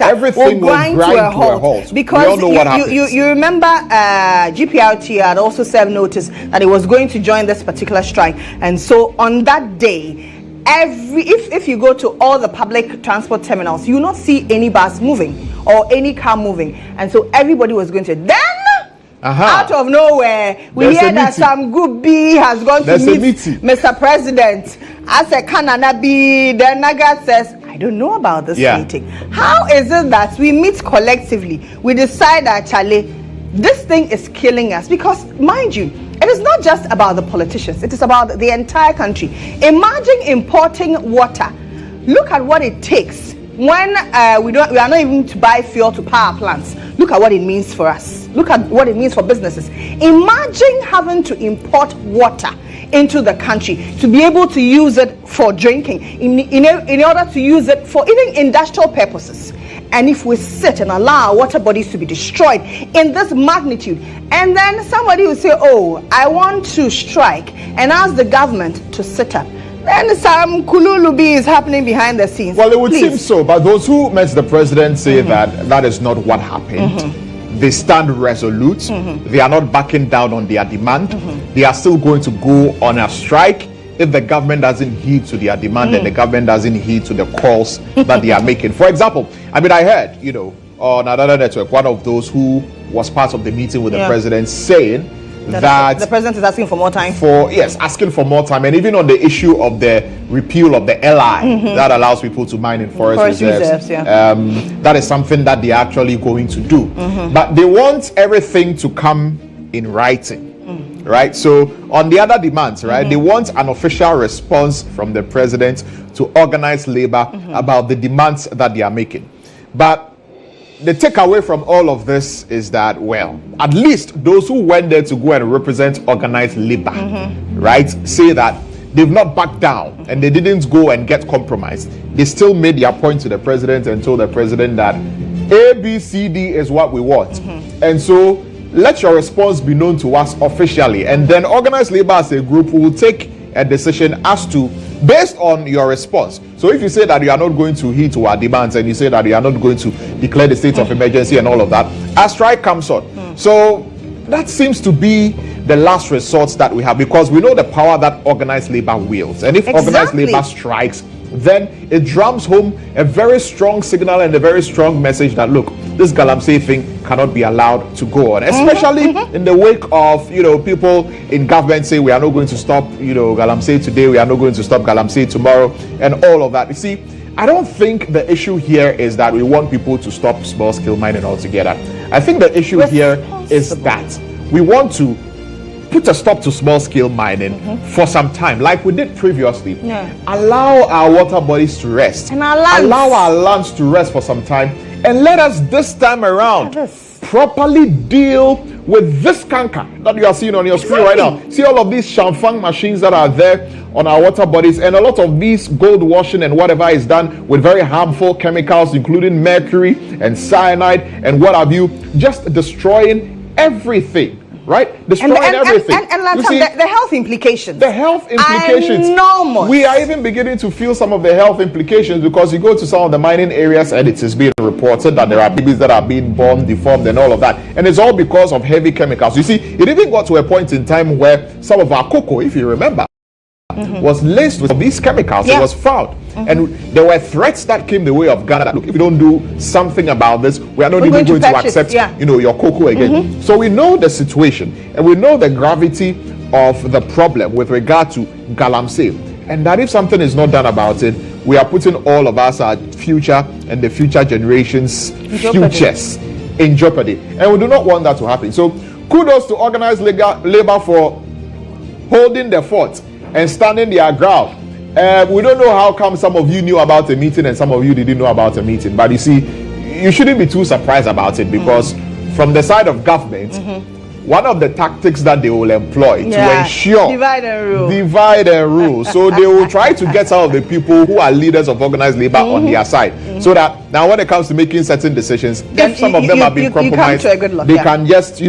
everything will grind to a halt. Because you remember GPRT had also served notice that it was going to join this particular strike, and so on that day, if you go to all the public transport terminals, you will not see any bus moving or any car moving, and so everybody was going to then. Out of nowhere, we hear that some group B has gone to meet Mr. President. As a Canada B, then Naga says, I don't know about this meeting. How is it that we meet collectively? We decide that, Charlie, this thing is killing us? Because, mind you, it is not just about the politicians. It is about the entire country. Imagine importing water. Look at what it takes when we are not even to buy fuel to power plants. Look at what it means for us. Look at what it means for businesses. Imagine having to import water into the country to be able to use it for drinking, in order to use it for even industrial purposes. And if we sit and allow our water bodies to be destroyed in this magnitude, and then somebody will say, oh, I want to strike, and ask the government to sit up, then some kululubi is happening behind the scenes. Well, it would seem so, but those who met the president say that is not what happened. They stand resolute. They are not backing down on their demand. They are still going to go on a strike if the government doesn't heed to their demand and the government doesn't heed to the calls that they are making. For example, I mean, I heard, on another network, one of those who was part of the meeting with the president saying that the president is asking for more time. Asking for more time, and even on the issue of the repeal of the LI that allows people to mine in forest reserves. That is something that they are actually going to do. But they want everything to come in writing, right? So on the other demands, right, they want an official response from the president to organize labor about the demands that they are making. But the takeaway from all of this is that, well, at least those who went there to go and represent organized labor, right, say that they've not backed down and they didn't go and get compromised. They still made their point to the president and told the president that A, B, C, D is what we want. And so let your response be known to us officially. And then organized labor as a group will take a decision as to, based on your response. So if you say that you are not going to heed to our demands and you say that you are not going to declare the state of emergency and all of that, a strike comes on. So that seems to be the last resort that we have, because we know the power that organized labor wields. And if organized labor strikes, then it drums home a very strong signal and a very strong message that, look, this Galamsey thing cannot be allowed to go on, especially in the wake of, people in government say we are not going to stop, Galamsey today, we are not going to stop Galamsey tomorrow, and all of that. You see, I don't think the issue here is that we want people to stop small-scale mining altogether. I think the issue here is that we want to put a stop to small-scale mining for some time, like we did previously. Allow our water bodies to rest, and allow our lands to rest for some time, and let us this time around properly deal with this canker that you are seeing on your screen right now. See all of these shamfang machines that are there on our water bodies, and a lot of these gold washing and whatever is done with very harmful chemicals, including mercury and cyanide and what have you, just destroying everything. Right? Destroying everything. And Lantam, the health implications. The health implications. Enormous. We are even beginning to feel some of the health implications, because you go to some of the mining areas and it is being reported that there are babies that are being born deformed and all of that. And it's all because of heavy chemicals. You see, it even got to a point in time where some of our cocoa, if you remember, was laced with these chemicals. It was found. And there were threats that came the way of Ghana that, look, if you don't do something about this, we are not even going to accept your cocoa again. So we know the situation and we know the gravity of the problem with regard to Galamsey, and that if something is not done about it, we are putting all of us, our future and the future generations' futures in jeopardy, and we do not want that to happen. So kudos to organized labor for holding the fort and standing their ground. We don't know how come some of you knew about a meeting and some of you didn't know about a meeting, but you see, you shouldn't be too surprised about it, because from the side of government, one of the tactics that they will employ to ensure divide and rule. So they will try to get some of the people who are leaders of organized labor on their side, so that now when it comes to making certain decisions, if some of them are being compromised, they can just,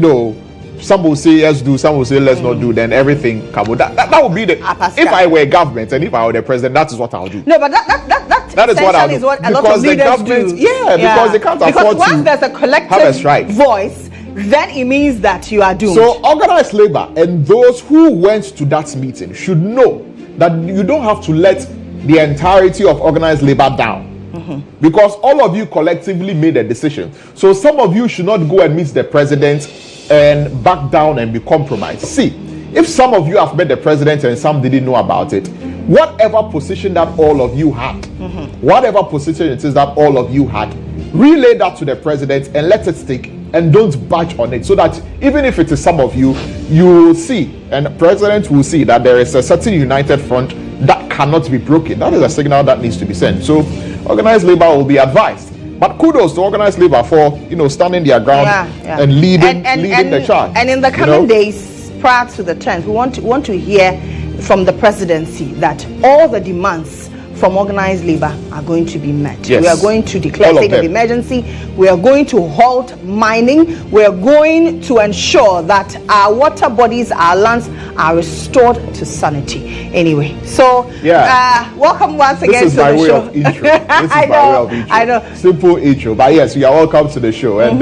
some will say yes do, some will say let's not do, then everything come. That would be the, if I were government and if I were the president, that is what I'll do. No, but that That is what I is what a lot of leaders do. Yeah, because they can't afford once to there's a collective voice, then it means that you are doomed. So organized labor and those who went to that meeting should know that you don't have to let the entirety of organized labor down. Because all of you collectively made a decision. So some of you should not go and meet the president and back down and be compromised. See, if some of you have met the president and some didn't know about it, whatever position that all of you had, whatever position it is that all of you had, relay that to the president and let it stick and don't budge on it, so that even if it is some of you, you will see, and the president will see that there is a certain united front that cannot be broken. That is a signal that needs to be sent. So organized labor will be advised. But kudos to organized labor for standing their ground and leading the charge. And in the coming days prior to the 10th, we want to hear from the presidency that all the demands from organized labor are going to be met. Yes. We are going to declare state of emergency. We are going to halt mining. We are going to ensure that our water bodies, our lands are restored to sanity. Anyway, so welcome once again to the show. This is by way of intro. I know. Simple intro. But yes, you are welcome to the show. And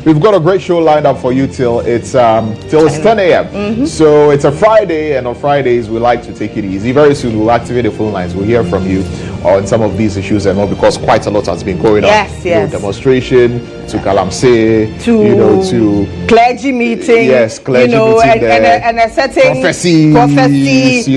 we've got a great show lined up for you till it's 10 a.m. So it's a Friday, and on Fridays we like to take it easy. Very soon we'll activate the phone lines. We'll hear from you on some of these issues and all, because quite a lot has been going on. Yes. Demonstration to Galamsey, to clergy meeting. Yes, clergy meeting. And a certain prophecy.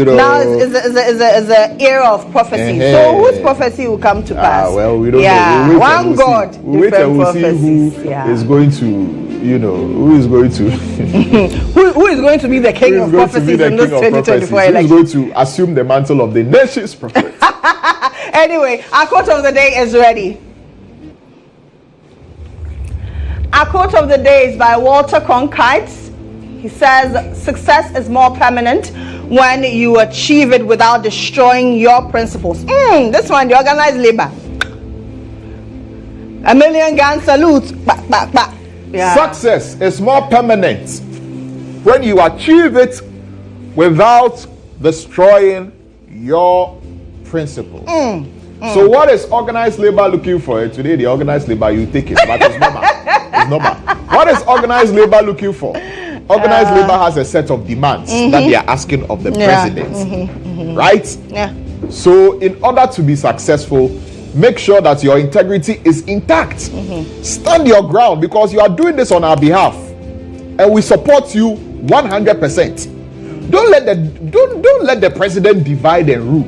Now is the era of prophecy. So whose prophecy will come to pass? Well, we don't know. One God. We'll wait and we'll see who is going to, who is going to who is going to be the king of prophecies in this 2024 election? Who is going to assume the mantle of the nation's prophet? Anyway, our quote of the day is ready. Our quote of the day is by Walter Cronkite. He says, success is more permanent when you achieve it without destroying your principles. This one, the organized labor. A million gun salute. Success is more permanent when you achieve it without destroying your principles. So what is organized labor looking for? Today the organized labor, you take it, but it's normal. It's normal. What is organized labor looking for? Organized labor has a set of demands that they are asking of the president. Right? So in order to be successful, make sure that your integrity is intact. Stand your ground, because you are doing this on our behalf and we support you 100%. Don't let the president divide and rule.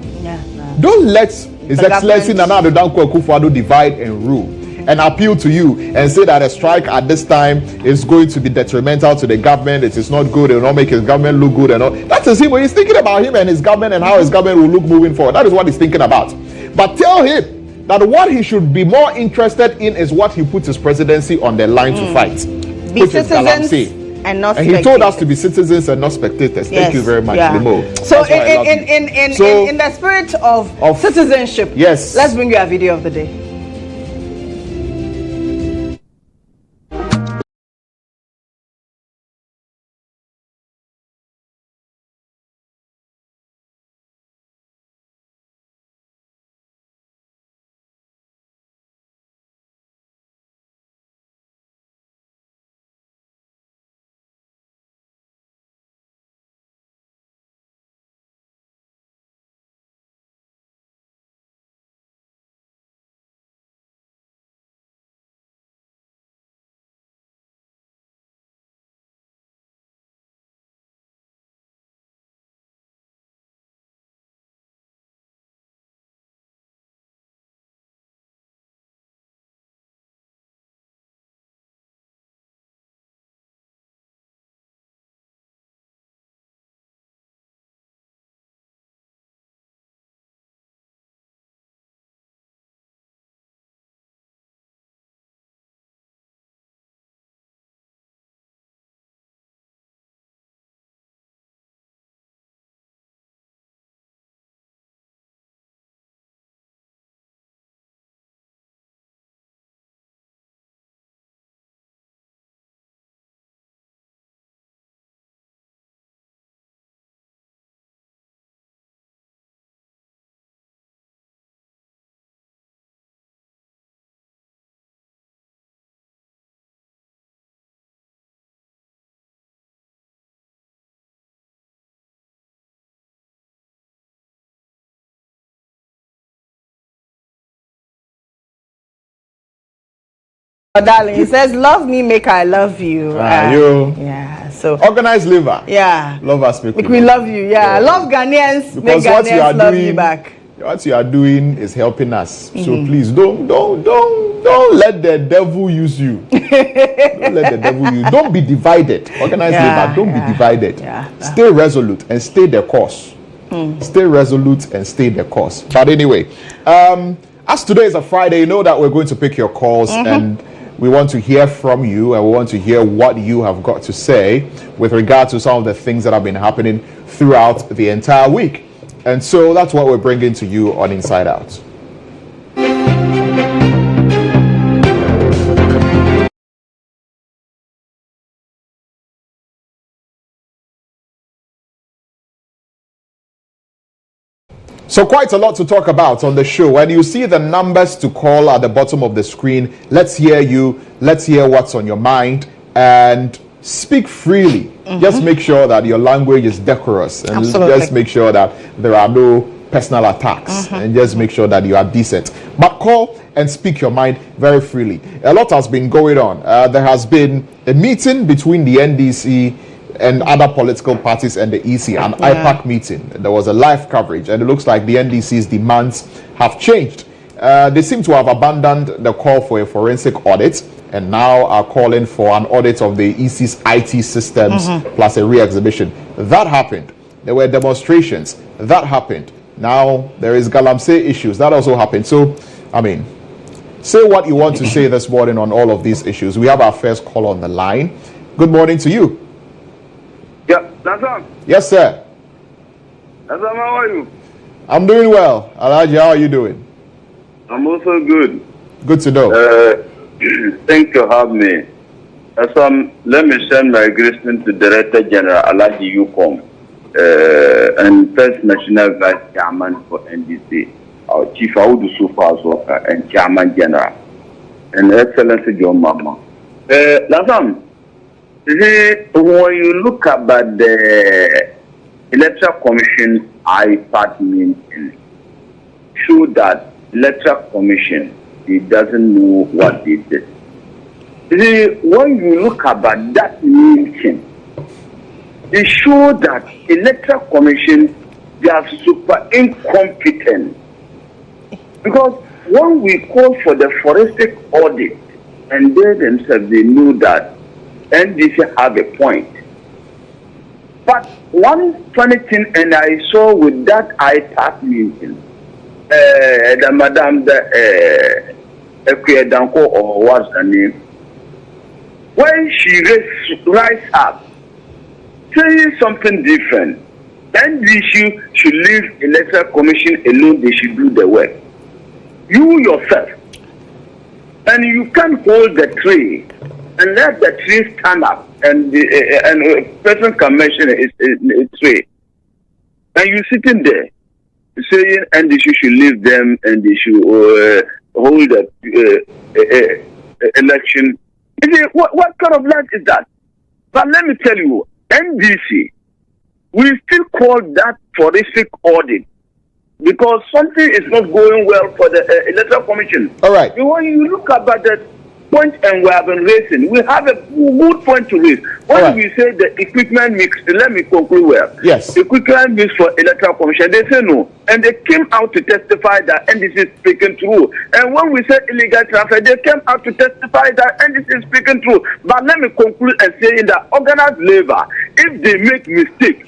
Don't let His Excellency Nana Addo Dankwa Akufo-Addo divide and rule and appeal to you and say that a strike at this time is going to be detrimental to the government. It is not good. It will not make his government look good and all. That is him. When he's thinking about him and his government and how his government will look moving forward. That is what he's thinking about. But tell him that what he should be more interested in is what he puts his presidency on the line to fight. Be citizens and not spectators. And he told us to be citizens and not spectators. Thank you very much, Limo. So in the spirit of citizenship, let's bring you a video of the day. Oh, darling, he says, "Love me, make I love you." Yeah. So organized liver. Yeah. Love us, make we love you. Yeah. Love Ghanaians. Because make what Ghanaians you are love doing, you back. What you are doing is helping us. So please don't let the devil use you. Don't let the devil use you. Don't be divided. Organized liver. Don't be divided. Stay resolute and stay the course. Stay resolute and stay the course. But anyway, as today is a Friday, you know that we're going to pick your calls and we want to hear from you and we want to hear what you have got to say with regard to some of the things that have been happening throughout the entire week. And so that's what we're bringing to you on Inside Out. So quite a lot to talk about on the show. When you see the numbers to call at the bottom of the screen, let's hear you. Let's hear what's on your mind and speak freely. Just make sure that your language is decorous and just make sure that there are no personal attacks and just make sure that you are decent. But call and speak your mind very freely. A lot has been going on. There has been a meeting between the NDC and other political parties and the EC, an IPAC meeting. There was a live coverage and it looks like the NDC's demands have changed. They seem to have abandoned the call for a forensic audit and now are calling for an audit of the EC's IT systems plus a re-exhibition. That happened. There were demonstrations. That happened. Now there is Galamsey issues. That also happened. So, I mean, say what you want to say this morning on all of these issues. We have our first call on the line. Good morning to you. Yeah, Lantam. Yes, sir. Lantam, how are you? I'm doing well. Alhaji, how are you doing? I'm also good. Good to know. Thank you for having me. Let me send my greetings to Director General Alhaji GHOne and First National Vice Chairman for NDC, our Chief Audu Sufa and Chairman General, and Excellency John Mama. Lantam, when you look about the Electoral Commission IPAC meeting, show that Electoral Commission, it doesn't know what it is. When you look about that meeting, it shows that Electoral Commission, they are super incompetent. Because when we call for the forensic audit, and they themselves, they know that NDC have a point. But one funny thing, and I saw with that IPAC meeting, the Madame Danko, or what's her name, when she rise up, saying something different, NDC should leave Electoral Commission alone, they should do the work. You yourself, and you can't hold the tree and let the tree stand up, and a person can mention a tree, and you sitting there saying NDC should leave them and they should hold the election. What kind of life is that? But let me tell you, NDC, we still call that forensic audit because something is not going well for the Electoral Commission. All right. When you look about that point and we have been raising, we have a good point to raise. When we say the equipment mix, let me conclude well. Yes. Equipment mix for Electoral Commission, they say no. And they came out to testify that NDC is speaking true. And when we say illegal transfer, they came out to testify that NDC is speaking true. But let me conclude and say in the organized labor, if they make mistakes,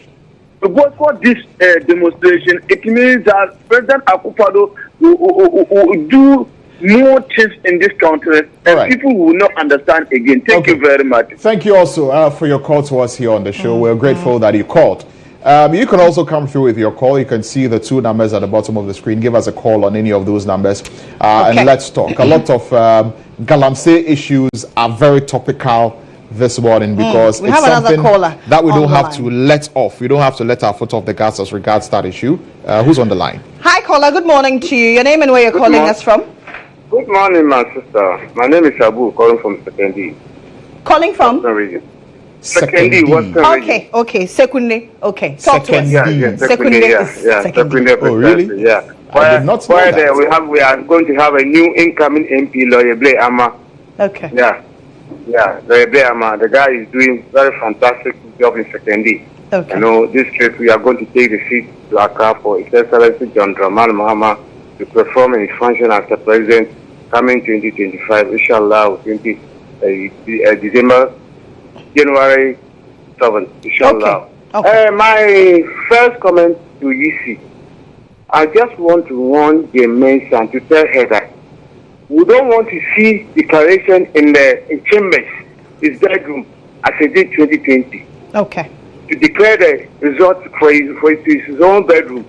to go for this demonstration, it means that President Akufo-Addo will do more things in this country, and people will not understand again. Thank you very much. Thank you also for your call to us here on the show. We're grateful that you called. You can also come through with your call. You can see the two numbers at the bottom of the screen. Give us a call on any of those numbers and let's talk. A lot of Galamsey issues are very topical this morning because it's something that we don't have to let off. We don't have to let our foot off the gas as regards that issue. Who's on the line? Hi, caller. Good morning to you. Your name and where you're calling us from? Good morning, my sister. My name is Abu, calling from Sekendi. Calling from? Western region. Sekendi, Western region. Okay, Sekunde. Okay, talk to us. Sekunde. Oh, really? Yeah. I did not know that. We are going to have a new incoming MP, Lawyer Blay Ama. Okay. Yeah. The guy is doing very fantastic job in secondary. Okay. You know, this trip we are going to take the seat to Accra for His Excellency John Dramani Mahama to perform in his function as the president coming 2025, inshallah, December, January 7th, inshallah. Okay. My first comment to EC, I just want to warn the Mensa to tell her that we don't want to see declaration in chambers, his bedroom, as he did 2020. Okay. To declare the result for his own bedroom.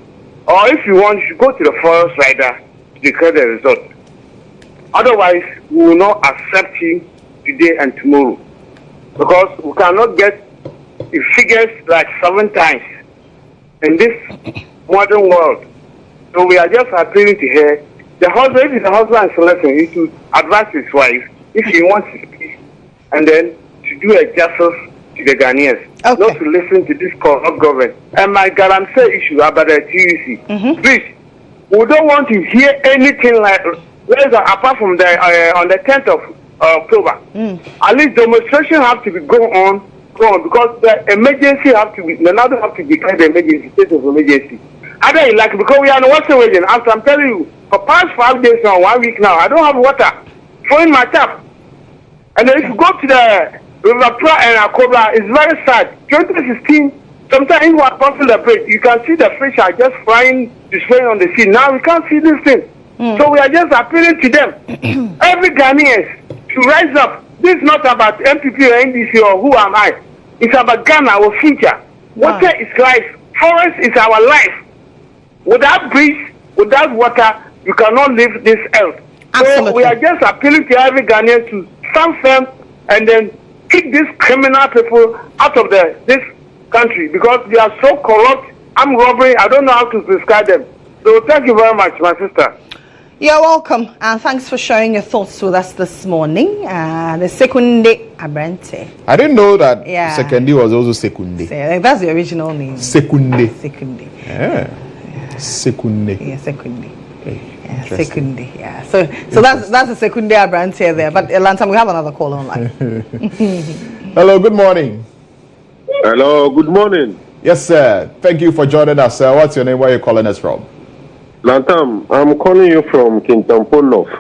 Or if you want, you should go to the forest rider to declare the result. Otherwise, we will not accept him today and tomorrow. Because we cannot get the figures like 7 times in this modern world. So we are just appealing to her. The husband, if the husband is selecting, he should advise his wife if he wants to speak, and then to do a justice to the Ghanaians, not to listen to this corrupt government. And my Galamsey issue about the TUC, please, we don't want to hear anything like apart from the on the 10th of October. At least demonstration have to be go on because the emergency have to be another have to declare the emergency state of emergency. I don't like because we are in water region. As I'm telling you, for past 5 days now, 1 week now, I don't have water flowing my tap. And then if you go to the River Pra and Akobra, it's very sad. 2016, sometimes when we're crossing the bridge, you can see the fish are just flying, displaying on the sea. Now we can't see this thing. So we are just appealing to them. Every Ghanaian to rise up. This is not about MPP or NDC or who am I. It's about Ghana, our future. Water is life. Forest is our life. Without breeze, without water, you cannot live this earth. Absolutely. So we are just appealing to every Ghanaian to stand firm and then kick these criminal people out of this country because they are so corrupt. I'm robbery. I don't know how to describe them. So thank you very much, my sister. You're welcome, and thanks for sharing your thoughts with us this morning. The Sekunde Abrante. I didn't know that Sekunde was also Sekunde. That's the original name. Sekunde. Sekunde. Yeah. Sekunde. Yeah, Sekunde. Yeah, Sekunde. Yeah. So that's a Sekunde Abrante there. But Lantam, we have another call online. Hello, good morning. Hello, good morning. Yes, sir. Thank you for joining us, sir. What's your name? Where are you calling us from? Lantam, I'm calling you from Kintampo North.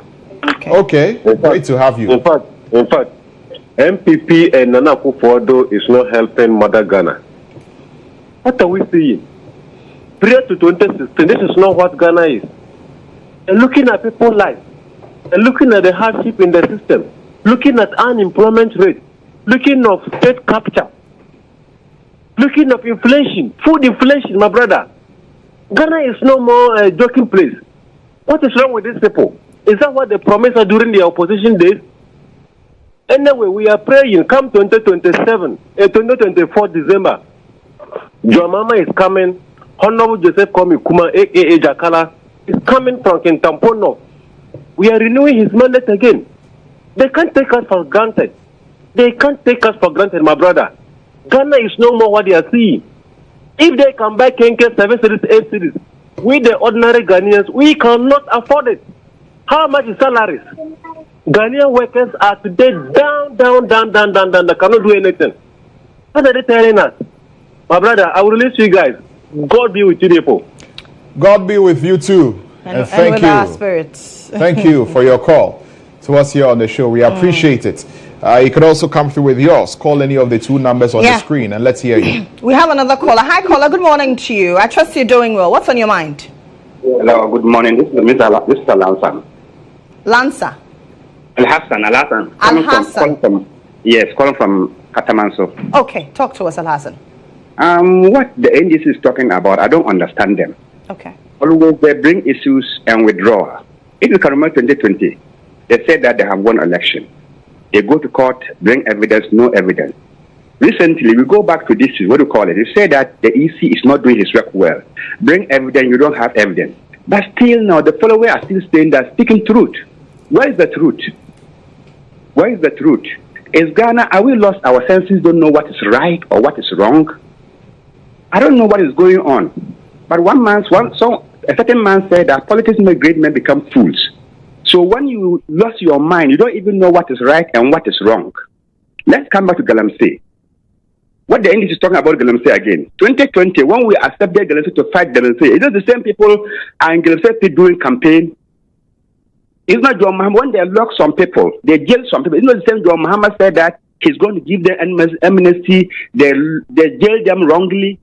Okay. Great to have you. In fact, MPP and Nana Akufo-Addo is not helping Mother Ghana. What are we seeing? Prior to 2016, this is not what Ghana is. And looking at people's lives, and looking at the hardship in the system, looking at unemployment rate, looking at state capture, looking at inflation, food inflation, my brother. Ghana is no more a joking place. What is wrong with these people? Is that what they promised us during the opposition days? Anyway, we are praying, come 2024 December, John Mama is coming, Honorable Joseph Kwame Kuma, a.k.a. Jakala, is coming from Kintampo North. We are renewing his mandate again. They can't take us for granted. They can't take us for granted, my brother. Ghana is no more what they are seeing. If they can buy Kenke 7 series, 8 series, we the ordinary Ghanaians, we cannot afford it. How much is salaries? Ghanaian workers are today down. They cannot do anything. What are they telling us? My brother, I will release you guys. God be with you, people. God be with you too. And thank with you. Our spirits. Thank you for your call to us here on the show. We appreciate it. You can also come through with yours. Call any of the 2 numbers on the screen and let's hear you. We have another caller. Hi, caller. Good morning to you. I trust you're doing well. What's on your mind? Hello, good morning. This is Mr. Lantam. Lansa. Al-Hassan. Al-Hassan. Calling from Katamanso. Okay, talk to us, Al-Hassan. What the NDC is talking about, I don't understand them. Okay. Always they bring issues and withdraw. If you can remember 2020, they said that they have won election. They go to court, bring evidence, no evidence. Recently, we go back to this, what do you call it? They say that the EC is not doing his work well. Bring evidence, you don't have evidence. But still now, the followers are still saying that speaking truth. Where is the truth? Where is the truth? Is Ghana, are we lost our senses, don't know what is right or what is wrong? I don't know what is going on. But a certain man said that politics make great men become fools. So when you lose your mind, you don't even know what is right and what is wrong. Let's come back to Galamsey. What the English is talking about Galamsey again. 2020, when we accepted Galamsey to fight Galamsey, is it the same people and Galamsey doing campaign? It's not John Mohammed. When they lock some people, they jail some people. It's not the same John Mohammed said that he's going to give them amnesty. They jail them wrongly.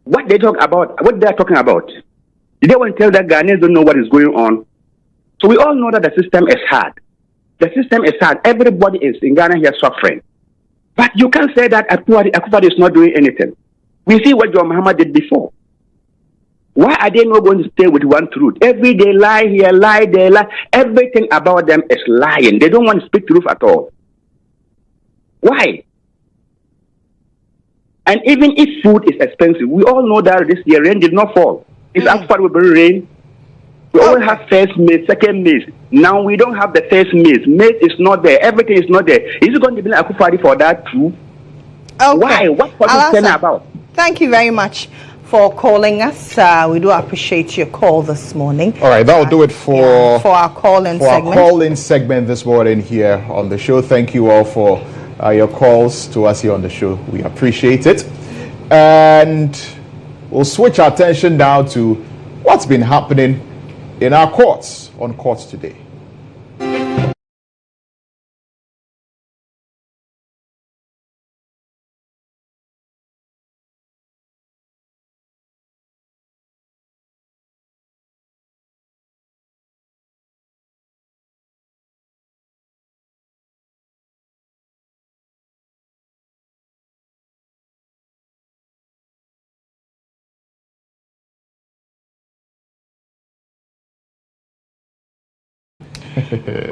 What they talk about? What they are talking about? They want to tell that Ghanaians don't know what is going on. So we all know that the system is hard. The system is hard. Everybody is in Ghana here suffering. But you can't say that Akufo-Addo is not doing anything. We see what John Mohammed did before. Why are they not going to stay with one truth? Every day lie here, lie there, lie. Everything about them is lying. They don't want to speak truth at all. Why? And even if food is expensive, we all know that this year rain did not fall. If Akufo-Addo will bring rain, we all have first maize, second maize. Now we don't have the first maize. Maize is not there. Everything is not there. Is it going to be like Akufo-Addo for that too? Okay. Why? What is it about? Thank you very much for calling us. We do appreciate your call this morning. All right, that will do it for our call-in segment. Our call-in segment this morning here on the show. Thank you all for your calls to us here on the show. We appreciate it. And we'll switch our attention now to what's been happening in our courts, on courts today.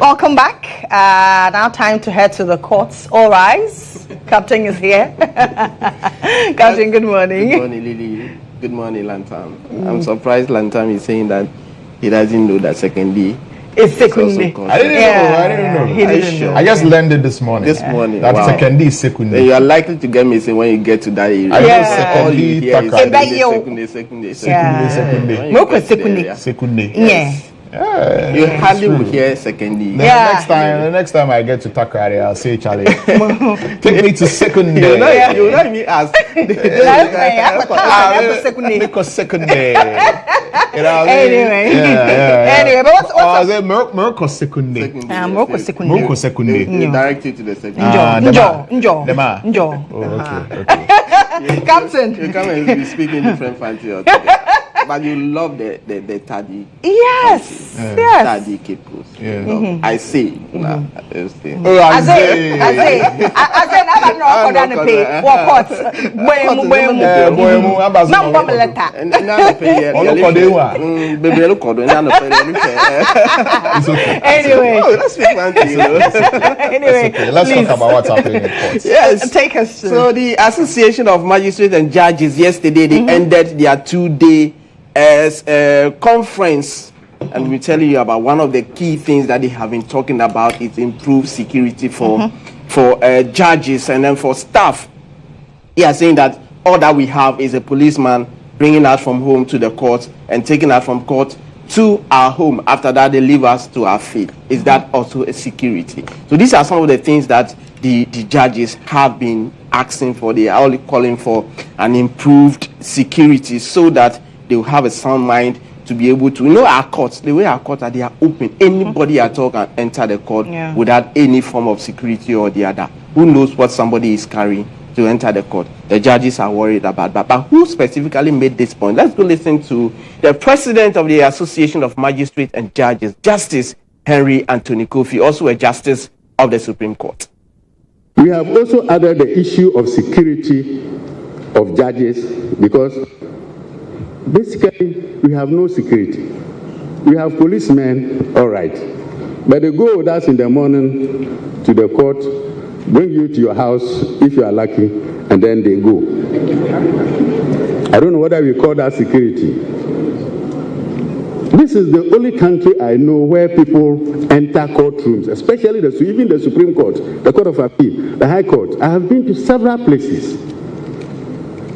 Welcome back. Now time to head to the courts. All rise. Captain is here. Captain, good morning. Good morning, Lily. Good morning, Lantam. I'm surprised Lantam is saying that he doesn't know that second D. It's secondly. I didn't know. He didn't know. I just learned it this morning. That wow. second D is secondly. You are likely to get missing when you get to that area. I know secondly. Secondly. Yeah. You hardly will hear secondly. The next time I get to Takrady, I'll say, Charlie, take me to second day. You let me ask. Second. Anyway, but what's Morocco second day. Morocco second day. Direct you to the second. Njo. Okay. Captain. You come and be speaking different fancy. But you love the Tadi. Yes. Tadi Kipos. Yeah. I say. Anyway, let's talk about what's happening in courts. Yes. Take us through. So the Association of Magistrates and Judges yesterday they ended their 2-day conference, and we're telling you about one of the key things that they have been talking about is improved security for judges and then for staff. They are saying that all that we have is a policeman bringing us from home to the court and taking us from court to our home. After that, they leave us to our fate. Is that also a security? So these are some of the things that the judges have been asking for. They are all calling for an improved security so that they will have a sound mind to be able to, our courts, the way our courts are, they are open. Anybody at all can enter the court without any form of security or the other. Who knows what somebody is carrying to enter the court? The judges are worried about that. But who specifically made this point? Let's go listen to the president of the Association of Magistrates and Judges, Justice Henry Anthony Kofi, also a justice of the Supreme Court. We have also added the issue of security of judges because basically we have no security. We have policemen, all right, but they go with us in the morning to the court, bring you to your house if you are lucky, and then they go. I don't know whether we call that security. This is the only country I know where people enter courtrooms, especially even the Supreme Court, the Court of Appeal, the High Court. I have been to several places.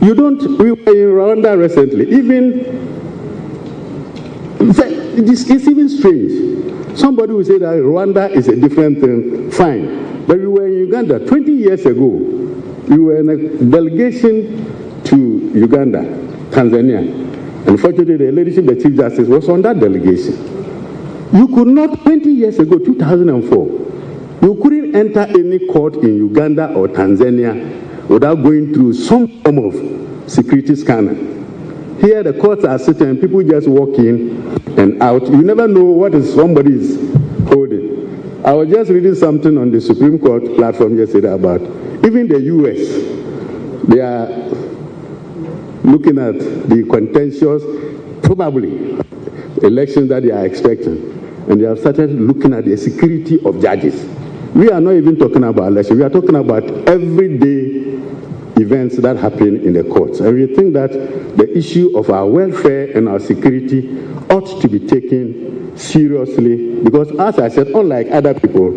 We were in Rwanda recently. Even it's even strange. Somebody will say that Rwanda is a different thing. Fine. But we were in Uganda 20 years ago. We were in a delegation to Uganda, Tanzania. Unfortunately, the leadership, the Chief Justice, was on that delegation. You could not, 20 years ago, 2004, you couldn't enter any court in Uganda or Tanzania without going through some form of security scanner. Here, the courts are sitting and people just walk in and out. You never know what somebody is holding. I was just reading something on the Supreme Court platform yesterday about even the U.S. They are looking at the contentious, probably, elections that they are expecting. And they have started looking at the security of judges. We are not even talking about elections. We are talking about everyday events that happen in the courts. And we think that the issue of our welfare and our security ought to be taken seriously. Because as I said, unlike other people,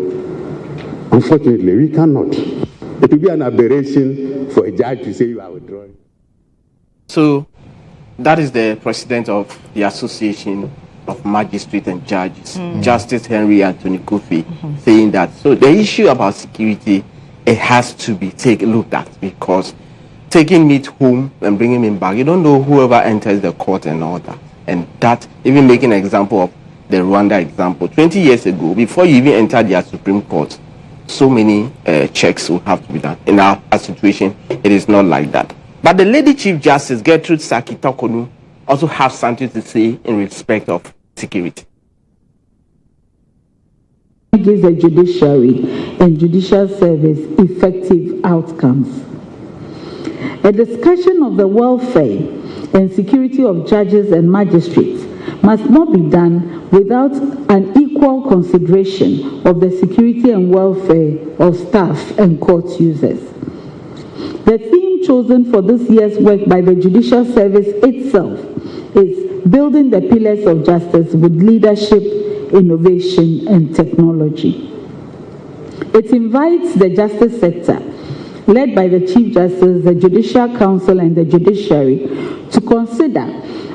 unfortunately, we cannot. It will be an aberration for a judge to say you are withdrawing. So that is the president of the Association of Magistrates and Judges, Justice Henry Anthony Kofi, saying that so the issue about security, it has to be looked at, because taking meat home and bringing him back, you don't know whoever enters the court and all that. And that, even making an example of the Rwanda example, 20 years ago, before you even enter the Supreme Court, so many checks will have to be done. In our situation, it is not like that. But the Lady Chief Justice, Gertrude Saki-Tokonu, also has something to say in respect of security. It gives the judiciary and judicial service effective outcomes. A discussion of the welfare and security of judges and magistrates must not be done without an equal consideration of the security and welfare of staff and court users. The theme chosen for this year's work by the Judicial Service itself is building the pillars of justice with leadership, innovation, and technology. It invites the justice sector, led by the Chief Justice, the Judicial Council, and the Judiciary, to consider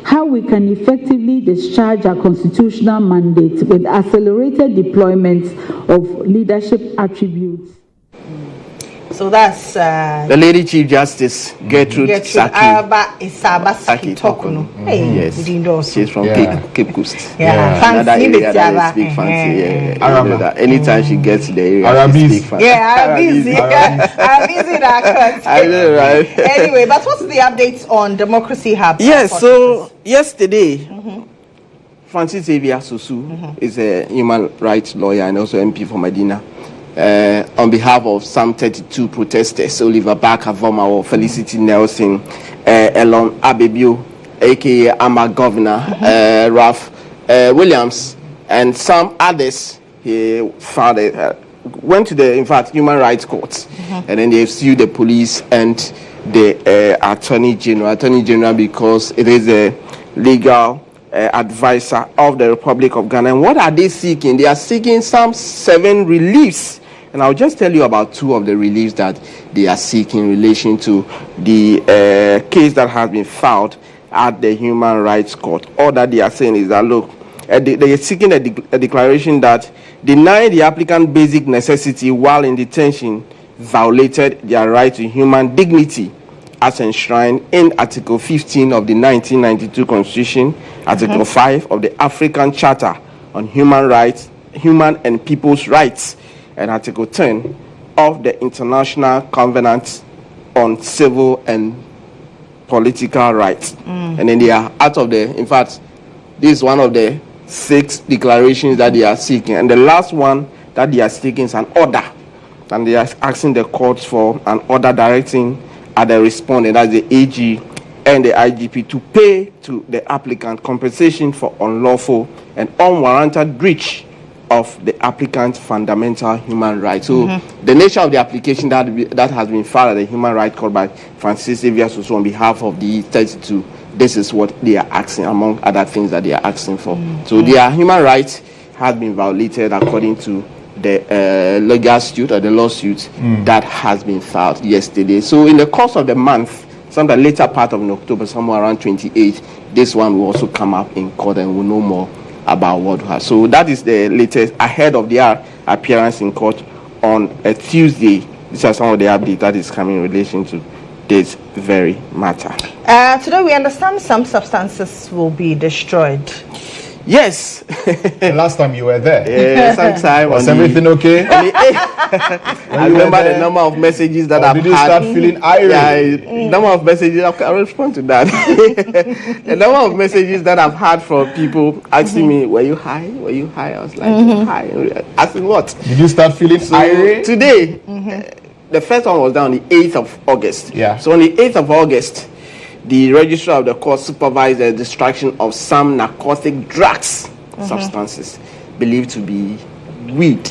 how we can effectively discharge our constitutional mandate with accelerated deployment of leadership attributes. So that's the Lady Chief Justice Gertrude Saki-Tokonu. Hey, yes, she's from Cape Coast. Fancy area that speak fancy. Anytime she gets to the area, she speak fancy. Arabizi that I know, right? Anyway, but what's the updates on Democracy Hub? Yes, so yesterday, Francis Xavier Susu is a human rights lawyer and also MP for Medina. On behalf of some 32 protesters, Oliver Barker, Vomawo, Felicity Nelson, Elon Abebio, aka Ama Governor, Ralph Williams, and some others, he went to the, Human Rights Court, and then they sued the police and the Attorney General because it is a legal advisor of the Republic of Ghana. And what are they seeking? They are seeking some 7 reliefs. And I'll just tell you about 2 of the reliefs that they are seeking in relation to the case that has been filed at the Human Rights Court. All that they are saying is that, look, they are seeking a declaration that denying the applicant basic necessity while in detention violated their right to human dignity as enshrined in Article 15 of the 1992 Constitution, Article 5 of the African Charter on Human Rights, Human and People's Rights, and Article 10 of the International Covenant on Civil and Political Rights. And then they are out of the, this is one of the 6 declarations that they are seeking. And the last one that they are seeking is an order. And they are asking the courts for an order directing at the respondent, that's the AG and the IGP, to pay to the applicant compensation for unlawful and unwarranted breach of the applicant's fundamental human rights. So the nature of the application that has been filed at the Human Rights Court by Francis Xavier Susu on behalf of the 32, this is what they are asking, among other things that they are asking for. So their human rights has been violated according to the legal suit or the lawsuit that has been filed yesterday. So in the course of the month, some the later part of October, somewhere around 28, this one will also come up in court and we'll know more about what has. So that is the latest ahead of their appearance in court on a Tuesday. These are some of the updates that is coming in relation to this very matter. Today we understand some substances will be destroyed. Yes. The last time you were there. Yeah, sometime. Was everything okay? I remember the number of messages that I've had. Did you start feeling irate? Yeah, number of messages. I'll respond to that. The number of messages that I've had from people asking me, "Were you high? Were you high?" I was like, "High." Asking what? Did you start feeling irate? Today, the first one was done on the 8th of August. Yeah. So on the 8th of August, the registrar of the court supervised the destruction of some narcotic drugs, substances, believed to be weed.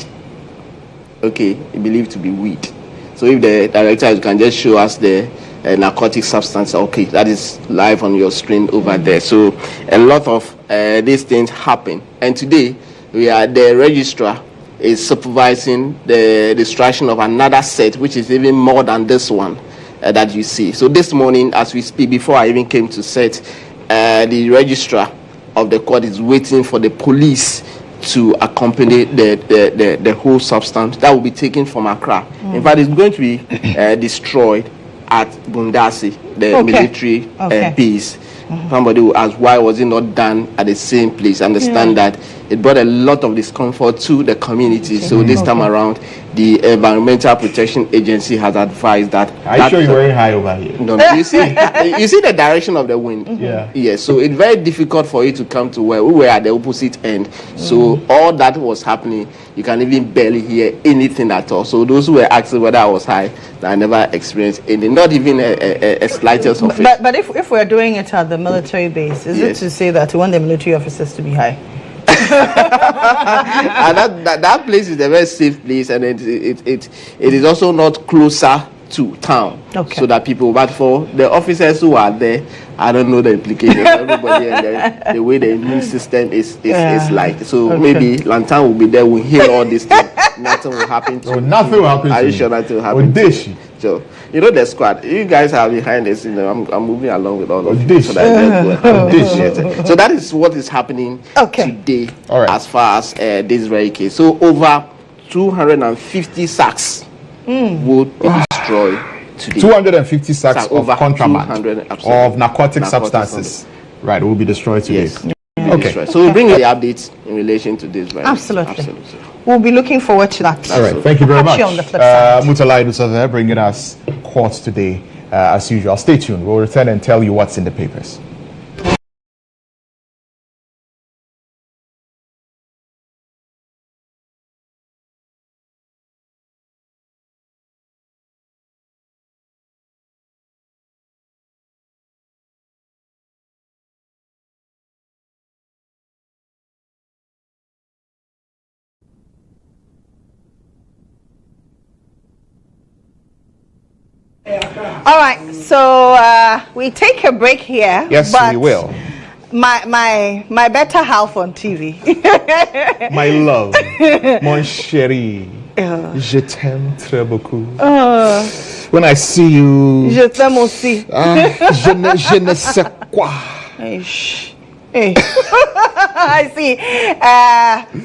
Okay, believed to be weed. So if the director can just show us the narcotic substance, okay, that is live on your screen over there. So a lot of these things happen. And today, the registrar is supervising the destruction of another set, which is even more than this one. That you see. So this morning, as we speak, before I even came to set, the registrar of the court is waiting for the police to accompany the whole substance that will be taken from Accra. In fact, it's going to be destroyed at Bundasi, the military base. Somebody will ask, why was it not done at the same place? Understand that it brought a lot of discomfort to the community. So this time around, the Environmental Protection Agency has advised that. Are you sure you're wearing high over here? No, you see the direction of the wind. Yeah. Yes. So it's very difficult for you to come to where we were at the opposite end. So all that was happening, you can even barely hear anything at all. So those who were asking whether I was high, I never experienced anything, not even a slightest of it. But if we're doing it at the military base, is it to say that we want the military officers to be high? And that place is a very safe place, and it is also not closer to town, so that people. But for the officers who are there, I don't know the implications. Everybody and the way the immune system is like. So maybe Lantam will be there. We'll hear all this thing. Nothing will happen to. Nothing will happen. Are you sure nothing will happen? So you know the squad. You guys are behind the scene. I'm moving along with all of this. So that is what is happening today, as far as this very case. So over 250 sacks would be destroyed today. 250 sacks of contraband of narcotic substances. Right, will be destroyed today. Yes. Okay. So we'll bring you the updates in relation to this. Absolutely. We'll be looking forward to that. All right, thank you very much. On the flip side. Mutalai Dusave bringing us courts today, as usual. Stay tuned. We'll return and tell you what's in the papers. All right, so we take a break here. Yes, we will. My better half on TV. My love, mon chéri, je t'aime très beaucoup. When I see you, je t'aime aussi. Je ne sais quoi. Hey. I see.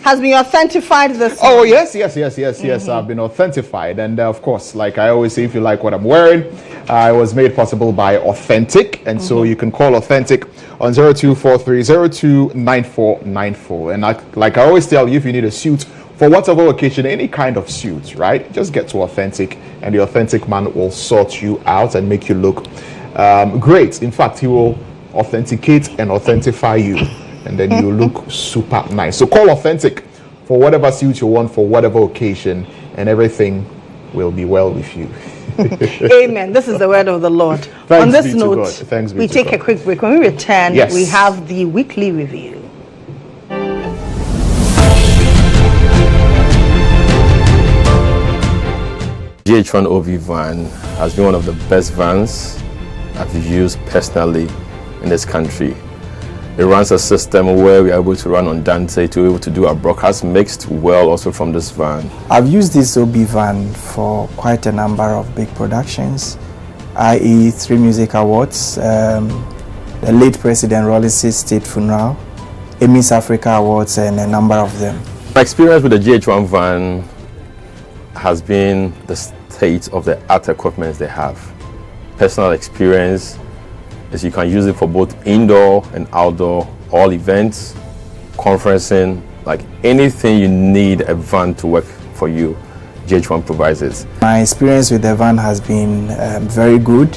Has been authenticated this morning. Oh, yes. I've been authenticated. And of course, like I always say, if you like what I'm wearing, it was made possible by Authentic. And so you can call Authentic on 0243029494. And like I always tell you, if you need a suit for whatever occasion, any kind of suit, right? Just get to Authentic, and the Authentic man will sort you out and make you look great. In fact, he will authenticate and authentify you, and then you look super nice. So call Authentic for whatever suit you want for whatever occasion, and everything will be well with you. Amen. This is the word of the Lord. Thanks on this note, we take a quick break. When we return, we have the weekly review. GHOne OV van has been one of the best vans I've used personally in this country. It runs a system where we are able to run on Dante to be able to do our broadcast mixed well also from this van. I've used this OB van for quite a number of big productions, i.e. 3 music awards, the late President Rollis' state funeral, Miss Africa Awards and a number of them. My experience with the GHOne van has been the state of the art equipment they have. Personal experience is you can use it for both indoor and outdoor, all events, conferencing, like anything you need a van to work for you, GHOne provides it. My experience with the van has been very good.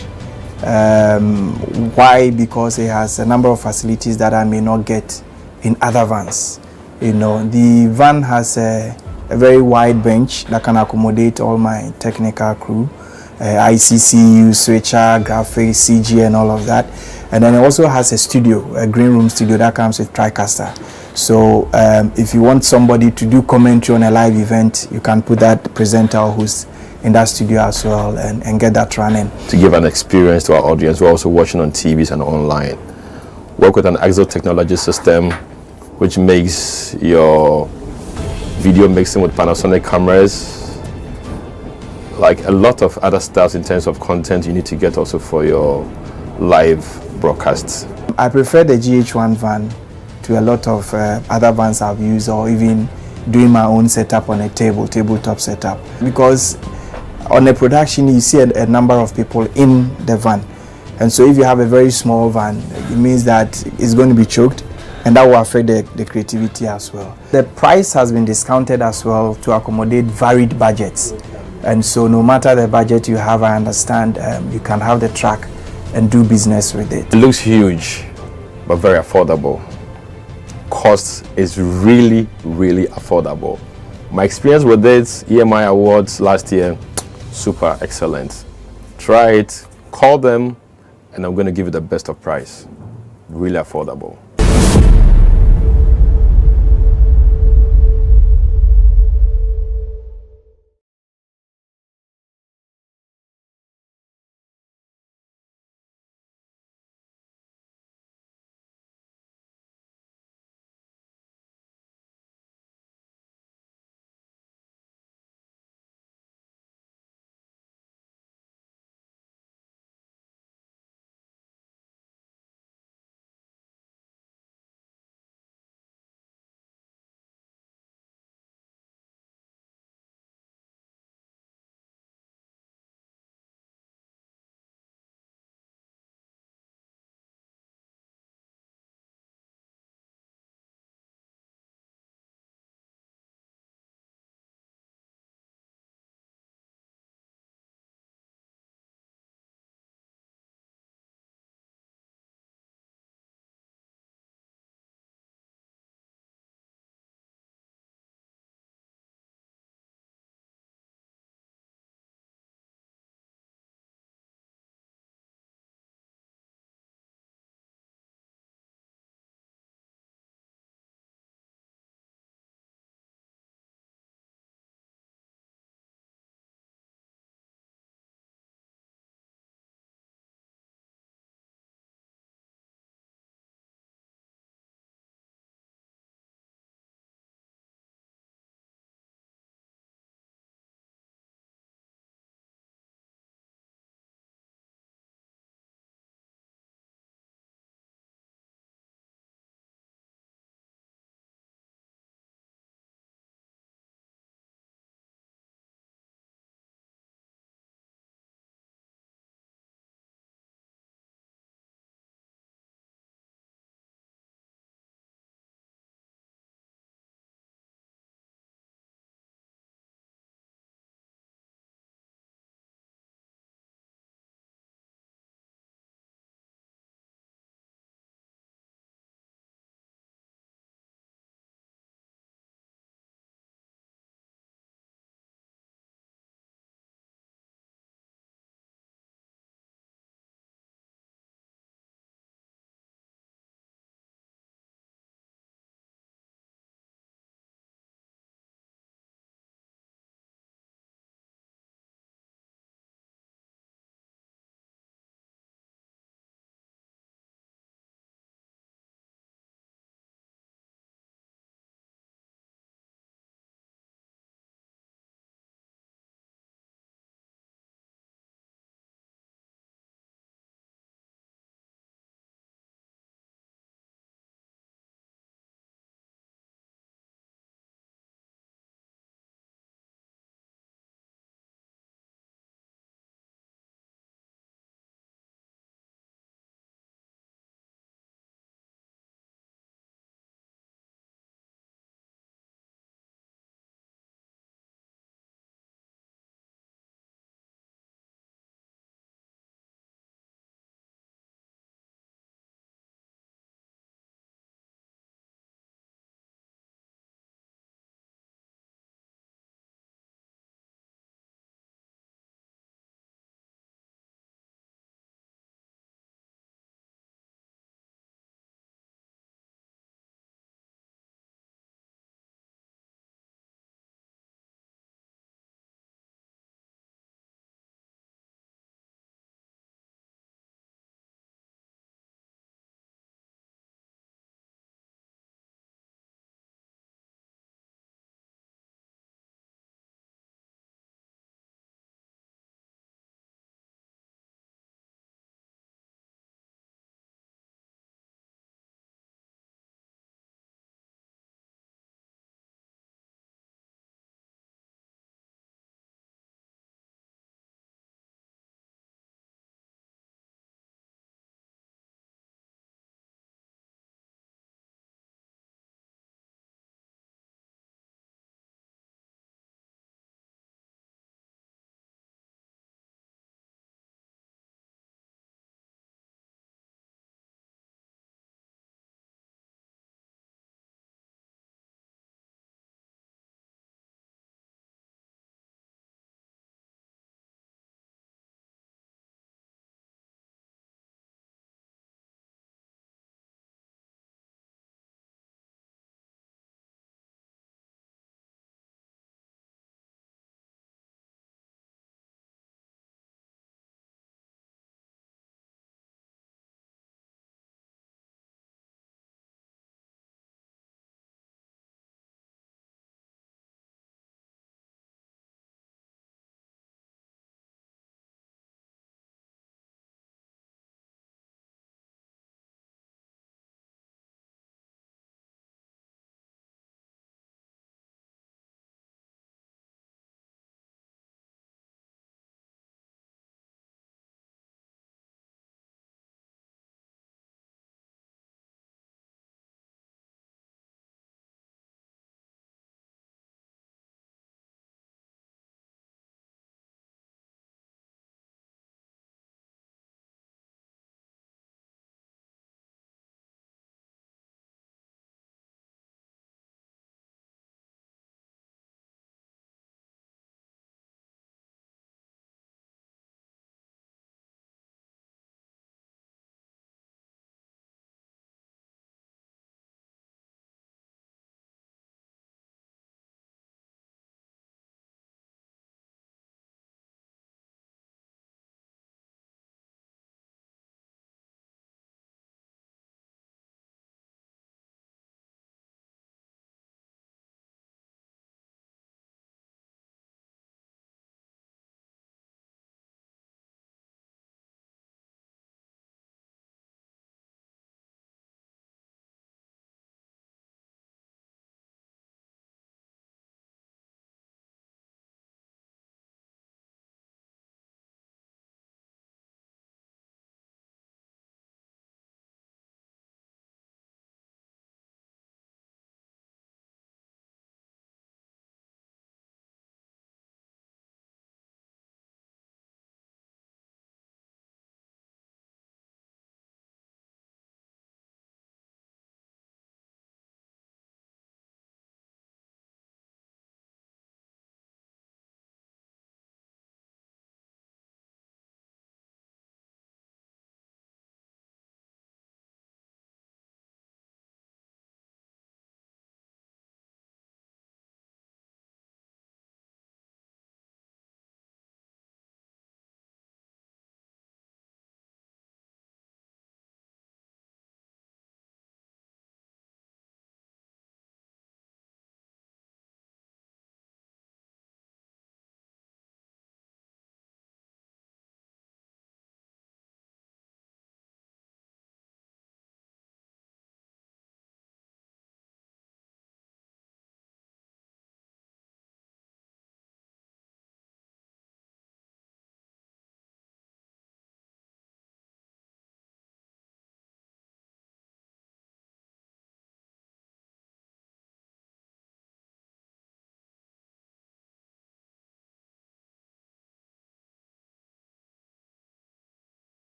Why? Because it has a number of facilities that I may not get in other vans. You know, the van has a very wide bench that can accommodate all my technical crew, ICCU, switcher, graphics, CG and all of that. And then it also has a studio, a green room studio that comes with TriCaster. So if you want somebody to do commentary on a live event, you can put that presenter who's in that studio as well and get that running. To give an experience to our audience, we're also watching on TVs and online. Work with an Exo technology system which makes your video mixing with Panasonic cameras, like a lot of other stuff in terms of content you need to get also for your live broadcasts. I prefer the GHOne van to a lot of other vans I've used, or even doing my own setup on a tabletop setup, because on a production you see a number of people in the van, and so if you have a very small van, it means that it's going to be choked, and that will affect the creativity as well. The price has been discounted as well to accommodate varied budgets, and so no matter the budget you have, I understand you can have the truck and do business with it. It looks huge but very affordable. Cost is really, really affordable. My experience with it, EMI Awards last year, super excellent. Try it, call them, and I'm going to give you the best of price. Really affordable.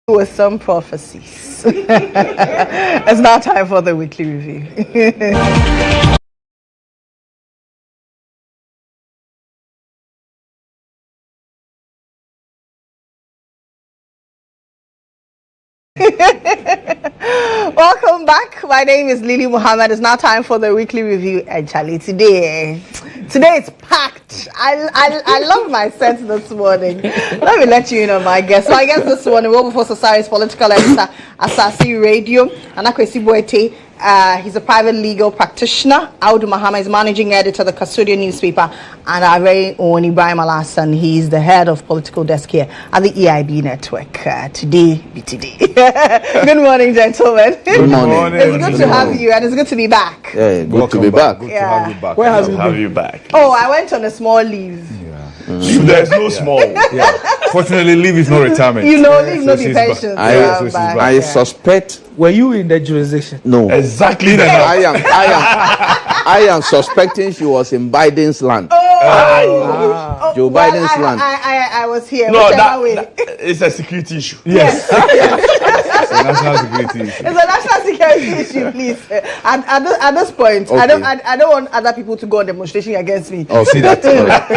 With some prophecies. It's now time for the weekly review. Welcome back. My name is Lily Mohammed. It's now time for the weekly review. And Charlie, today it's packed. I love my set this morning. Let me let you in on my guest. So I guess this morning, Wilberforce Society's political editor, Asasi Radio, Anakwesi Boete. He's a private legal practitioner. Audu Mohammed is managing editor of the Custodian newspaper, and our very own Ibrahim Alasan. He's the head of political desk here at the EIB network. Today. Good morning, gentlemen. Good morning. It's good to have you, and it's good to be back. Yeah, good to be back. Good to have you back. Where have you back? Oh, I went on a small leave. There's no small. Fortunately, leave is no retirement. Leave no the pension. I suspect. Were you in the jurisdiction? No. Exactly. I am suspecting she was in Biden's land. Joe Biden's land. I was here. No, it's a security issue. Yes. It's a national security issue. It's a national security issue, please. At this point, okay. I don't want other people to go on demonstration against me. Oh, see that. See that.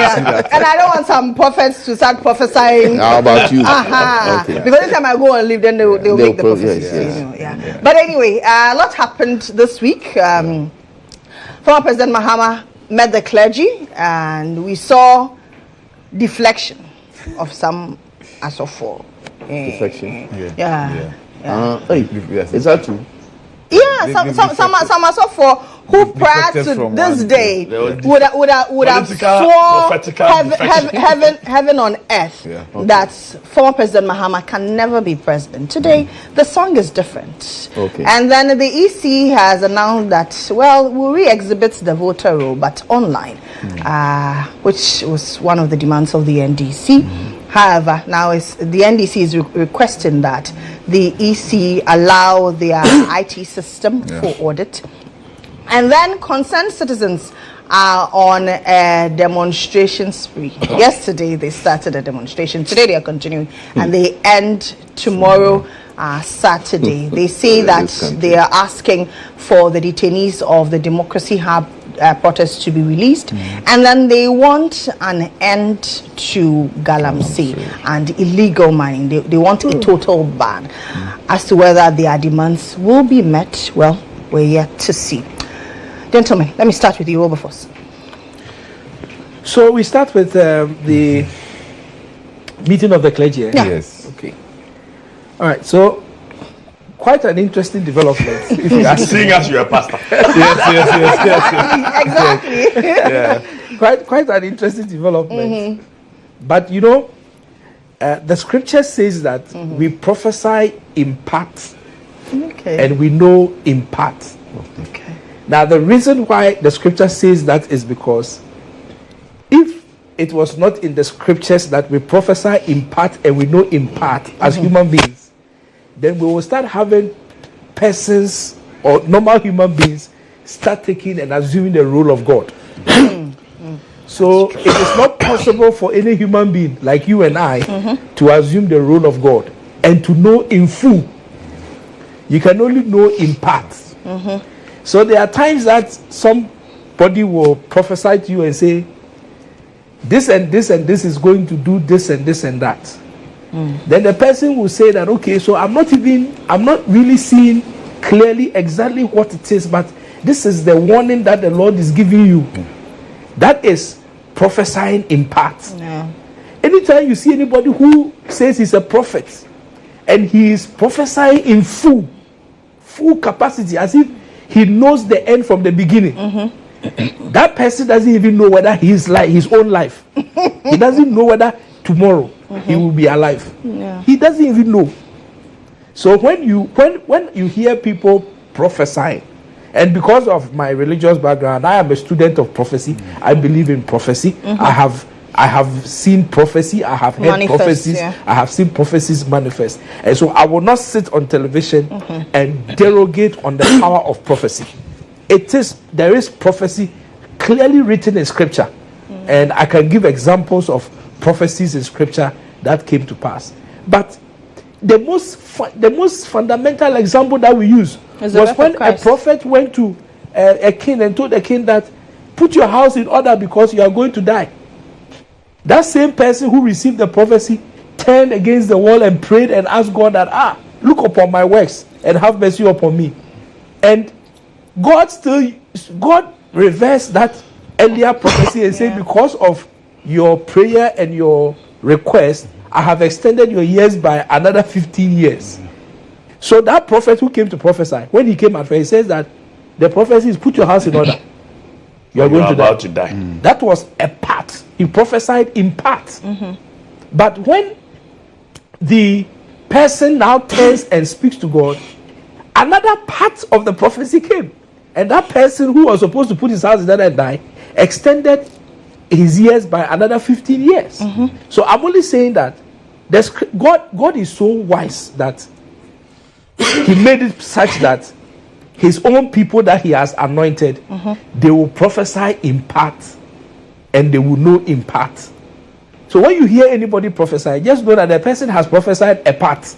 And I don't want some prophets to start prophesying. How about you? Okay. Because every time I go on leave, then they'll make the prophecies. Yes. But anyway, a lot happened this week. Former President Mahama met the clergy, and we saw deflection of some asofo. Deflection. Yeah. Is that true? Yeah, some asofo who prior to this day would have sworn heaven on earth that former President Mahama can never be president. Today, the song is different. Okay. And then the EC has announced that, we'll re-exhibit the voter roll, but online, which was one of the demands of the NDC. However, now the NDC is requesting that the EC allow their IT system for audit. And then concerned citizens are on a demonstration spree. Yesterday they started a demonstration. Today they are continuing, and they end tomorrow, Saturday. They say that they are asking for the detainees of the Democracy Hub protest to be released, and then they want an end to galamsey and illegal mining. They want a total ban. As to whether their demands will be met, we're yet to see. Gentlemen, let me start with you, Wilberforce. So we start with the meeting of the clergy. Yeah. Yes. Okay. All right. So quite an interesting development. If you are seeing as you're a pastor. Yes. Exactly. Yeah. Quite an interesting development. But the scripture says that we prophesy in part, and we know in part. Okay. Now, the reason why the scripture says that is because if it was not in the scriptures that we prophesy in part and we know in part as human beings, then we will start having persons or normal human beings start taking and assuming the role of God. So it is not possible for any human being like you and I to assume the role of God and to know in full. You can only know in part. So there are times that somebody will prophesy to you and say, this and this and this is going to do this and this and that. Then the person will say that, okay, so I'm not really seeing clearly exactly what it is, but this is the warning that the Lord is giving you. That is prophesying in part. Anytime you see anybody who says he's a prophet and he is prophesying in full capacity, as if he knows the end from the beginning. That person doesn't even know whether his own life. He doesn't know whether tomorrow he will be alive. He doesn't even know. So when you hear people prophesying, and because of my religious background, I am a student of prophecy. I believe in prophecy. I have seen prophecy. I have heard prophecies. I have seen prophecies manifest. And so I will not sit on television and derogate on the power of prophecy. There is prophecy clearly written in scripture. And I can give examples of prophecies in scripture that came to pass. But the most fundamental example that we use was when a prophet went to a king and told the king that, put your house in order because you are going to die. That same person who received the prophecy turned against the wall and prayed and asked God that, look upon my works and have mercy upon me. And God reversed that earlier prophecy and said, because of your prayer and your request, I have extended your years by another 15 years. So that prophet who came to prophesy, when he came out, he says that the prophecy is, put your house in order. You are going to die. That was a part. He prophesied in part. But when the person now turns and speaks to God, another part of the prophecy came. And that person who was supposed to put his house in order and die extended his years by another 15 years. So I'm only saying that God is so wise that he made it such that his own people that he has anointed, they will prophesy in part and they will know in part. So when you hear anybody prophesy, just know that the person has prophesied a part.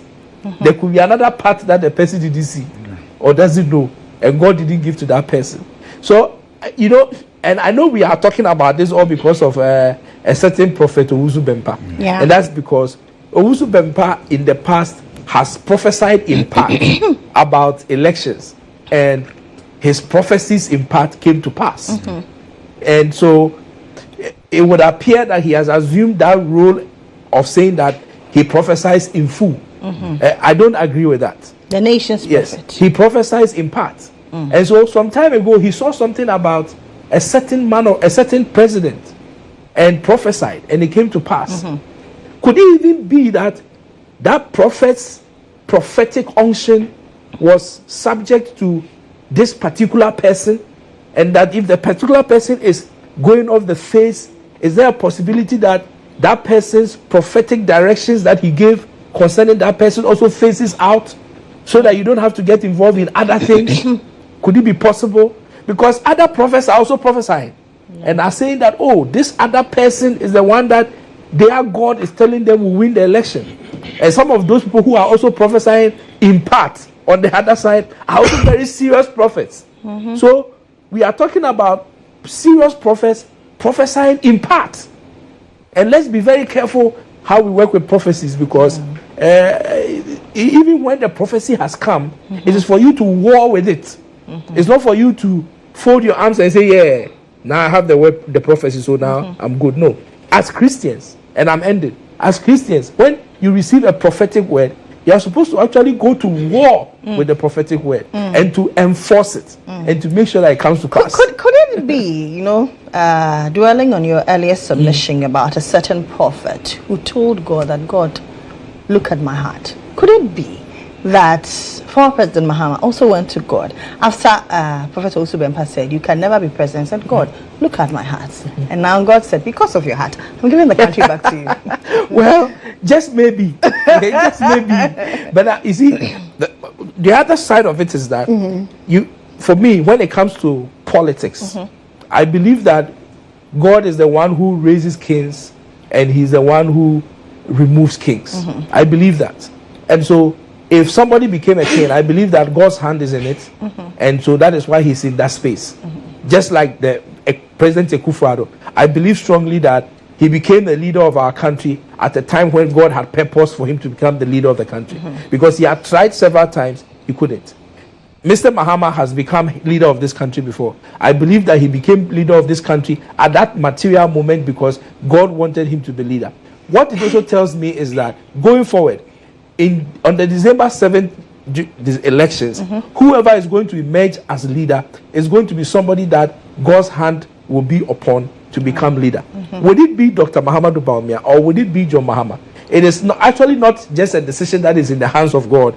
There could be another part that the person didn't see or doesn't know, and God didn't give to that person. So, and I know we are talking about this all because of a certain prophet, Owusu Bempah. And that's because Owusu Bempah in the past has prophesied in part about elections, and his prophecies in part came to pass. And so it would appear that he has assumed that role of saying that he prophesies in full. I don't agree with that. The nation's prophet. He prophesies in part. And so some time ago, he saw something about a certain man or a certain president and prophesied, and it came to pass. Could it even be that that prophet's prophetic unction was subject to this particular person, and that if the particular person is going off the face, is there a possibility that that person's prophetic directions that he gave concerning that person also faces out, so that you don't have to get involved in other things? Could it be possible? Because other prophets are also prophesying and are saying that, this other person is the one that their God is telling them will win the election. And some of those people who are also prophesying in part on the other side are also very serious prophets. So we are talking about serious prophets prophesying in part. And let's be very careful how we work with prophecies, because even when the prophecy has come, it is for you to war with it. It's not for you to fold your arms and say, now I have the prophecy, so now I'm good. No. As Christians, and I'm ending, as Christians, when you receive a prophetic word, you are supposed to actually go to war with the prophetic word and to enforce it and to make sure that it comes to pass. Could it be, dwelling on your earlier submission about a certain prophet who told God that, God, look at my heart? Could it be that former President Mahama also went to God after Prophet Owusu Bempah said, you can never be president, said, God, look at my heart. And now God said, because of your heart, I'm giving the country back to you. Well, just maybe. Just maybe. But you see, the other side of it is that for me, when it comes to politics, I believe that God is the one who raises kings and he's the one who removes kings. I believe that. And so if somebody became a king, I believe that God's hand is in it. And so that is why he's in that space. Just like the President Akufo-Addo, I believe strongly that he became the leader of our country at a time when God had purpose for him to become the leader of the country. Because he had tried several times, he couldn't. Mr. Mahama has become leader of this country before. I believe that he became leader of this country at that material moment because God wanted him to be leader. What it also tells me is that going forward, on the December 7th elections, whoever is going to emerge as leader is going to be somebody that God's hand will be upon to become leader. Would it be Dr. Muhammadu Bawumia or would it be John Mahama? It is actually not just a decision that is in the hands of God,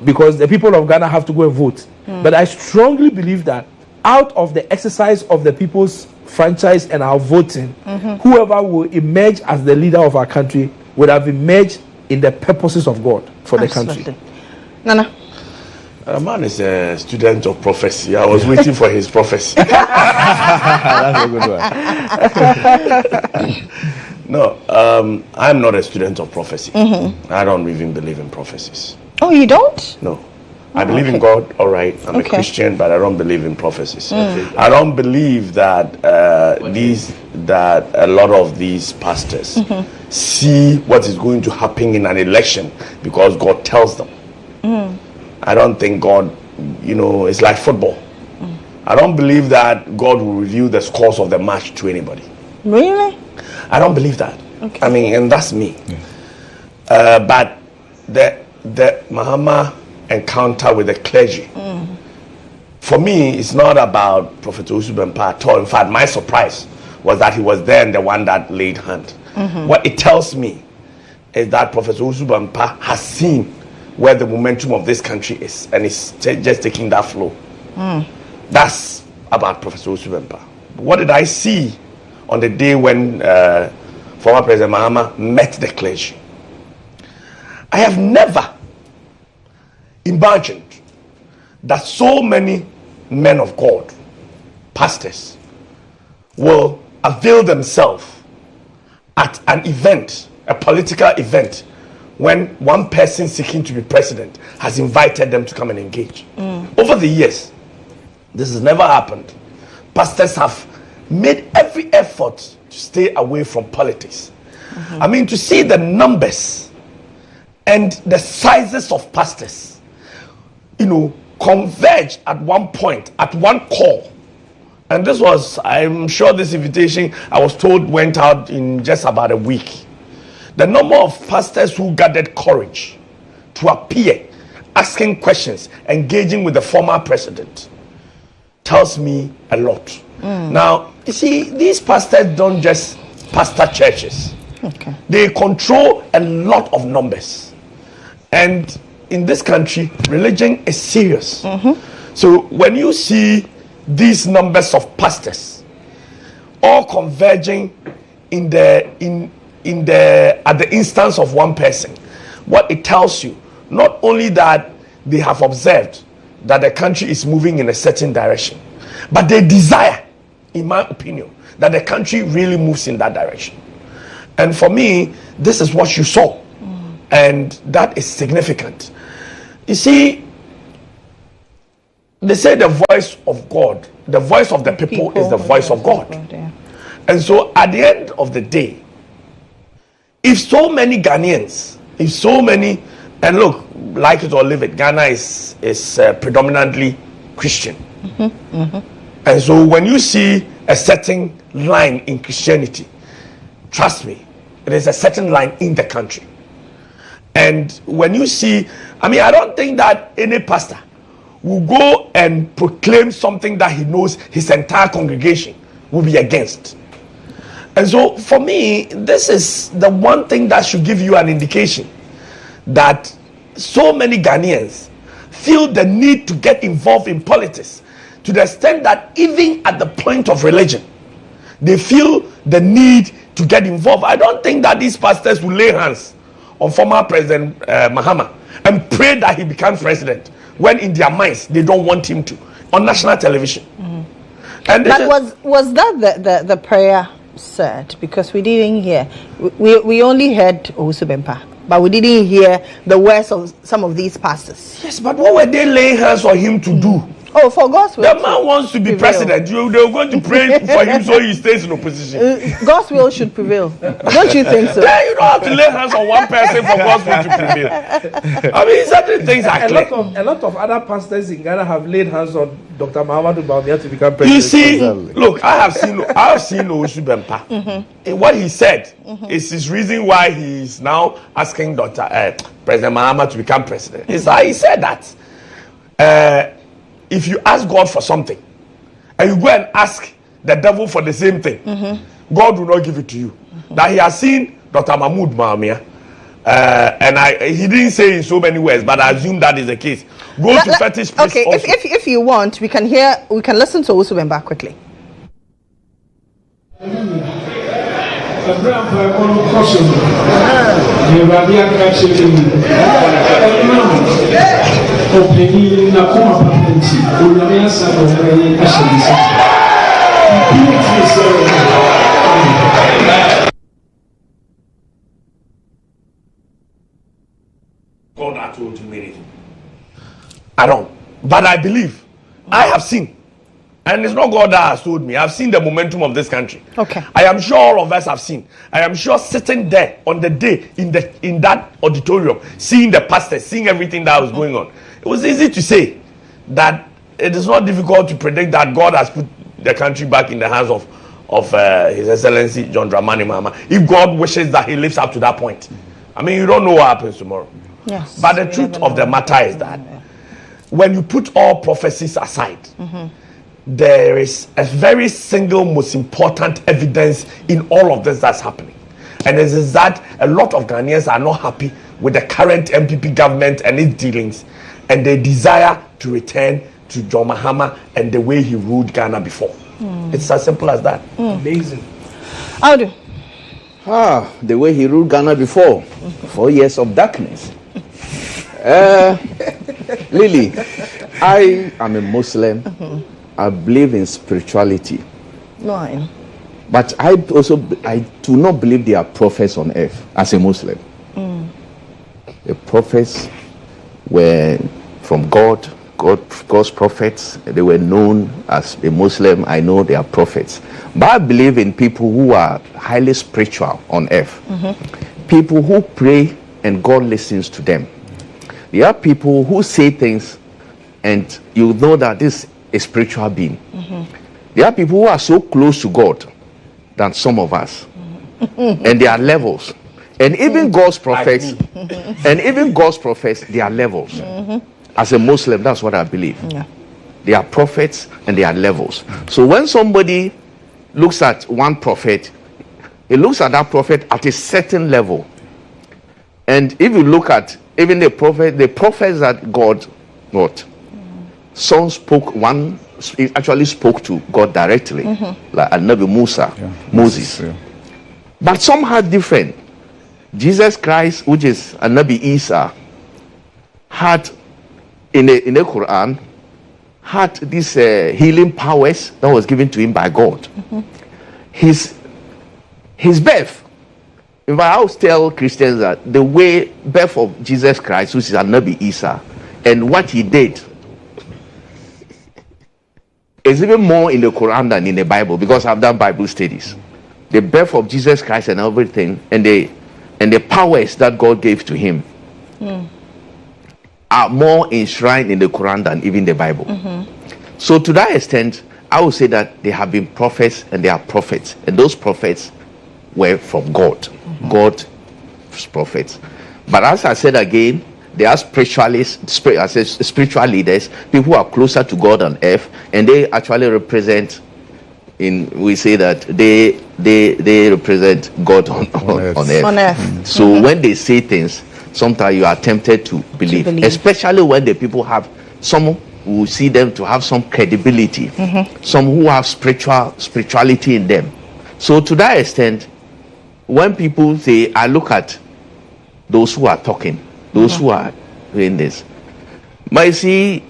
because the people of Ghana have to go and vote. But I strongly believe that out of the exercise of the people's franchise and our voting, whoever will emerge as the leader of our country would have emerged in the purposes of God for the country. Nana? A man is a student of prophecy. I was waiting for his prophecy. That's a good one. No, I'm not a student of prophecy. I don't even believe in prophecies. Oh, you don't? No. I believe in God, all right. I'm a Christian, but I don't believe in prophecies. I don't believe that that a lot of these pastors see what is going to happen in an election because God tells them. I don't think God, it's like football. I don't believe that God will reveal the scores of the match to anybody. Really? I don't believe that. I mean, and that's me. But the Muhammad encounter with the clergy, for me, it's not about Prophet Osubempa at all. In fact, my surprise was that he was then the one that laid hand. What it tells me is that Prophet Osubempa has seen where the momentum of this country is, and is just taking that flow. That's about Professor Osubempa. What did I see on the day when former President Mahama met the clergy? I have never imagined that so many men of God, pastors, will avail themselves at an event, a political event, when one person seeking to be president has invited them to come and engage. Over the years, this has never happened. Pastors have made every effort to stay away from politics. I mean, to see the numbers and the sizes of pastors, converge at one point, at one call. And this was, I'm sure this invitation, I was told, went out in just about a week. The number of pastors who gathered courage to appear, asking questions, engaging with the former president, tells me a lot. Now, you see, these pastors don't just pastor churches. They control a lot of numbers. And in this country, religion is serious. So when you see these numbers of pastors all converging at the instance of one person, what it tells you, not only that they have observed that the country is moving in a certain direction, but they desire, in my opinion, that the country really moves in that direction. And for me, this is what you saw. And that is significant. You see, they say the voice of God, the voice of the people is the voice of God. And so at the end of the day, if so many Ghanaians, and look, like it or leave it, Ghana is predominantly Christian. And so when you see a certain line in Christianity, trust me, it is a certain line in the country. And when you see, I don't think that any pastor will go and proclaim something that he knows his entire congregation will be against. And so for me, this is the one thing that should give you an indication that so many Ghanaians feel the need to get involved in politics, to the extent that even at the point of religion, they feel the need to get involved. I don't think that these pastors will lay hands on former President Mahama and pray that he becomes president, when in their minds they don't want him to, on national television. And was that the prayer said? Because we didn't hear, we only heard Osubempa, but we didn't hear the words of some of these pastors. Yes, but what were they laying hands on him to do? Oh, for God's will. The man wants to be president. They were going to pray for him so he stays in opposition. God's will should prevail. Don't you think so? Yeah, you don't have to lay hands on one person for God's will to prevail. I mean, certain things are clear. A lot of other pastors in Ghana have laid hands on Dr. Muhammadu Bawumia to become president. You see, look, I have seen Osubempa. And what he said is his reason why he is now asking President Mahama to become president. He said that if you ask God for something and you go and ask the devil for the same thing, God will not give it to you. That he has seen Dr. Mahmoud Bawumia, and he didn't say in so many words, but I assume that is the case. Go to fetish place. Okay, if you want, we can listen to Osubempa quickly. I don't. But I believe. I have seen. And it's not God that has told me. I've seen the momentum of this country. Okay. I am sure all of us have seen. I am sure sitting there on the day in that auditorium, seeing the pastors, seeing everything that was going on. It was easy to say that it is not difficult to predict that God has put the country back in the hands of His Excellency John Dramani Mahama. If God wishes that he lives up to that point. I mean, you don't know what happens tomorrow. Yes. But the truth of the matter is that when you put all prophecies aside, there is a very single most important evidence in all of this that's happening. And it is that a lot of Ghanaians are not happy with the current MPP government and its dealings. And they desire to return to John Mahama and the way he ruled Ghana before. It's as simple as that. Amazing. How do? The way he ruled Ghana before. 4 years of darkness. Lily, I am a Muslim. I believe in spirituality. Right. But I do not believe there are prophets on earth as a Muslim. The prophets were from God's prophets. They were known as a Muslim. I know they are prophets. But I believe in people who are highly spiritual on earth. People who pray and God listens to them. There are people who say things and you know that this a spiritual being. There are people who are so close to God than some of us. And there are levels. And even God's prophets, there are levels. As a Muslim, that's what I believe. There are prophets and there are levels. So when somebody looks at one prophet, he looks at that prophet at a certain level. And if you look at even the prophets that God wrote, some actually spoke to God directly, like Nabi Musa, Moses. But some had different. Jesus Christ, which is Nabi Isa, had in the Quran, had these healing powers that was given to him by God. His birth. In fact, I always tell Christians that the birth of Jesus Christ, which is Nabi Isa, and what he did is even more in the Quran than in the Bible, because I've done Bible studies. The birth of Jesus Christ and everything, and the powers that God gave to him are more enshrined in the Quran than even the Bible. So to that extent, I would say that there have been prophets and there are prophets, and those prophets were from God. God's prophets. But as I said again, there are spiritualists, spiritual leaders, people who are closer to God on earth, and they actually represent, we say that they represent God on earth. So when they say things, sometimes you are tempted to believe. Especially when the people have, some who see them to have some credibility, some who have spirituality in them. So to that extent, when people say, I look at those who are talking, those who are doing this. But you see,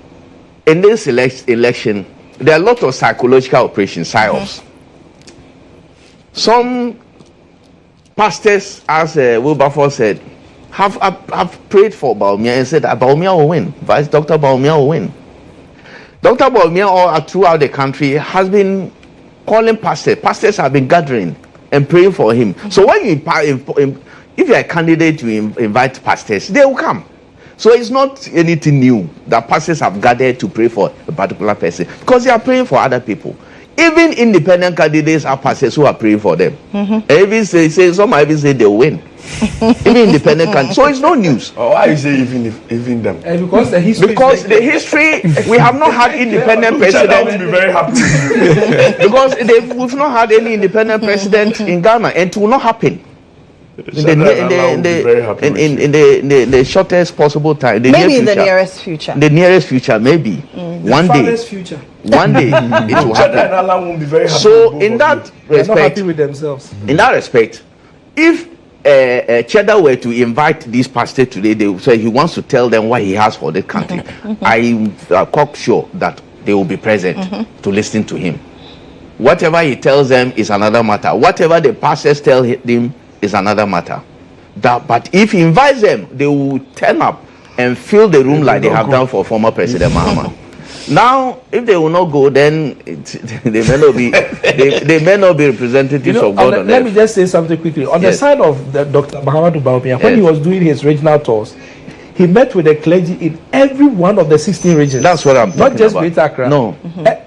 in this election, there are a lot of psychological operations, psyops. Some pastors, as Wilberforce said, have prayed for Bawumia and said that Bawumia will win. Vice Dr. Bawumia will win. Dr. Bawumia all throughout the country has been calling pastors. Pastors have been gathering and praying for him. So when you if you're a candidate, you invite pastors, they will come. So it's not anything new that pastors have gathered to pray for a particular person, because they are praying for other people. Even independent candidates have pastors who are praying for them. And even some might even say they'll win. Even independent candidates. So it's no news. Why you say even them? Because the history. We have not had independent president. Will be very happy. Because we've not had any independent president in Ghana, and it will not happen. In the shortest possible time. Maybe in the nearest future. The nearest future, maybe. One day. Future. One day it will happen. Won't be very happy. So in that respect, not happy with themselves. In that respect, if Cheddar were to invite this pastor today, they will say he wants to tell them what he has for the country. I'm quite sure that they will be present to listen to him. Whatever he tells them is another matter. Whatever the pastors tell him is another matter. But if he invites them, they will turn up and fill the room like they have done for former President Mahama. Now, if they will not go, then they may not be representatives of God. Let me just say something quickly. On the side of Dr. Muhammad Bawumia, when he was doing his regional tours, he met with the clergy in every one of the 16 regions. That's what I'm talking about. Not just Greater Accra. No.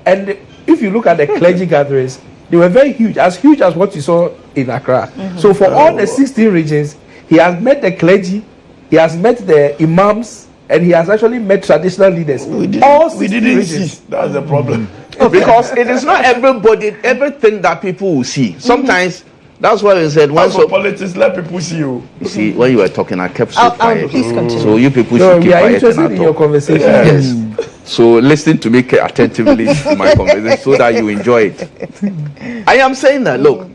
And if you look at the clergy gatherings, they were very huge as what you saw in Accra. So for all the 16 regions, he has met the clergy, he has met the imams, and he has actually met traditional leaders. We didn't see. That's the problem. Because it is not everything that people will see. Sometimes, that's why I said, once politics, let people see you. You see, when you were talking, I kept so quiet. Please continue. So you people should keep quiet. We are interested in your conversation. Yes. So listen to me attentively to my conversation so that you enjoy it. I am saying that, look,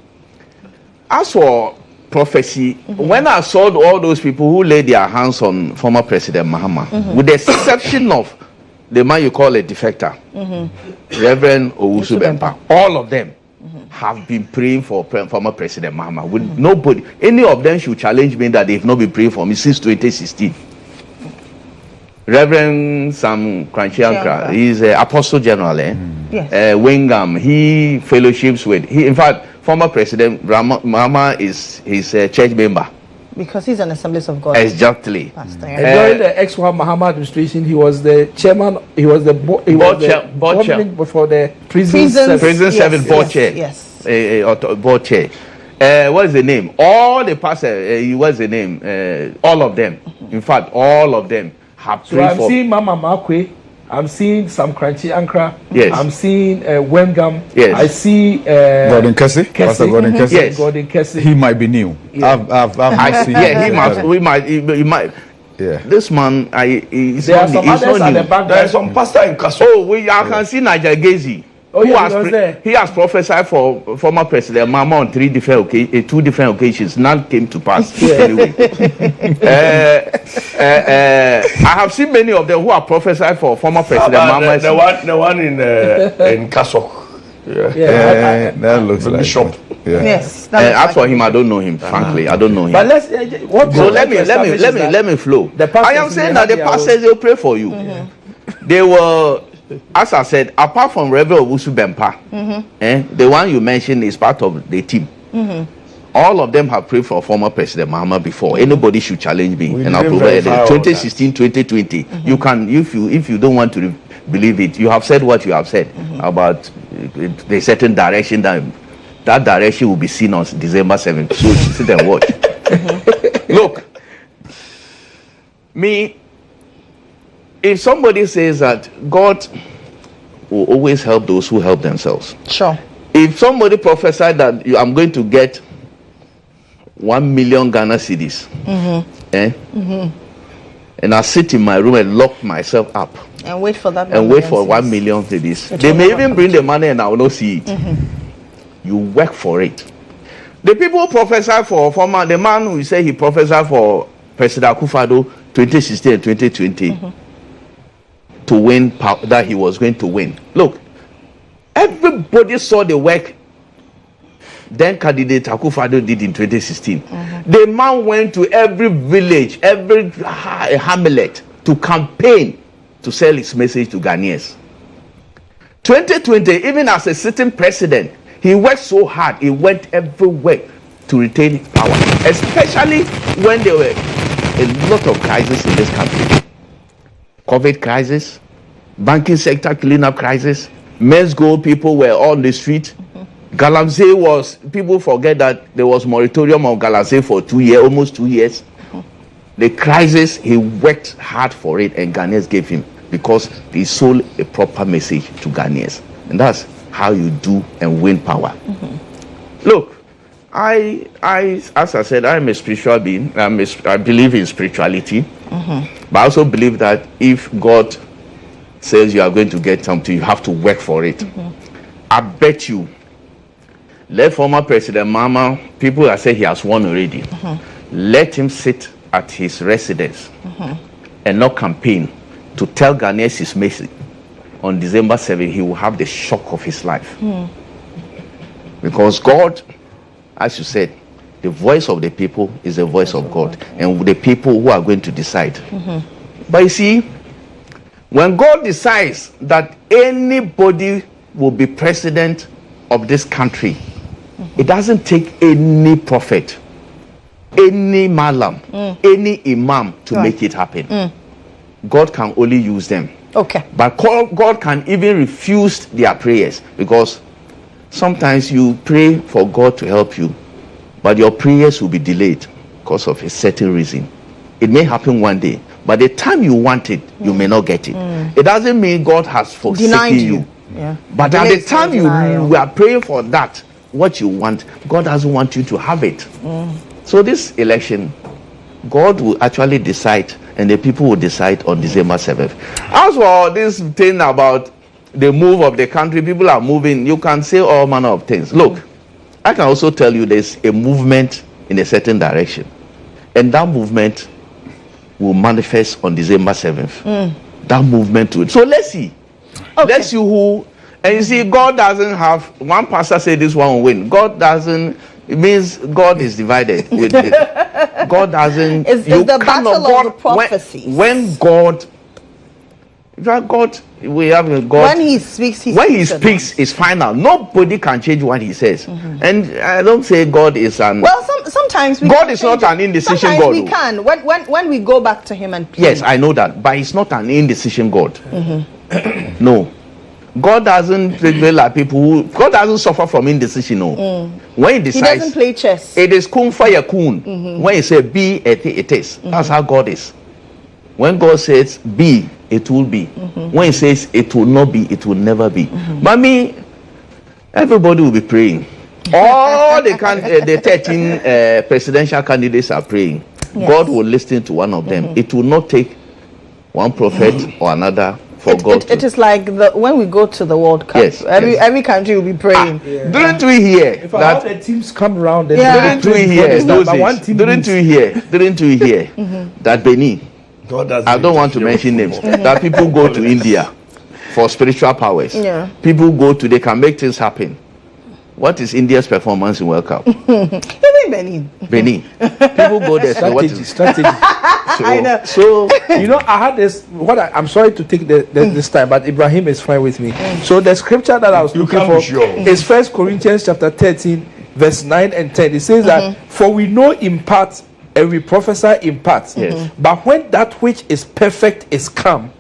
as for prophecy, when I saw all those people who laid their hands on former President Mahama, with the exception of the man you call a defector, Reverend Owusu Bempah, all of them have been praying for former President Mahama. With nobody, any of them should challenge me that they've not been praying for me since 2016. Reverend Sam Kranchiankra, he's an Apostle General. Yes. Wingham, he fellowships with. In fact, former President Mahama is his church member. Because he's an Assemblies of God. Exactly. During the ex-One Mahama administration, he was the chairman. He was the board chair for the prison service board chair. Yes. Board chair. What is the name? All the pastors. What's the name? All of them. In fact, all of them have prayed for. So I'm seeing Mama Makwe. I'm seeing Sam Kranchiankra. Yes. I'm seeing Wengam. Yes. I see Gordon Kessie. Pastor Gordon Kessie. Yes. Gordon Kessie. He might be new. Yeah. I've seen him. He must. We might. He might. Yeah. This man, there are some others at the back. There is some pastor in Kaso. I can see Nigel Gezi. Oh, yeah, he has prophesied for former President Mahama on two different occasions. None came to pass. Anyway, I have seen many of them who are prophesied for former President Mahama. The one in Kaso. That looks like Bishop. Yes. As for him, I don't know him. Frankly, I don't know him. But let me flow. I am saying that the pastors will pray for you. They were. As I said, apart from Reverend Owusu Bempah, the one you mentioned is part of the team. All of them have prayed for former President Mahama before. Anybody should challenge me, and I'll provide it. 2016, 2020. You can, if you don't want to believe it, you have said what you have said about the certain direction that direction will be seen on December 7th. So sit and watch. Look, me. If somebody says that God will always help those who help themselves. Sure. If somebody prophesied that I'm going to get 1 million Ghana cedis, and I sit in my room and lock myself up and wait for that and wait for 1 million cedis, they may even bring the money and I will not see it. You work for it. The people who prophesy for the man who say he prophesied for President Akufo-Addo 2016 and 2020. To win that he was going to win. Look, everybody saw the work then candidate Akufo-Addo did in 2016. The man went to every village, every hamlet to campaign to sell his message to Ghanaians. 2020, even as a sitting president, he worked so hard. He went everywhere to retain power, especially when there were a lot of crises in this country. COVID crisis, banking sector cleanup crisis, men's gold people were on the street. Galamsey was, people forget that there was moratorium on Galamsey for 2 years, almost 2 years. The crisis, he worked hard for it and Ghanaians gave him because he sold a proper message to Ghanaians. And that's how you do and win power. Look, I as I said, I'm a spiritual being. I believe in spirituality. But I also believe that if God says you are going to get something, you have to work for it. I bet you, let former President Mahama, people that say he has won already, let him sit at his residence and not campaign to tell Ghanaians his message. On December 7th, he will have the shock of his life. Because God, as you said, the voice of the people is the voice of God. And the people who are going to decide But you see, when God decides that anybody will be president of this country, it doesn't take any prophet, any malam, any imam to make it happen. God can only use them. Okay. But God can even refuse their prayers, because sometimes you pray for God to help you, but your prayers will be delayed because of a certain reason. It may happen one day, but the time you want it, you may not get it. It doesn't mean God has forsaken you. Yeah. But at the time you are praying for that, what you want, God doesn't want you to have it. So this election, God will actually decide, and the people will decide on December 7th. As for this thing about the move of the country, people are moving, you can say all manner of things. Look, I can also tell you there's a movement in a certain direction, and that movement will manifest on December 7th. That movement will. So let's see. Okay. Let's see who. And you see, God doesn't have, one pastor said this one will win. God doesn't, it means God is divided. God doesn't. It's the battle of the prophecies. When God, we have a God. When he speaks, it's final. Nobody can change what he says. And I don't say God is an. Well, sometimes God is not an indecision God. We can when we go back to him and plead. Yes, I know that, but he's not an indecision God. No, God doesn't play like people who. God doesn't suffer from indecision. No, when he decides, he doesn't play chess. It is kun fire kun. When he says be, it is. That's how God is. When God says be, it will be. When he says it will not be, it will never be. But me, everybody will be praying. All the 13 presidential candidates are praying. Yes. God will listen to one of them. It will not take one prophet or another for God. It is like when we go to the World Cup. Yes, every country will be praying. Didn't we hear if all the teams come around? Didn't we hear that Benin? I don't want to mention names. That people go to India for spiritual powers. Yeah. People go to, they can make things happen. What is India's performance in World Cup? Benin. People go there. Strategy. I know. So I had this. I'm sorry to take this time, but Ibrahim is fine with me. So the scripture that I was looking for is 1 Corinthians chapter 13, verse 9 and 10. It says that, for we know in part and we prophesy in part. Yes. But when that which is perfect is come,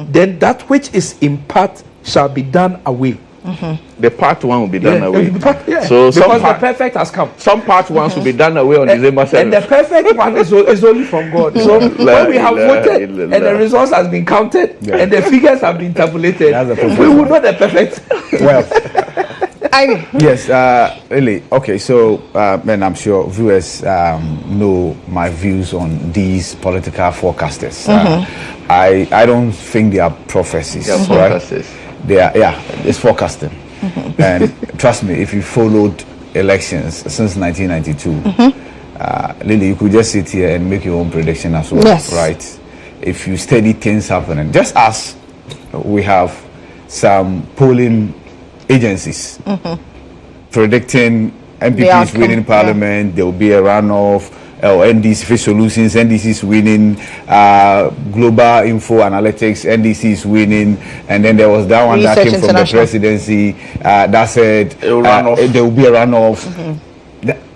then that which is in part shall be done away. The part one will be done away. So because the perfect has come. Some part ones will be done away on December 7th. And the perfect one is only from God. So when we have voted and the results has been counted and the figures have been tabulated, we will know the perfect. Well, yes, really. Okay, so and I'm sure viewers know my views on these political forecasters. I don't think they are prophecies. They are forecasters. They are, it's forecasting. And trust me, if you followed elections since 1992, Lily, you could just sit here and make your own prediction as well, right? If you study things happening, just as we have some polling agencies predicting MPPs winning parliament, there will be a runoff, or NDC Solutions, NDC is winning, Global Info Analytics, NDC is winning, and then there was that one that came from the presidency that said there will be a runoff.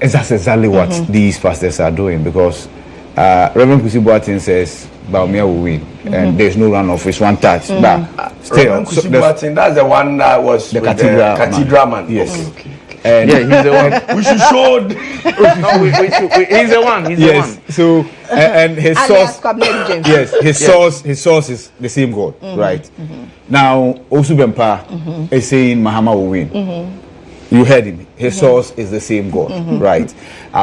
That's exactly what these pastors are doing, because Reverend Kusi Boateng says Baumia will win, and there's no runoff, it's one touch. But still, Kusi Boateng, that's the one that was the cathedral man. Yes. Okay. And yeah, he's the one. We should show. He's the one. He's the one. So and his source. Yes, his source is the same God, right? Now Osubempa is saying Mahama will win. You heard him. His source is the same God, right?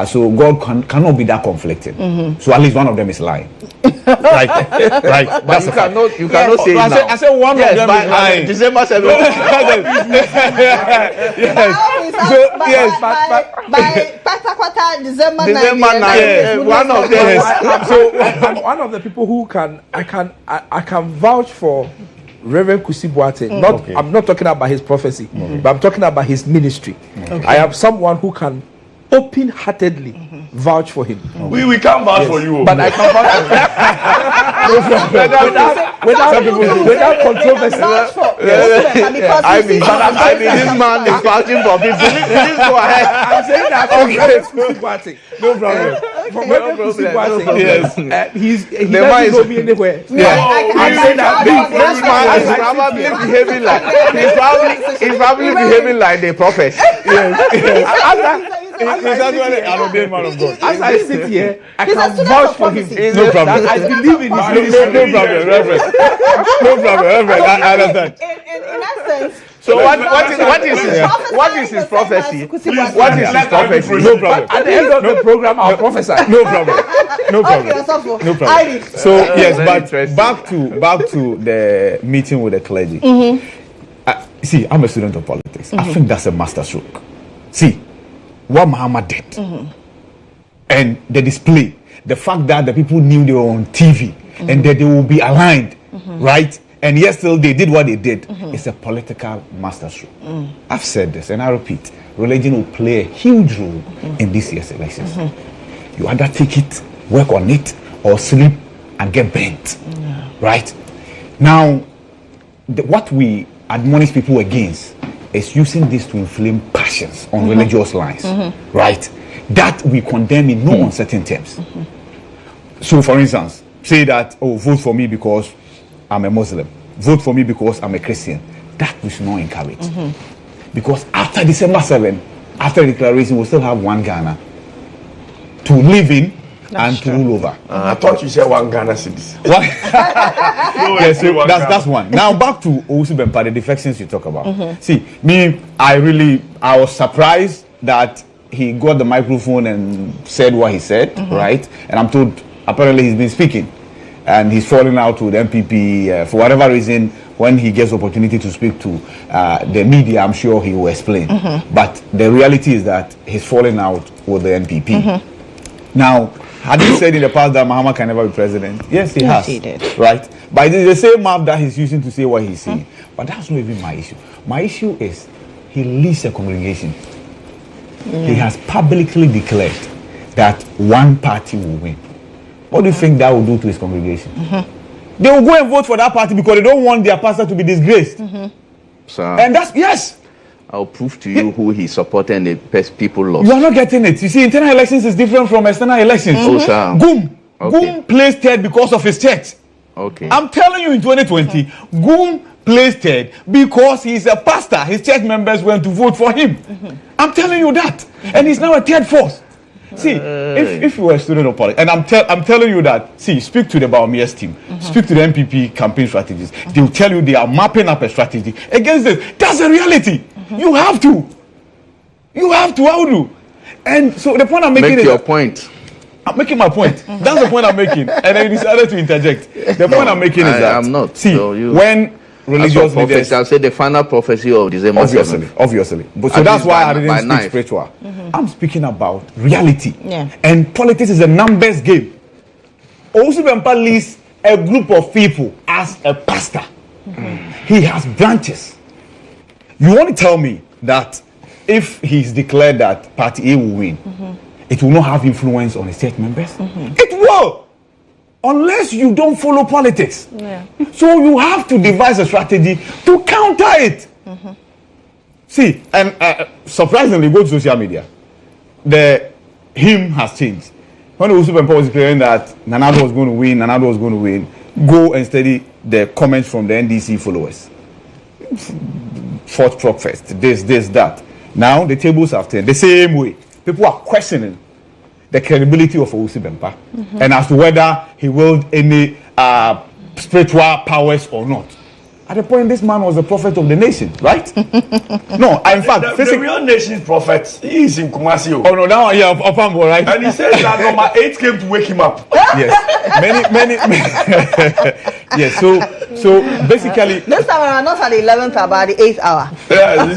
So God cannot be that conflicted. So at least one of them is lying. Right. But you cannot say it now. I said one of them is lying. December 7th. December 9. One of them. So I'm one of the people who I can vouch for Reverend Kusi Boateng. I'm not talking about his prophecy, but I'm talking about his ministry. I am someone who can open-heartedly vouch for him. We can't vouch for you. But I can vouch for him. without controversy. I mean, this man is vouching for people. Please go ahead. I'm saying that no problem. Yes. He doesn't know me anywhere. I'm saying that this man is probably behaving like he's probably behaving like the prophet. As I sit here, I can vouch for him. No problem. I believe in his ministry. No problem, Reverend. No problem, Reverend. I understand. In essence. So what is his prophecy? What is his prophecy? No problem. At the end of the program, I'll prophesy. No problem. No problem. No problem. So yes, but back to the meeting with the clergy. See, I'm a student of politics. I think that's a masterstroke. See, what Muhammad did, and the display, the fact that the people knew they were on TV and that they will be aligned, right? And yet still they did what they did. It's a political masterstroke. I've said this and I repeat, religion will play a huge role in this year's elections. You either take it, work on it, or sleep and get bent. Right? Now, what we admonish people against is using this to inflame passions on religious lines. Right? That we condemn in no uncertain terms. So for instance, say that, oh, vote for me because I'm a Muslim. Vote for me because I'm a Christian. That we should not encourage. Because after December 7, after the declaration, we'll still have one Ghana to live in and to rule over. I thought you said one Ghana cities. Yes, so that's one. Now back to Owusu Bempah, the defections you talk about. See, me, I was surprised that he got the microphone and said what he said, right? And I'm told apparently he's been speaking. And he's falling out with MPP for whatever reason. When he gets opportunity to speak to the media, I'm sure he will explain. But the reality is that he's falling out with the NPP. Now, had he said in the past that Muhammad can never be president? Yes, he has. He did. Right? But it is the same map that he's using to say what he's saying. But that's not even my issue. My issue is he leads a congregation. He has publicly declared that one party will win. What do you think that will do to his congregation? They will go and vote for that party because they don't want their pastor to be disgraced. Sir, and that's, yes. I'll prove to you who he supported and the people lost. You are not getting it. You see, internal elections is different from external elections. Oh, sir. Goom placed third because of his church. Okay. I'm telling you in 2020, Goom placed third because he's a pastor. His church members went to vote for him. I'm telling you that. And he's now a third force. See, if you were a student of politics, and I'm telling you that, see, speak to the Baumias team, speak to the MPP campaign strategists. They'll tell you they are mapping up a strategy against this. That's a reality. You have to. How do? And so the point I'm making is... Make your point. I'm making my point. That's the point I'm making. And then you decided to interject. The point I'm making is that... I'm not. See, when religious leaders... I'll say the final prophecy of December 7th. Obviously. But so that's why I didn't speak spiritual. I'm speaking about reality. And politics is a numbers game. Owusu Bempah leads a group of people as a pastor. He has branches. You want to tell me that if he's declared that party A will win, it will not have influence on his church members? It will! Unless you don't follow politics. So you have to devise a strategy to counter it. See, and surprisingly, go to social media. The hymn has changed. When Owusu Bempah was declaring that Nanado was going to win, go and study the comments from the NDC followers. Fourth prophet, this, that. Now the tables have turned the same way. People are questioning the credibility of Owusu Bempah and as to whether he willed any spiritual powers or not. At the point, this man was the prophet of the nation, right? No, in fact, the real nation's prophet, he is in Kumasi. Oh no, now yeah, Papanko, right? And he says that number 8 came to wake him up. Yes, many. Yes, so basically, this time we're not at the 11th, about the 8th hour. Yeah, he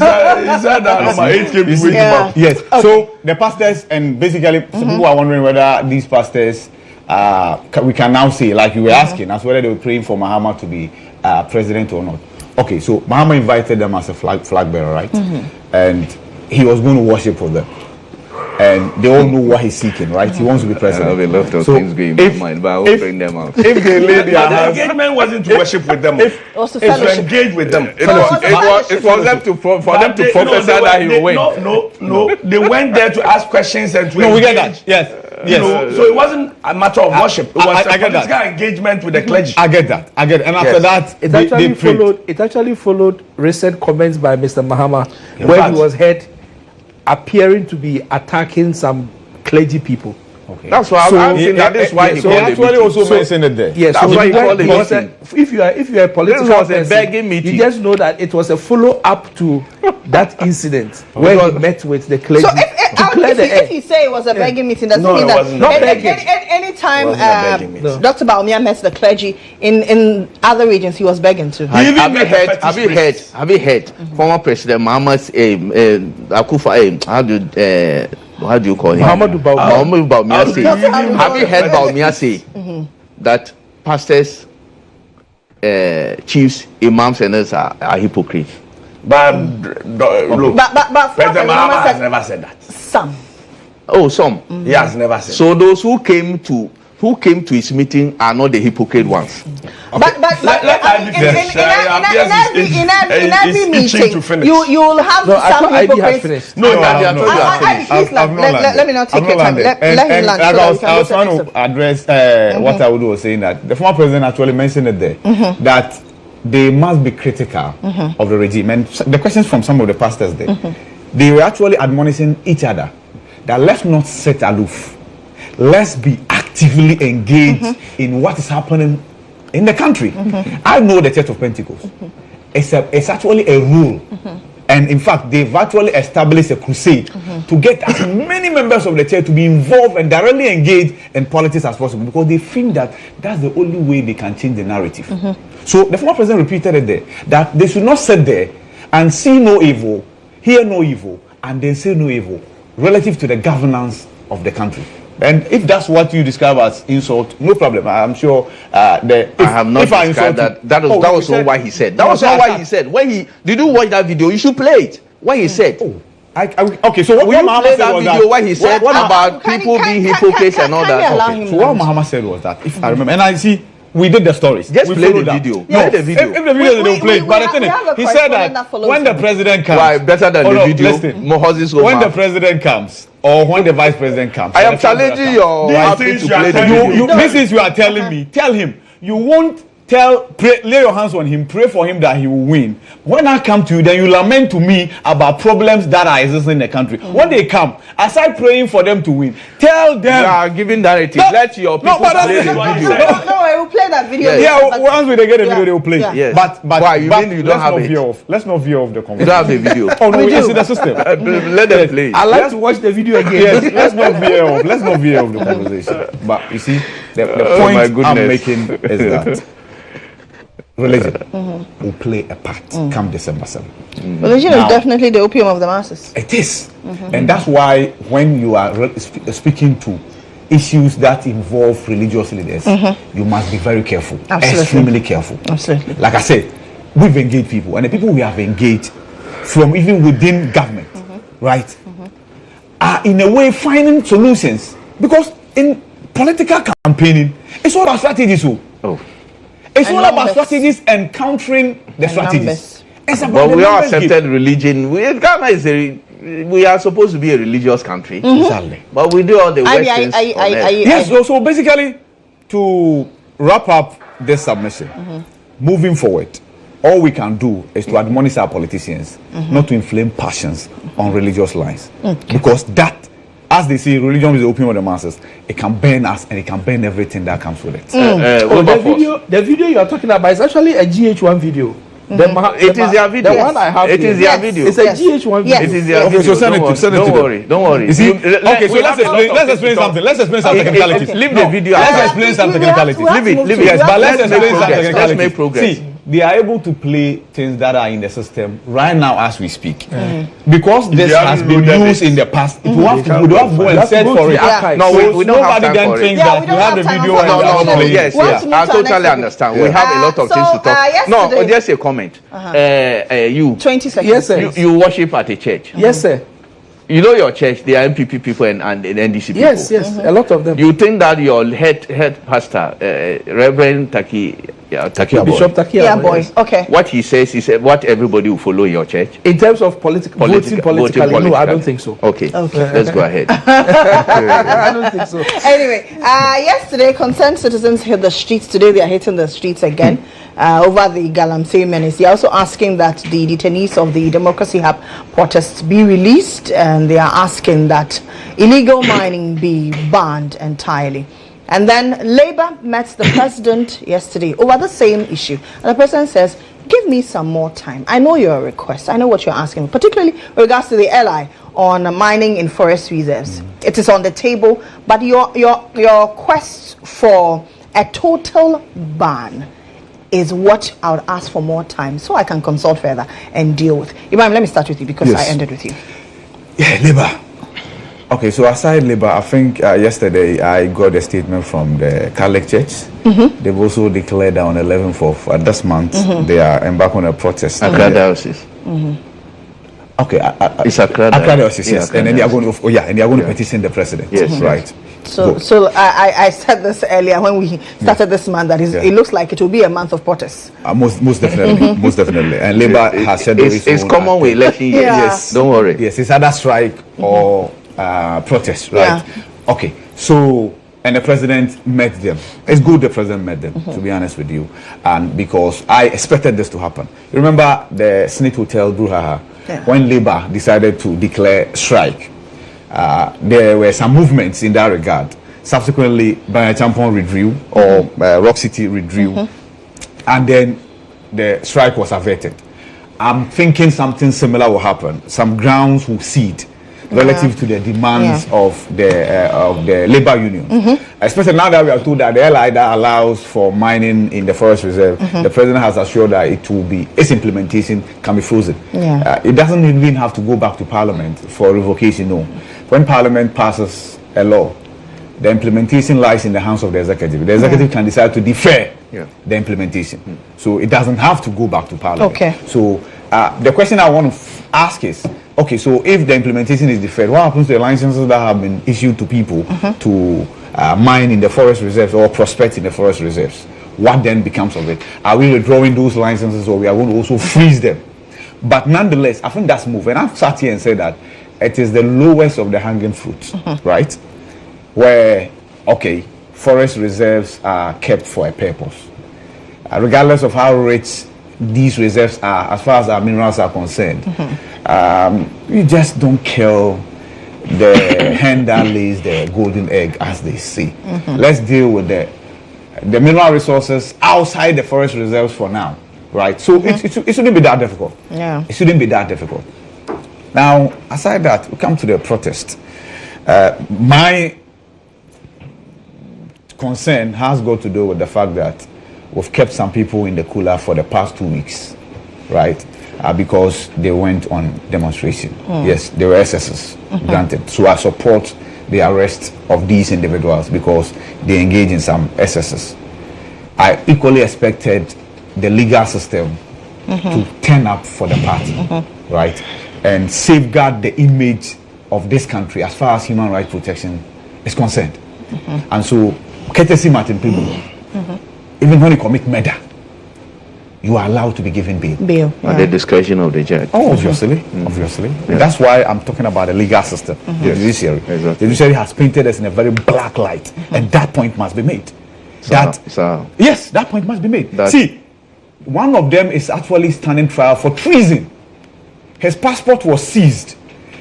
said that number 8 came to wake him up. Yes. Okay. So the pastors, and basically, some people are wondering whether these pastors, we can now say, like you were asking, as whether they were praying for Muhammad to be president or not. Okay, so Muhammad invited them as a flag bearer, right? And he was going to worship for them. and they all know what he's seeking, right? He wants to be president. I have a lot of things going in my mind, but I will bring them out. If they lay their the hands, engagement wasn't to worship with them. It's to engage with them. It was them to for them to prophesy that he will win. No. They went there to ask questions and to we get that. Yes. You know, so it wasn't a matter of worship. It was a political engagement with the clergy. I get that. And after that, it actually followed recent comments by Mr. Mohammed, where he was heard appearing to be attacking some clergy people. Okay. That's why I'm saying that is why he called actually also mentioned it there. Yes, that's why he called it meeting. If you are a political person, begging meeting. You just know that it was a follow up to that incident where he met with the clergy. So if you say it was a begging meeting, does it mean that anytime Dr. Baumia met the clergy in other regions, he was begging to? Have you heard former President Muhammad's how do you call him? Muhammad Baumia say. Have you heard Baumia say that pastors, chiefs, imams, and others are hypocrites? But President Muhammad has never said that. Some. Oh, some. He has never said. So those who came to his meeting are not the hypocrite ones. Okay. But in every meeting, you will have some hypocrites. Let me not take your time. Let him land. I was trying to address what I was saying, that the former president actually mentioned it there, that they must be critical of the regime. And the questions from some of the pastors there, they were actually admonishing each other that let's not sit aloof. Let's be actively engaged in what is happening in the country. I know the Church of Pentecost. It's actually a rule. And in fact, they've actually established a crusade to get as many members of the church to be involved and directly engaged in politics as possible, because they think that that's the only way they can change the narrative. So the former president repeated it there, that they should not sit there and see no evil, hear no evil, and then say no evil relative to the governance of the country. And if that's what you describe as insult, no problem. I'm sure. I have not described that. That was not what he said. That was not what he said. When did you watch that video? You should play it. What he said. Okay, so what Muhammad said was that. What he said about people being hypocrites and all that. Okay, so what Muhammad said was that, if I remember, and I see. We did the stories. Just play the video. No, the video. If the video they play, but the thing is, he said that when the president comes, better than the video. When the president comes, or when the vice president comes, I am challenging your happy to play the video. This is you are telling me. Tell him you won't lay your hands on him, pray for him that he will win. When I come to you, then you lament to me about problems that are existing in the country. When they come, aside praying for them to win, tell them. You are giving narrative. Let your people play the video. No, I will play that video. Once they get the video, they will play. Yes. But why? You mean you don't have it? Let's not veer off the conversation. You don't have the video. Oh no, it's in the system. Let them play. I like to watch the video again. Yes, let's not veer off. Let's not veer off the conversation. But you see, the point I'm making is that religion will play a part come December 7th. Religion is definitely the opium of the masses. It is. And that's why when you are speaking to issues that involve religious leaders, you must be very careful. Absolutely. Extremely careful. Absolutely. Like I said, we've engaged people, and the people we have engaged from even within government, right, are in a way finding solutions. Because in political campaigning, it's all about strategies. It's all about strategies and countering the strategies. But we all accepted religion. Ghana is we are supposed to be a religious country. Exactly. But we do all the worst things. Yes, so basically, to wrap up this submission, moving forward, all we can do is to admonish our politicians not to inflame passions on religious lines. Because that, as they say, religion is the opium of the masses. It can burn us and it can burn everything that comes with it. The video you are talking about is actually a GHOne video. It is their video. The one I have. It is their video. It's a GHOne video. It is their video. So send it to Don't worry. Don't worry. Okay, so let's explain something. Let's explain some technicalities. Leave the video. Let's explain some technicalities. Leave it. Yes, but let's explain some technicalities. Let's make progress. See, they are able to play things that are in the system right now as we speak. Because this has been used in the past, we don't have to go and search for it. No, we don't have time for it. Thinks that you have the video and no. Yes. I totally understand. We have a lot of things to talk. No, just a comment. You 20 seconds. Yes, sir. You worship at a church. Yes, sir. You know your church, they are MPP people and NDC people. Yes, a lot of them. You think that your head pastor, Reverend Takia Bishop Takia Boy. Okay. What he says is what everybody will follow in your church? In terms of voting politically, no, I don't think so. Okay. Let's go ahead. I don't think so. Anyway, yesterday, concerned citizens hit the streets. Today, they are hitting the streets again over the Galamsey menace. They are also asking that the detainees of the Democracy Hub protests be released, and they are asking that illegal mining be banned entirely. And then Labour met the president yesterday over the same issue. And the president says, give me some more time. I know your request. I know what you're asking, particularly with regards to the LI on mining in forest reserves. It is on the table, but your quest for a total ban is what I would ask for more time so I can consult further and deal with. Ibrahim, let me start with you because I ended with you. Yeah, Labour. Okay, so aside Labour, I think yesterday I got a statement from the Catholic Church. They've also declared that on 11th of this month they are embarking on a protest. Accra Diocese. Okay, it's Accra Diocese, yes. And then they are going to petition the president. Yes, right. So I said this earlier when we started this month that it looks like it will be a month of protests. Most definitely, most definitely. And Labour has said it's common with election years. Yes, don't worry. Yes, it's either strike or protest, right? Okay, so and the president met them. It's good the president met them, to be honest with you, and because I expected this to happen. You remember the Snit Hotel, Bruhaha, when Labour decided to declare strike. There were some movements in that regard. Subsequently, Banyachampon withdrew, or Rock City withdrew, and then the strike was averted. I'm thinking something similar will happen. Some grounds will cede relative to the demands of the labor union, especially now that we are told that the LI that allows for mining in the forest reserve, the president has assured that its implementation can be frozen. It doesn't even have to go back to Parliament for revocation. No, when Parliament passes a law, the implementation lies in the hands of the executive. The executive can decide to defer the implementation, so it doesn't have to go back to Parliament. So the question I want to ask is, okay, so if the implementation is deferred, what happens to the licenses that have been issued to people to mine in the forest reserves or prospect in the forest reserves? What then becomes of it? Are we withdrawing those licenses, or we are going to also freeze them? But nonetheless, I think that's move. And I've sat here and said that it is the lowest of the hanging fruits, right? Where, okay, forest reserves are kept for a purpose. Regardless of how rich these reserves are, as far as our minerals are concerned, you just don't kill the hen that lays the golden egg, as they say. Let's deal with the mineral resources outside the forest reserves for now, right? So it shouldn't be that difficult. It shouldn't be that difficult. Now, aside that, we come to the protest. My concern has got to do with the fact that we've kept some people in the cooler for the past 2 weeks, right? Because they went on demonstration. Yes, they were SSs, granted. So I support the arrest of these individuals because they engage in some SSs. I equally expected the legal system to turn up for the party, right? And safeguard the image of this country as far as human rights protection is concerned. And so, courtesy Martin Pibu, even when you commit murder, you are allowed to be given bail. At the discretion of the judge. Oh, obviously. Obviously. That's why I'm talking about the legal system, the judiciary. Exactly. The judiciary has painted us in a very black light, and that point must be made. Yes, that point must be made. See, one of them is actually standing trial for treason. His passport was seized.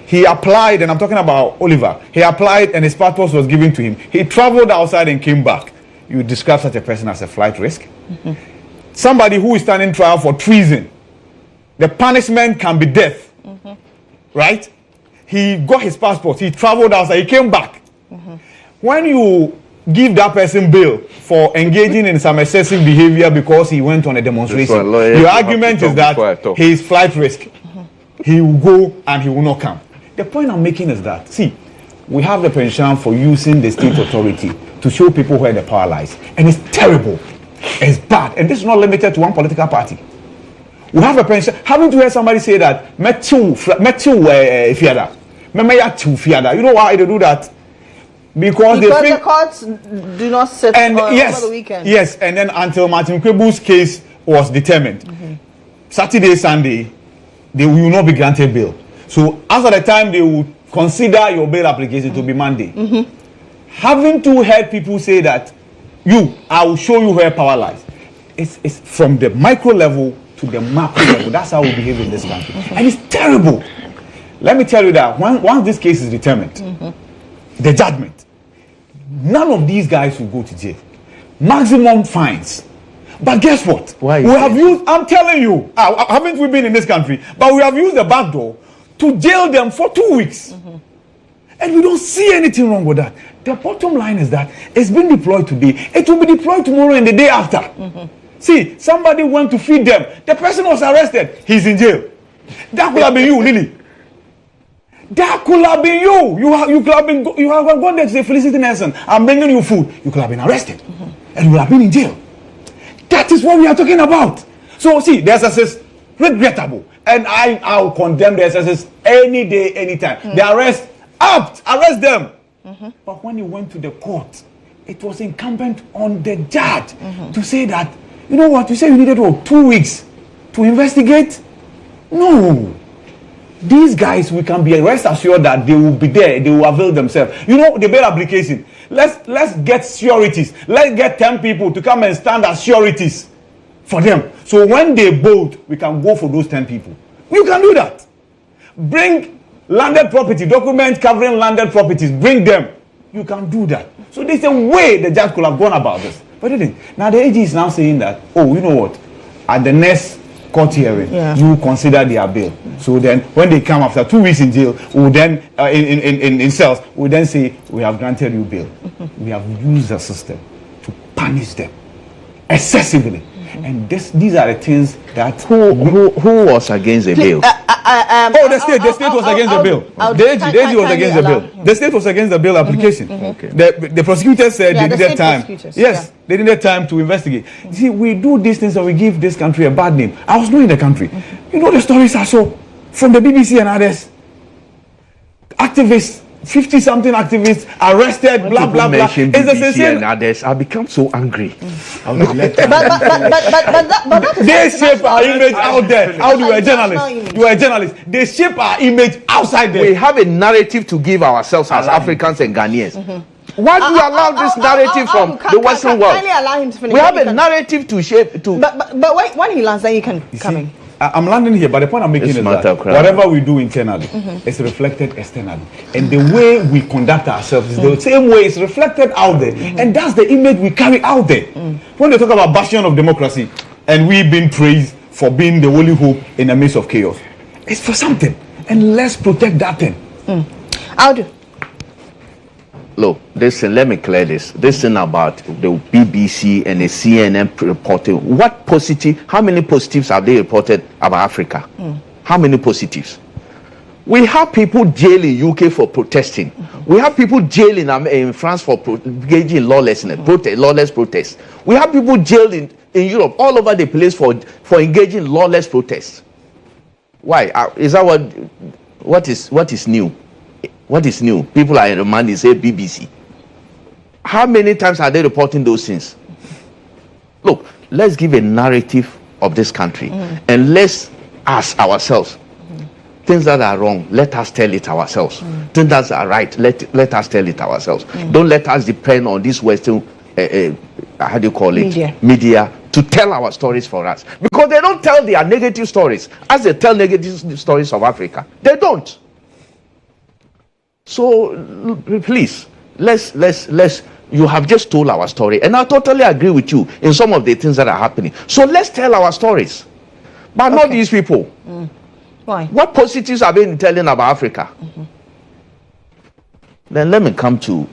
He applied, and I'm talking about Oliver. He applied, and his passport was given to him. He traveled outside and came back. You describe such a person as a flight risk? Somebody who is standing trial for treason, the punishment can be death, right? He got his passport, he traveled outside, he came back. When you give that person bail for engaging in some excessive behavior because he went on a demonstration, your argument is that he is flight risk. He will go and he will not come. The point I'm making is that, see, we have the penchant for using the state authority to show people where the power lies. And it's terrible. It's bad. And this is not limited to one political party. We have a penchant. Haven't you heard somebody say that Matthew Fiada, You know why they do that? Because they think the courts do not sit over the weekend. Yes, and then until Martin Kwebu's case was determined, Saturday, Sunday, they will not be granted bail. So as of the time they will consider your bail application to be Monday. Having to heard people say that, I will show you where power lies. It's from the micro level to the macro level. That's how we behave in this country. And it's terrible. Let me tell you that once this case is determined, the judgment, none of these guys will go to jail. Maximum fines. But guess what? I'm telling you, haven't we been in this country? But we have used the back door to jail them for 2 weeks. And we don't see anything wrong with that. The bottom line is that it's been deployed today. It will be deployed tomorrow and the day after. See, somebody went to feed them. The person was arrested. He's in jail. That could have been you, Lily. That could have been you. You could have gone there to say, Felicity Nelson, I'm bringing you food. You could have been arrested. And you would have been in jail. That is what we are talking about. So see, the SSS, regrettable. And I'll condemn the SSS any day, anytime. The arrest them. But when you went to the court, it was incumbent on the judge to say that, you know what, you say you needed 2 weeks to investigate? No. These guys, we can be rest assured that they will be there, they will avail themselves. You know, the bail application, let's get sureties. Let's get 10 people to come and stand as sureties for them. So when they bolt, we can go for those 10 people. You can do that. Bring landed property, documents covering landed properties, bring them. You can do that. So there's a way the judge could have gone about this. But they didn't. Now the AG is now saying that, you know what, at the next court hearing, you consider their bail. So then when they come after 2 weeks in jail, we'll then in cells, we'll then say, we have granted you bail. We have used the system to punish them excessively. And these are the things that who was against the bill? The state was against the bill. The AG was against the bill. The state was against the bill application. Okay. The prosecutors said they needed time. Yes, they needed time to investigate. See, we do these things and we give this country a bad name. I was not in the country. You know the stories I saw from the BBC and others. Activists, 50-something activists arrested, blah blah blah. It's the same. And others, I become so angry. But they shape our image out there. How do you a journalist? You are a journalist. They shape our image outside there. We have a narrative to give ourselves as Africans and Ghanaians. Why do you allow this narrative from the Western world? Allow him to finish. We have a narrative to shape. But when he lands, then you can come in. I'm landing here, but the point I'm making is that whatever we do internally is reflected externally. And the way we conduct ourselves is the same way it's reflected out there. And that's the image we carry out there. When they talk about bastion of democracy, and we've been praised for being the only hope in the midst of chaos, it's for something. And let's protect that thing. I'll do. Look, listen, let me clear this. This thing about the BBC and the CNN reporting, how many positives have they reported about Africa? How many positives? We have people jailed in UK for protesting. We have people jailed in France for engaging in lawlessness, lawless protests. We have people jailed in Europe, all over the place for engaging in lawless protests. Why? Is that what is new? What is new? People are in remand, they say BBC. How many times are they reporting those things? Look, let's give a narrative of this country and let's ask ourselves things that are wrong, let us tell it ourselves. Things that are right, let us tell it ourselves. Don't let us depend on this Western media to tell our stories for us, because they don't tell their negative stories as they tell negative stories of Africa. They don't. So please, let's you have just told our story, and I totally agree with you in some of the things that are happening. So let's tell our stories, but not these people. Why? What positives have been telling about Africa? Then let me come to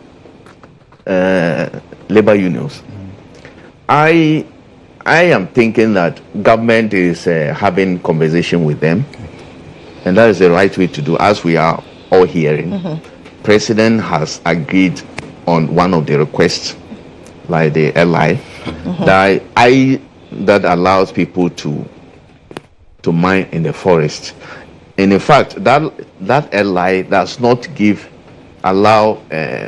labor unions. I am thinking that government is having conversation with them, and that is the right way to do, as we are all hearing. President has agreed on one of the requests, like the LI, that allows people to mine in the forest. And in fact, that LI does not allow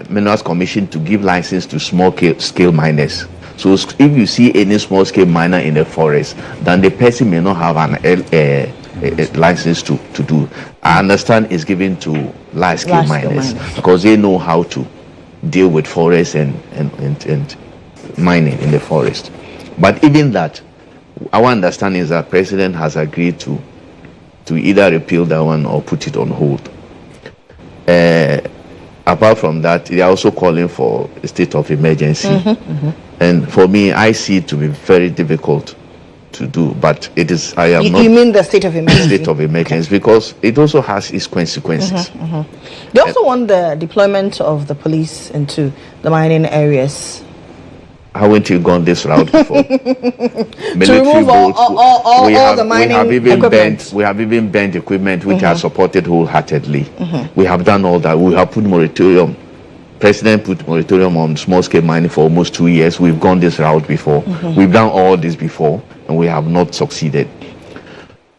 Minerals Commission to give license to small scale miners. So if you see any small scale miner in the forest, then the person may not have a license to do. I understand it's given to large scale miners because they know how to deal with forest and mining in the forest. But even that, our understanding is that President has agreed to either repeal that one or put it on hold. Apart from that, they are also calling for a state of emergency. And for me, I see it to be very difficult to do. But it is, I am not. You mean the state of emergency? State of emergency, because it also has its consequences. They also want the deployment of the police into the mining areas. Haven't you gone this route before? To remove all the mining equipment. We have even banned equipment which are supported wholeheartedly. We have done all that. We have put moratorium. President put moratorium on small scale mining for almost 2 years. We've gone this route before. We've done all this before, and we have not succeeded.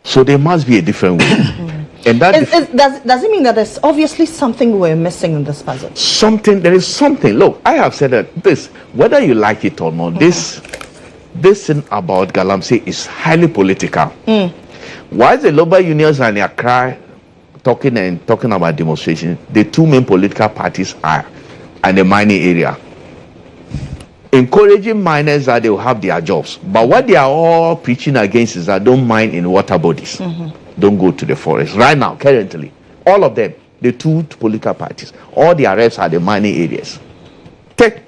So there must be a different way. And that does it mean that there's obviously something we're missing in this puzzle? There is something. Look, I have said that this, whether you like it or not, this thing about Galamsey is highly political. Why the labor unions and Accra talking about demonstration? The two main political parties are in the mining area, encouraging miners that they will have their jobs. But what they are all preaching against is that don't mine in water bodies. Don't go to the forest. Right now, currently, all of them, the two political parties, all their reps are the mining areas.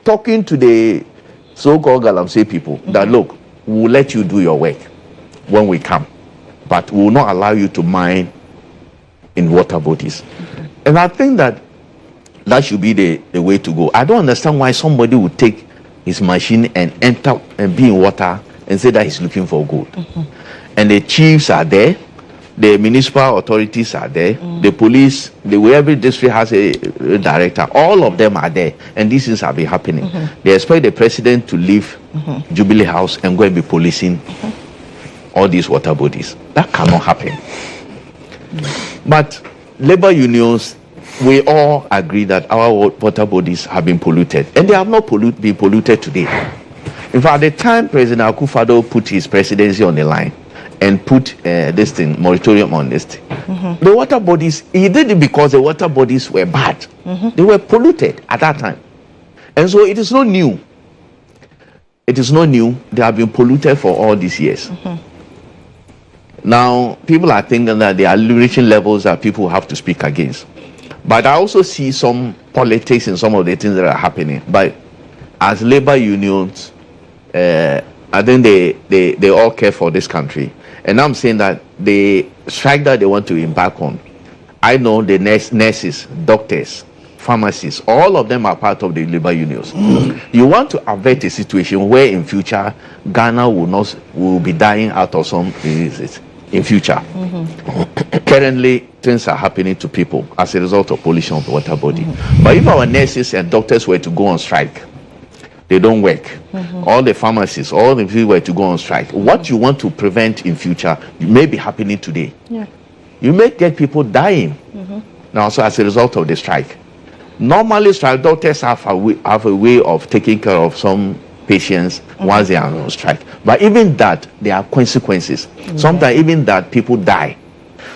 Talking to the so-called Galamsey people that, look, we will let you do your work when we come, but we will not allow you to mine in water bodies. And I think that should be the way to go. I don't understand why somebody would take his machine and enter and be in water and say that he's looking for gold. And the chiefs are there. The municipal authorities are there, the police, every district has a director, all of them are there, and these things have been happening. They expect the president to leave Jubilee House and go and be policing all these water bodies. That cannot happen. But labor unions, we all agree that our water bodies have been polluted, and they have not been polluted today. In fact, at the time President Akufo-Addo put his presidency on the line, and put moratorium on this thing. The water bodies, he did it because the water bodies were bad. They were polluted at that time. And so it is not new. It is not new. They have been polluted for all these years. Now, people are thinking that there are reaching levels that people have to speak against. But I also see some politics in some of the things that are happening. But as labor unions, I think they all care for this country. And I'm saying that the strike that they want to embark on, I know the nurses, doctors, pharmacists, all of them are part of the labor unions. You want to avert a situation where in future Ghana will be dying out of some diseases in future. Currently, things are happening to people as a result of pollution of the water body. But if our nurses and doctors were to go on strike, they don't work. All the pharmacists, all the people were to go on strike. What you want to prevent in future may be happening today. You may get people dying now, so as a result of the strike. Normally, strike doctors have a way of taking care of some patients once they are on strike. But even that, there are consequences. Sometimes even that, people die.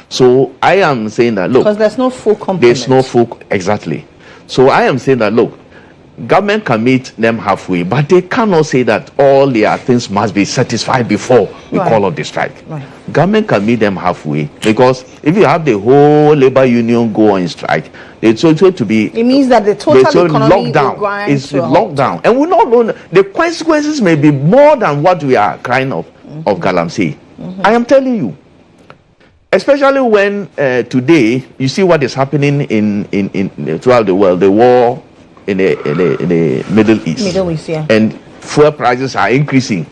So I am saying that, look, because there's no full complement. There's no full, exactly. So I am saying that, look, government can meet them halfway, but they cannot say that all their things must be satisfied before we call off the strike. Government can meet them halfway, because if you have the whole labor union go on strike, it's going to be. It means that the total economy lockdown is lockdown, and we not know the consequences may be more than what we are crying of Galamsey. I am telling you, especially when today you see what is happening in throughout the world, the war in the Middle East, and fuel prices are increasing,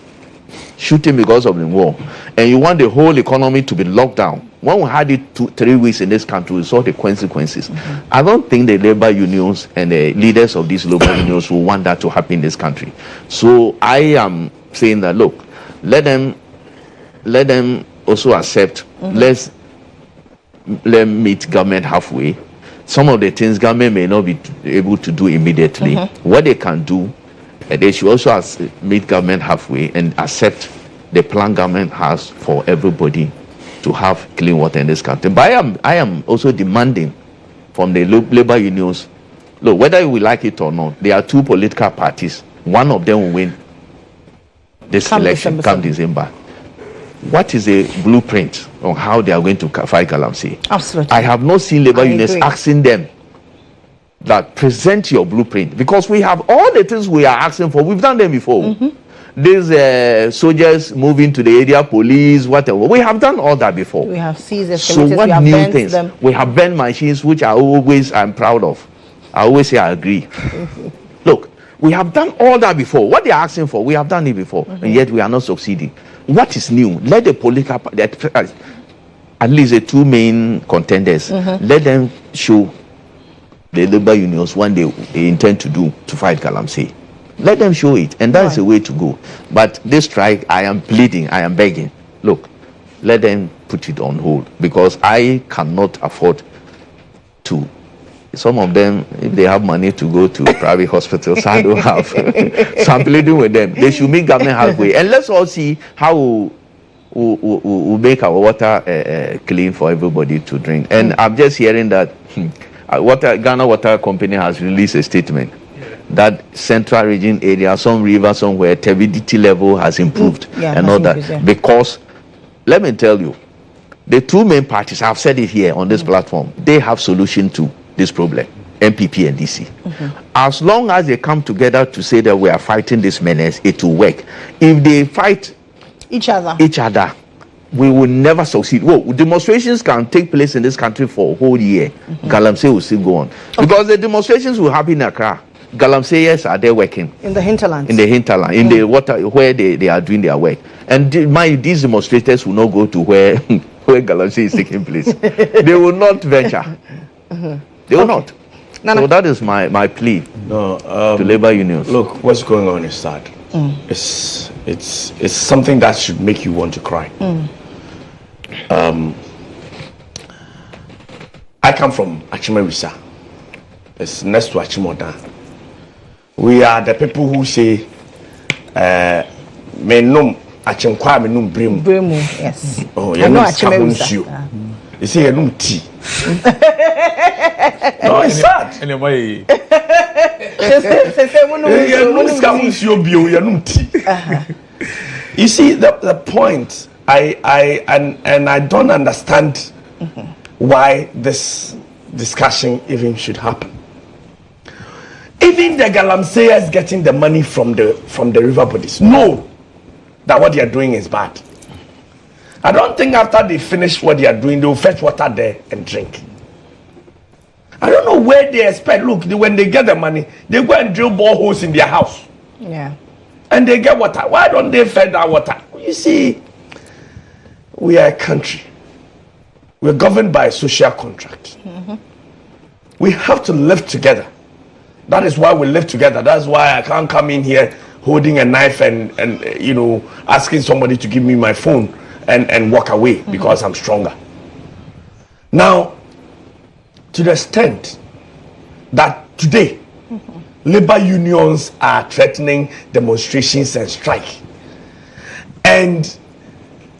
shooting because of the war, and you want the whole economy to be locked down. When we had it 3 weeks in this country, we saw the consequences. I don't think the labor unions and the leaders of these labor unions will want that to happen in this country. So I am saying that, look, let them also accept. Let's meet government halfway. Some of the things government may not be able to do immediately. What they can do, they should also meet government halfway and accept the plan government has for everybody to have clean water in this country. But I am also demanding from the labor unions, look, whether we like it or not, there are two political parties. One of them will win this election come December. What is the blueprint on how they are going to fight Galamsey? Absolutely. I have not seen labor unions asking them that present your blueprint, because we have all the things we are asking for. We've done them before. These soldiers moving to the area, police, whatever. We have done all that before. We have seized the So what new things? We have banned machines, which I'm proud of. I always say I agree. Look, we have done all that before. What they are asking for, we have done it before, and yet we are not succeeding. What is new? Let the political party, at least the two main contenders, let them show the labor unions what they intend to do to fight Galamsey. Let them show it, and that is the way to go. But this strike, I am pleading, I am begging. Look, let them put it on hold, because I cannot afford to. Some of them, if they have money to go to private hospitals, I don't have. So I'm pleading with them. They should meet government halfway, and let's all see how we'll make our water clean for everybody to drink. And I'm just hearing that Ghana Water Company has released a statement that central region area, some river somewhere, turbidity level has improved and all that. Because, let me tell you, the two main parties, I've said it here on this platform, they have solution to this problem, MPP and DC. As long as they come together to say that we are fighting this menace, it will work. If they fight each other, we will never succeed. Well, demonstrations can take place in this country for a whole year. Galamsey will still go on. Because the demonstrations will happen in Accra. Galamseyers are there working. In the hinterlands. In the hinterland, in the water where they are doing their work. And these demonstrators will not go to where Galamsey is taking place. They will not venture. They will not. So that is my plea to labor unions. Look, what's going on is sad. It's something that should make you want to cry. I come from Achimewisa. It's next to Achimoda. We are the people who say, "Menum Achinkwa menum bremu." Bremu, yes. Oh, you know Achimewisa. You say you tea. No, it's sad. You see the point. I don't understand why this discussion even should happen. Even the Galamseyers getting the money from the river bodies know that what they are doing is bad. I don't think after they finish what they are doing, they will fetch water there and drink. I don't know where they expect. Look, when they get the money, they go and drill boreholes in their house. Yeah. And they get water. Why don't they fed that water? You see, we are a country. We're governed by a social contract. We have to live together. That is why we live together. That's why I can't come in here holding a knife and asking somebody to give me my phone and walk away because I'm stronger. Now, to the extent that today labor unions are threatening demonstrations and strike, and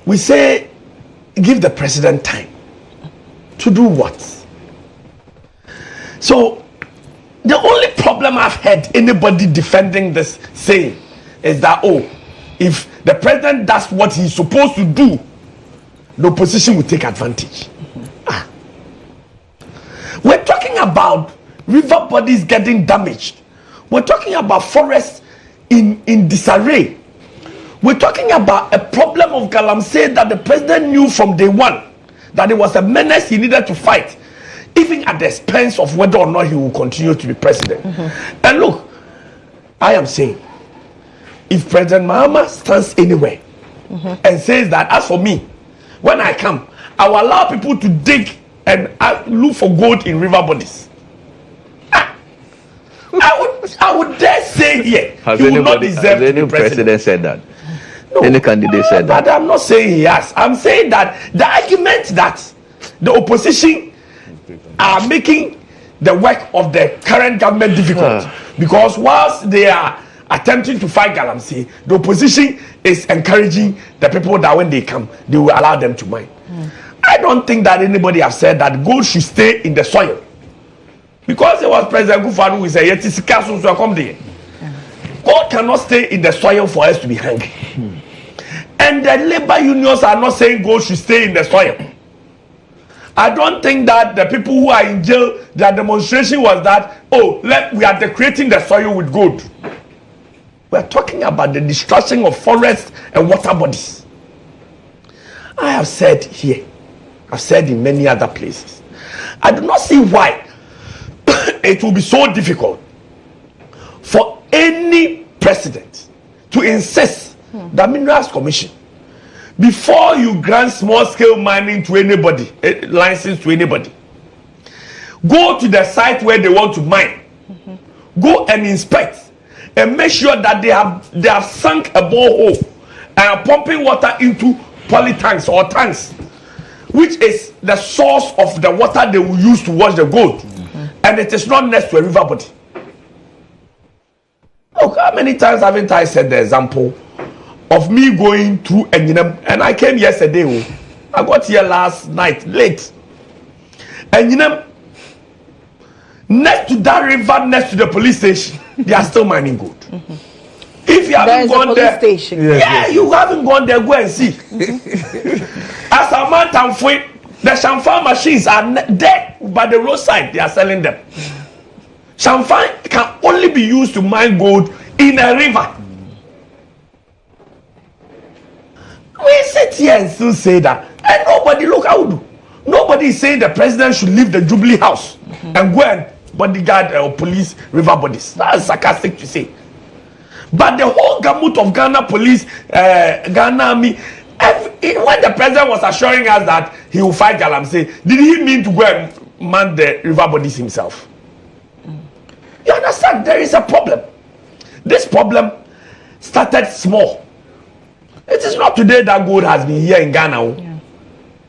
we say give the president time to do what? So the only problem I've heard anybody defending this saying is that, if the president does what he's supposed to do, the opposition will take advantage. We're talking about river bodies getting damaged. We're talking about forests in disarray. We're talking about a problem of Galamsey that the president knew from day one that it was a menace he needed to fight, even at the expense of whether or not he will continue to be president. And look, I am saying, if President Mahama stands anywhere and says that, as for me, when I come, I will allow people to dig and look for gold in river bodies, I would dare say here, has he will not deserve to be president said that? No, any candidate said that? But I'm not saying he has. I'm saying that the argument that the opposition are making the work of the current government difficult because whilst they are attempting to fight Galamsey, the opposition is encouraging the people that when they come, they will allow them to mine. I don't think that anybody has said that gold should stay in the soil. Because it was President Kufuor who said, "Yet it's castle to come there." Gold cannot stay in the soil for us to be hungry. And the labor unions are not saying gold should stay in the soil. I don't think that the people who are in jail, their demonstration was that, we are decorating the soil with gold. We are talking about the destruction of forests and water bodies. I have said here, I've said in many other places, I do not see why it will be so difficult for any president to insist that Minerals Commission, before you grant small scale mining to anybody, license to anybody, go to the site where they want to mine, go and inspect and make sure that they have sunk a borehole and are pumping water into poly tanks or tanks, which is the source of the water they will use to wash the gold, and it is not next to a river body. Look, how many times haven't I said the example of me going through Enyinam, and I came yesterday. I got here last night late. Enyinam, next to that river, next to the police station, they are still mining gold. If you haven't gone there, you haven't gone there, go and see. As a man Tamfui, the champagne machines are there by the roadside, they are selling them. Champagne can only be used to mine gold in a river. We sit here and still say that, and nobody, look how do. Nobody is saying the president should leave the Jubilee House and go and bodyguard or police river bodies. That's sarcastic to say. But the whole gamut of Ghana police, Ghana army, when the president was assuring us that he will fight Galamsey, did he mean to go and man the river bodies himself? You understand? There is a problem. This problem started small. It is not today that gold has been here in Ghana.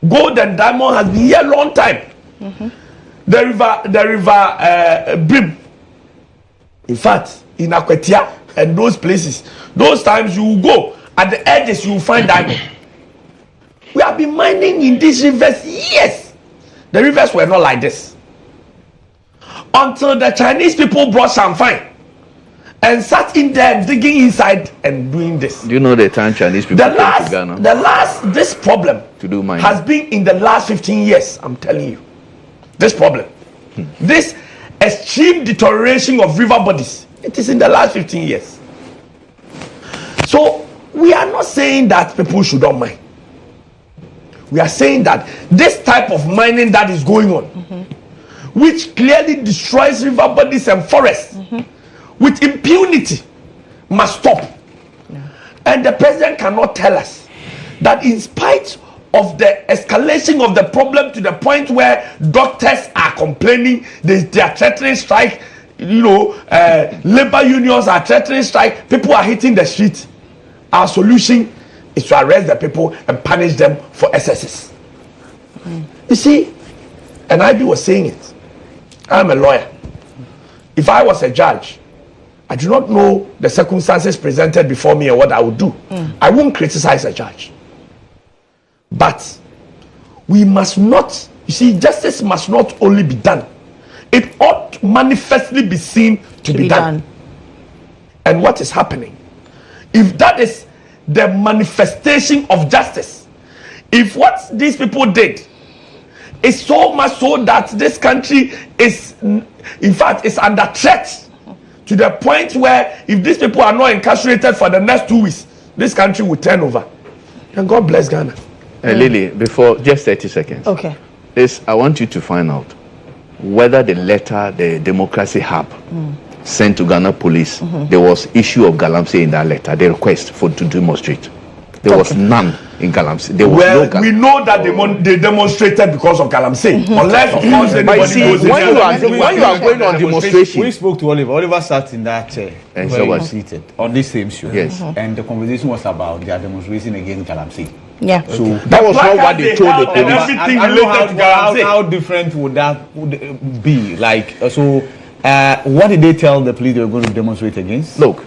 Gold and diamond has been here a long time. The river Brim. In fact, in Akwetia and those places, those times you will go at the edges, you will find diamond. We have been mining in these rivers years. The rivers were not like this until the Chinese people brought champagne and sat in there digging inside and doing this. Do you know the time Chinese people came to Ghana? This problem to do mining has been in the last 15 years. I'm telling you, this problem, this extreme deterioration of river bodies, it is in the last 15 years. So we are not saying that people should not mine. We are saying that this type of mining that is going on, which clearly destroys river bodies and forests with impunity, must stop. And the president cannot tell us that in spite of the escalation of the problem to the point where doctors are complaining, they are threatening strike, labor unions are threatening strike, people are hitting the street. Our solution is to arrest the people and punish them for excesses. You see, and IB was saying it. I'm a lawyer. If I was a judge, I do not know the circumstances presented before me and what I would do. I won't criticize a judge. But we must not, you see, justice must not only be done, it ought manifestly be seen to be done. And what is happening? If that is the manifestation of justice, if what these people did is so much so that this country is, in fact, is under threat to the point where if these people are not incarcerated for the next 2 weeks, this country will turn over. And God bless Ghana. Lily, before just 30 seconds. Okay. I want you to find out whether the letter the Democracy Hub sent to Ghana police, there was issue of Galamsey in that letter, the request to demonstrate. There was none in Galamsey. There was no we know that they demonstrated because of Galamsey. Unless, of course, anybody goes in when you are going on demonstration. We spoke to Oliver. Oliver sat in that chair and so was seated on this same show. Yes. And the conversation was about their demonstration against Galamsey. Yeah. So that was not what they told the police. Everything related to Galamsey. How different would that be? Like, what did they tell the police they were going to demonstrate against? Look,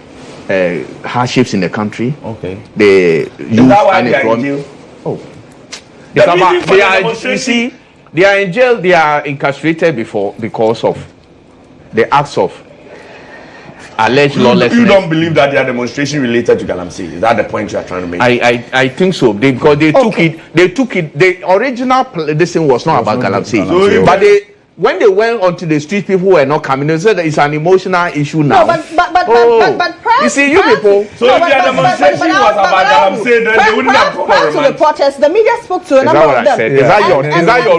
hardships in the country. Okay. They Is that why they are in jail? Oh. You see, they are in jail. They are incarcerated because of the acts of alleged lawlessness. You don't believe that they are demonstration related to Galamsey? Is that the point you are trying to make? I think so. Because they took it. The original this thing was not about Galamsey, but when they went onto the street, people were not coming. They said that it's an emotional issue now. No, but you see, you people. So if their demonstration was about Galamsey, then they wouldn't have come prior to the protest, the media spoke to a number of them. Is that your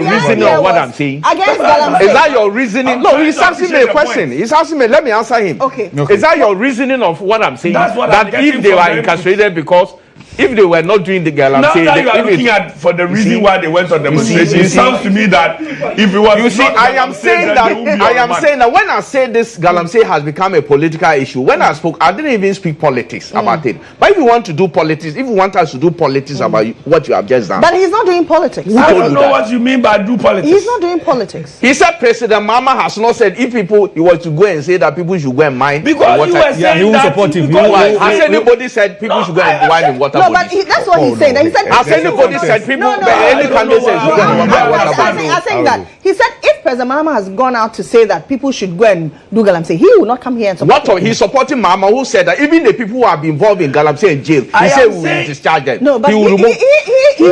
reasoning of what I'm saying? Against Galamsey. Is that your reasoning? No, he's asking me a question. He's asking me. Let me answer him. Okay. Is that your reasoning of what I'm saying? That's what that if they were incarcerated because if they were not doing the Galamsey, now that you are looking at for the reason why they went on demonstration, it sounds to me that if it was, you see, I am saying that when I say this Galamsey has become a political issue, when I spoke, I didn't even speak politics about it. But if you want to do politics, if you want us to do politics about what you have just done, but he's not doing politics. I don't know what you mean by do politics. He's not doing politics. He said President Mama has not said if people he was to go and say that people should go and mine because you were saying he was supportive. Has anybody said people should go and mine in water? No, but that's what he's saying. He said, has anybody said people? Any candidate says you go and mine water? I'm saying that he said if President Mahama has gone out to say that people should go and do Galamsey, he will not come here and support. What he's supporting Mahama, who said that even the people who have been involved in Galamsey in jail, he said we will discharge them. No, but he will remove.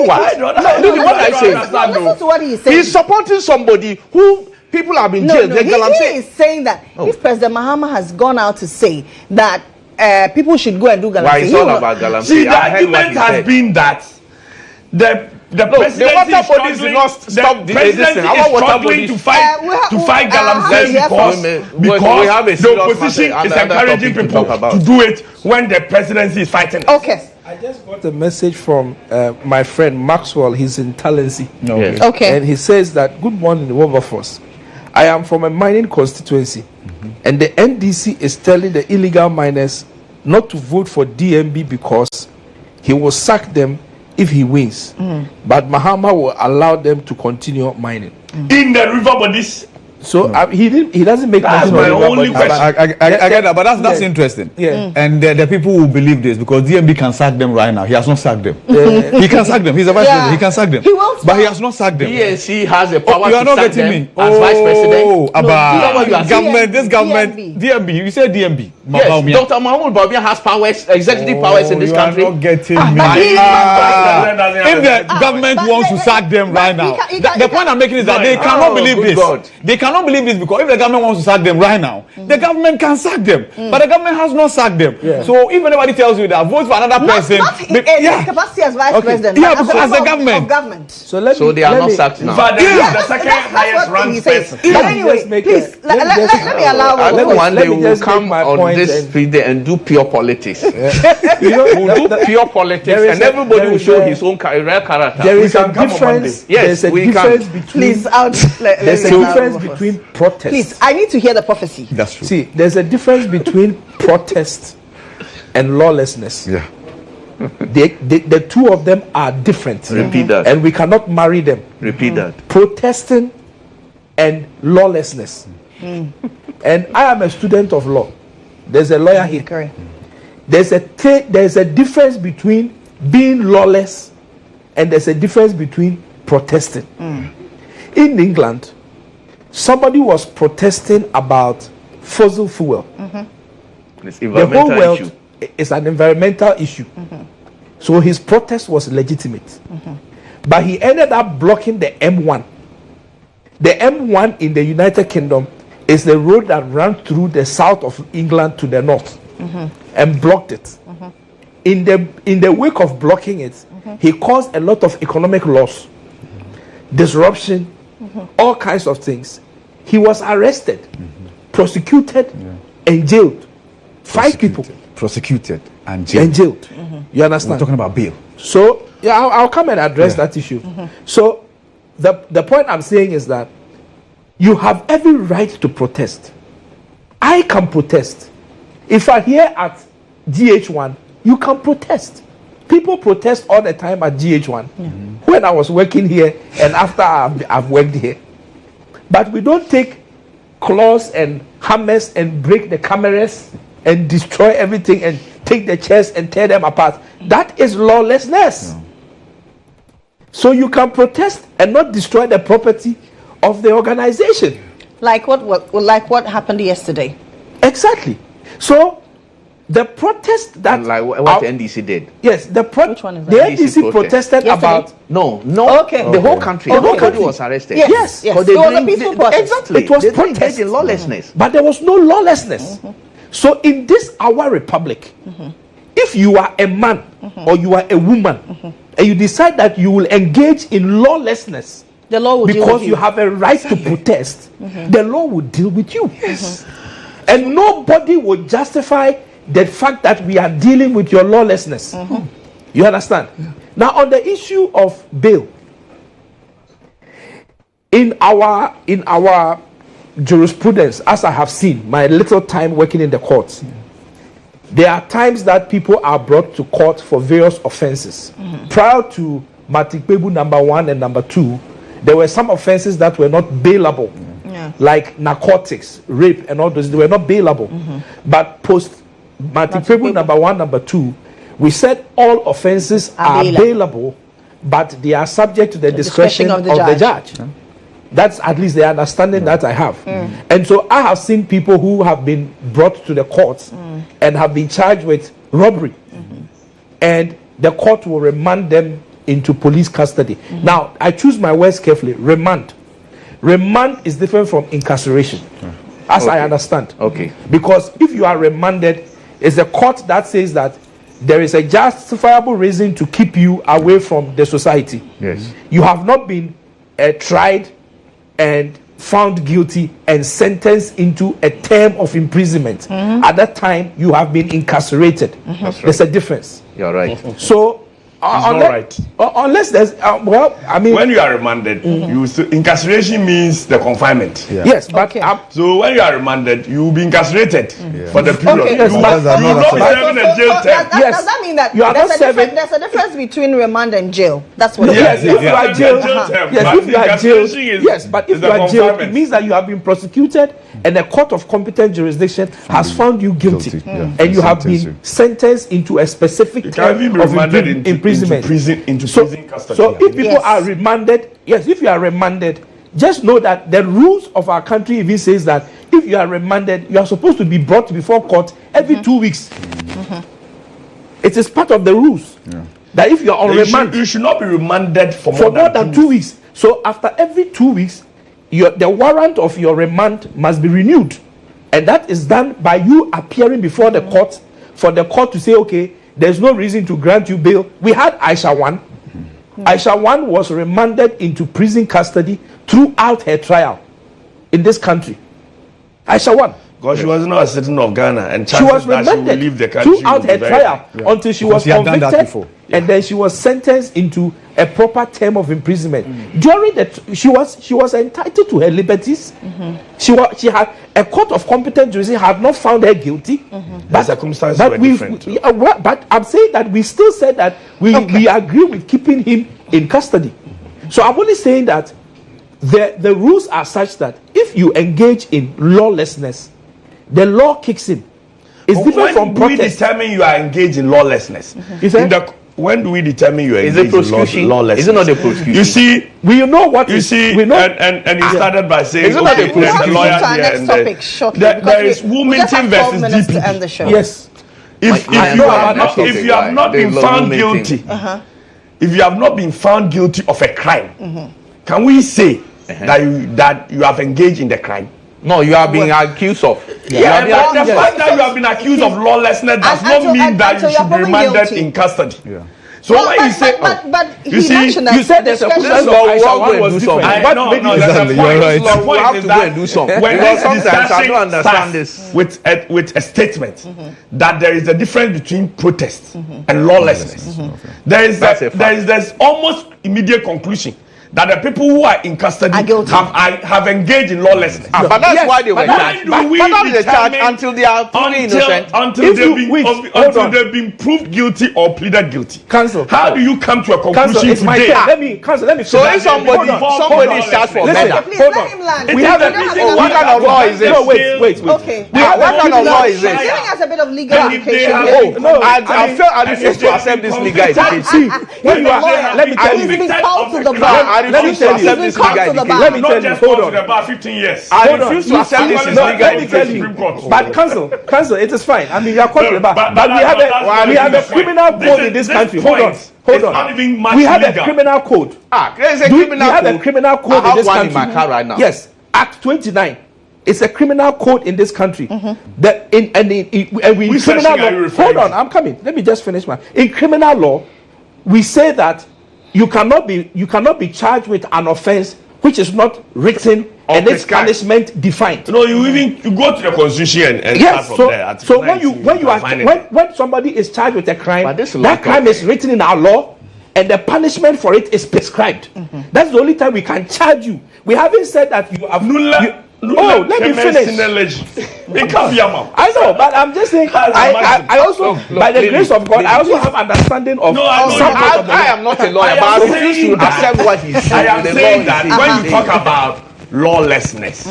What I say. Listen to what he's saying. He's supporting somebody who. People have been jailed. He is saying that if President Mahama has gone out to say that people should go and do Galamsey. Why it's all about Galamsey. See, the argument has been that the water bodies did not stop the presidency is struggling to fight Galamsey because the opposition is encouraging people to do it when the presidency is fighting. Okay. I just got a message from my friend Maxwell. He's in Talensi. Okay. And he says that, good morning, Wilberforce. I am from a mining constituency, and the NDC is telling the illegal miners not to vote for DMB because he will sack them if he wins. But Mahama will allow them to continue mining. In the river bodies. So he doesn't make that's my only question. I get that, but that's interesting. Yeah. And the people who believe this because DMB can sack them right now. He has not sacked them. He can sack them. He's a vice president. He can sack them. He won't. But he has not sacked them. DNC has the power you are to not sack getting them me. as vice president. About government. This government. DMB. You said DMB. Yes, Dr. Mahmoud Bawumia has powers, executive powers in this country. You are not getting me. If the government wants to sack them right now, the point I'm making is that they cannot believe this. They cannot believe this because if the government wants to sack them right now, the government can sack them. But the government has not sacked them. So if anybody tells you that vote for another person, not in his capacity as vice president. Yeah, as a government. So they are not sacked now. But the second highest ranked person. But anyway, please let me allow. One day we will come on this street and do pure politics. We'll do pure politics, and everybody will show his own real character. There is a difference. Yes, we can. Please, there's a difference between protest. Please, I need to hear the prophecy. That's true. See, there's a difference between protest and lawlessness. Yeah. The two of them are different. Repeat that. And we cannot marry them. Repeat that. Protesting and lawlessness. And I am a student of law. There's a lawyer here. Correct. There's a difference between being lawless and there's a difference between protesting. In England, somebody was protesting about fossil fuel. The whole world is an environmental issue. So his protest was legitimate. But he ended up blocking the M1. The M1 in the United Kingdom is the road that runs through the south of England to the north, and blocked it. In the wake of blocking it, he caused a lot of economic loss, disruption, all kinds of things. He was arrested, prosecuted, and jailed. 5 people prosecuted and jailed. You understand? We're talking about bail. So yeah, I'll come and address that issue. So the point I'm saying is that you have every right to protest. I can protest. If I'm here at GHOne, you can protest. People protest all the time at GHOne. When I was working here and after I've worked here. But we don't take claws and hammers and break the cameras and destroy everything and take the chairs and tear them apart. That is lawlessness. So you can protest and not destroy the property of the organization. Like what happened yesterday. Exactly. So the protest that what the NDC did. Yes, Which one is that? The NDC protested about no. Okay. The whole country. Okay. The whole country was arrested. Yes. It was a peaceful protest. Exactly. It was protest in lawlessness. But there was no lawlessness. So in this our republic, if you are a man or you are a woman and you decide that you will engage in lawlessness, the law will deal with you have a right to protest, the law will deal with you. And nobody will justify the fact that we are dealing with your lawlessness. You understand? Now on the issue of bail, in our jurisprudence, as I have seen my little time working in the courts, there are times that people are brought to court for various offenses. Prior to Matikbebu number 1 and number 2, there were some offenses that were not bailable, like narcotics, rape, and all those. They were not bailable. But post Matikbebu number 1, number 2, we said all offenses are bailable, but they are subject to the discretion of the judge. That's at least the understanding that I have. And so I have seen people who have been brought to the courts and have been charged with robbery. And the court will remand them into police custody. Now, I choose my words carefully. Remand. Remand is different from incarceration, as I understand. Because if you are remanded, it's a court that says that there is a justifiable reason to keep you away from the society. You have not been tried and found guilty and sentenced into a term of imprisonment. At that time, you have been incarcerated. There's a difference. You're right. So, unless there's when you are remanded, incarceration means the confinement. Yes, but so when you are remanded, you will be incarcerated for the period. Okay. You will not be serving a jail term. Does that mean that there's a difference between remand and jail? That's what if you are jailed, but if you are jailed, it means that you have been prosecuted and a court of competent jurisdiction has found you guilty. And you have been sentenced into a specific term of imprisonment. Into prison custody. So if people are remanded, if you are remanded, just know that the rules of our country even says that if you are remanded, you are supposed to be brought before court every 2 weeks. It is part of the rules that if you are on remand, you should not be remanded for more than 2 weeks. So after every 2 weeks, the warrant of your remand must be renewed, and that is done by you appearing before the court for the court to say, okay, there's no reason to grant you bail. We had GHOne. GHOne was remanded into prison custody throughout her trial in this country. GHOne. Because she was not a citizen of Ghana, and she was remanded she will leave the country throughout her trial until she was convicted, and then she was sentenced into a proper term of imprisonment. During that, she was entitled to her liberties. She had a court of competent jurisdiction had not found her guilty. The circumstances were different. But I'm saying that we still said that we agree with keeping him in custody. So I'm only saying that the rules are such that if you engage in lawlessness, the law kicks in. It's different from protest. When we determine you are engaged in lawlessness, when do we determine you are engaged in lawlessness? Is it not the prosecution? You see, we know what you see, and you started by saying, is it not the prosecution? There is Wilmington versus DP. Yes. If you have not been found guilty, if you have not been found guilty of a crime, can we say that you have engaged in the crime? No, you are being accused of. But the fact that you have been accused of lawlessness does not mean that you should be remanded in custody. So when you say, you said there's a process GHOne was different. The point is that when this discussion starts with a statement that there is a difference between protest and lawlessness, there's almost immediate conclusion that the people who are in custody have engaged in lawlessness. But that's why they were charged. But that is the charge until they are proven innocent. Until they've been proved guilty or pleaded guilty. Counsel, how do you come to a conclusion today? Let me. So if somebody is charged for murder, hold on. We have what kind of law is it? No, wait. Okay. What kind of law is it? Giving us a bit of legal education. I refuse to accept this legal education. See, let me tell you. I refuse to accept this legal education. Let me tell you. Hold on. About 15 years. I refuse to accept this legal education. But counsel, it is fine. I mean, you are quoting the bar. But we have a criminal code in this country. Hold on. We have a criminal code. We have a criminal code in this country. In my car right now. Yes, Act 29. It's a criminal code in this country. That in criminal law. Hold on, I'm coming. Let me just finish in criminal law, we say that you cannot be charged with an offense which is not written and its punishment defined. No, you go to the constitution and yes. Start from there. So when somebody is charged with a crime, that crime is written in our law, and the punishment for it is prescribed. That's the only time we can charge you. We haven't said that you have let me finish. I know, but I'm just saying. I also, by the grace of God, I also have understanding of. I am not a lawyer, but I refuse to accept what he's saying. I am saying that when you talk about lawlessness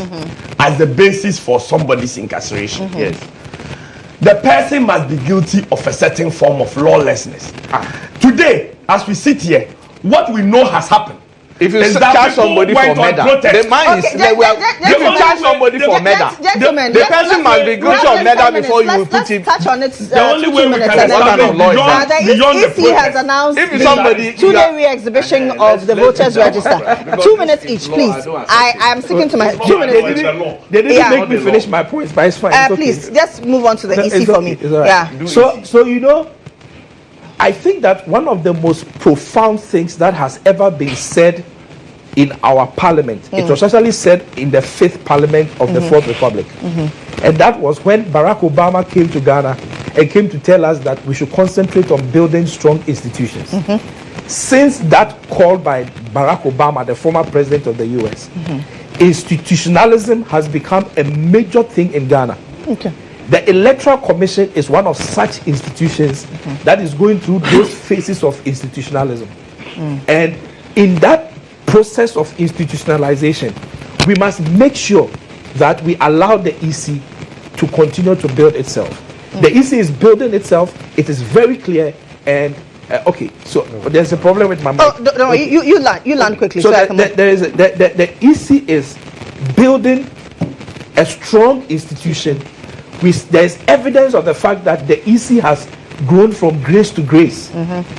as the basis for somebody's incarceration, yes, the person must be guilty of a certain form of lawlessness. Today, as we sit here, what we know has happened. If you charge somebody for murder, the mind is if you charge somebody for murder, the person must be guilty of murder before you will put him. Touch on it. The only way we can beyond the EC has announced the 2-day re-exhibition of the voters register. 2 minutes each, please. I am sticking to my 2 minutes. They didn't make me finish my points, but it's fine. Please, just move on to the EC for me. Yeah. So you know, I think that one of the most profound things that has ever been said in our parliament, it was actually said in the 5th parliament of the 4th Republic. And that was when Barack Obama came to Ghana and came to tell us that we should concentrate on building strong institutions. Since that call by Barack Obama, the former president of the US, institutionalism has become a major thing in Ghana. The Electoral Commission is one of such institutions that is going through those phases of institutionalism. And in that process of institutionalization, we must make sure that we allow the EC to continue to build itself. The EC is building itself. It is very clear. And so there's a problem with my mic. You land quickly. So the EC is building a strong institution. There's evidence of the fact that the EC has grown from grace to grace.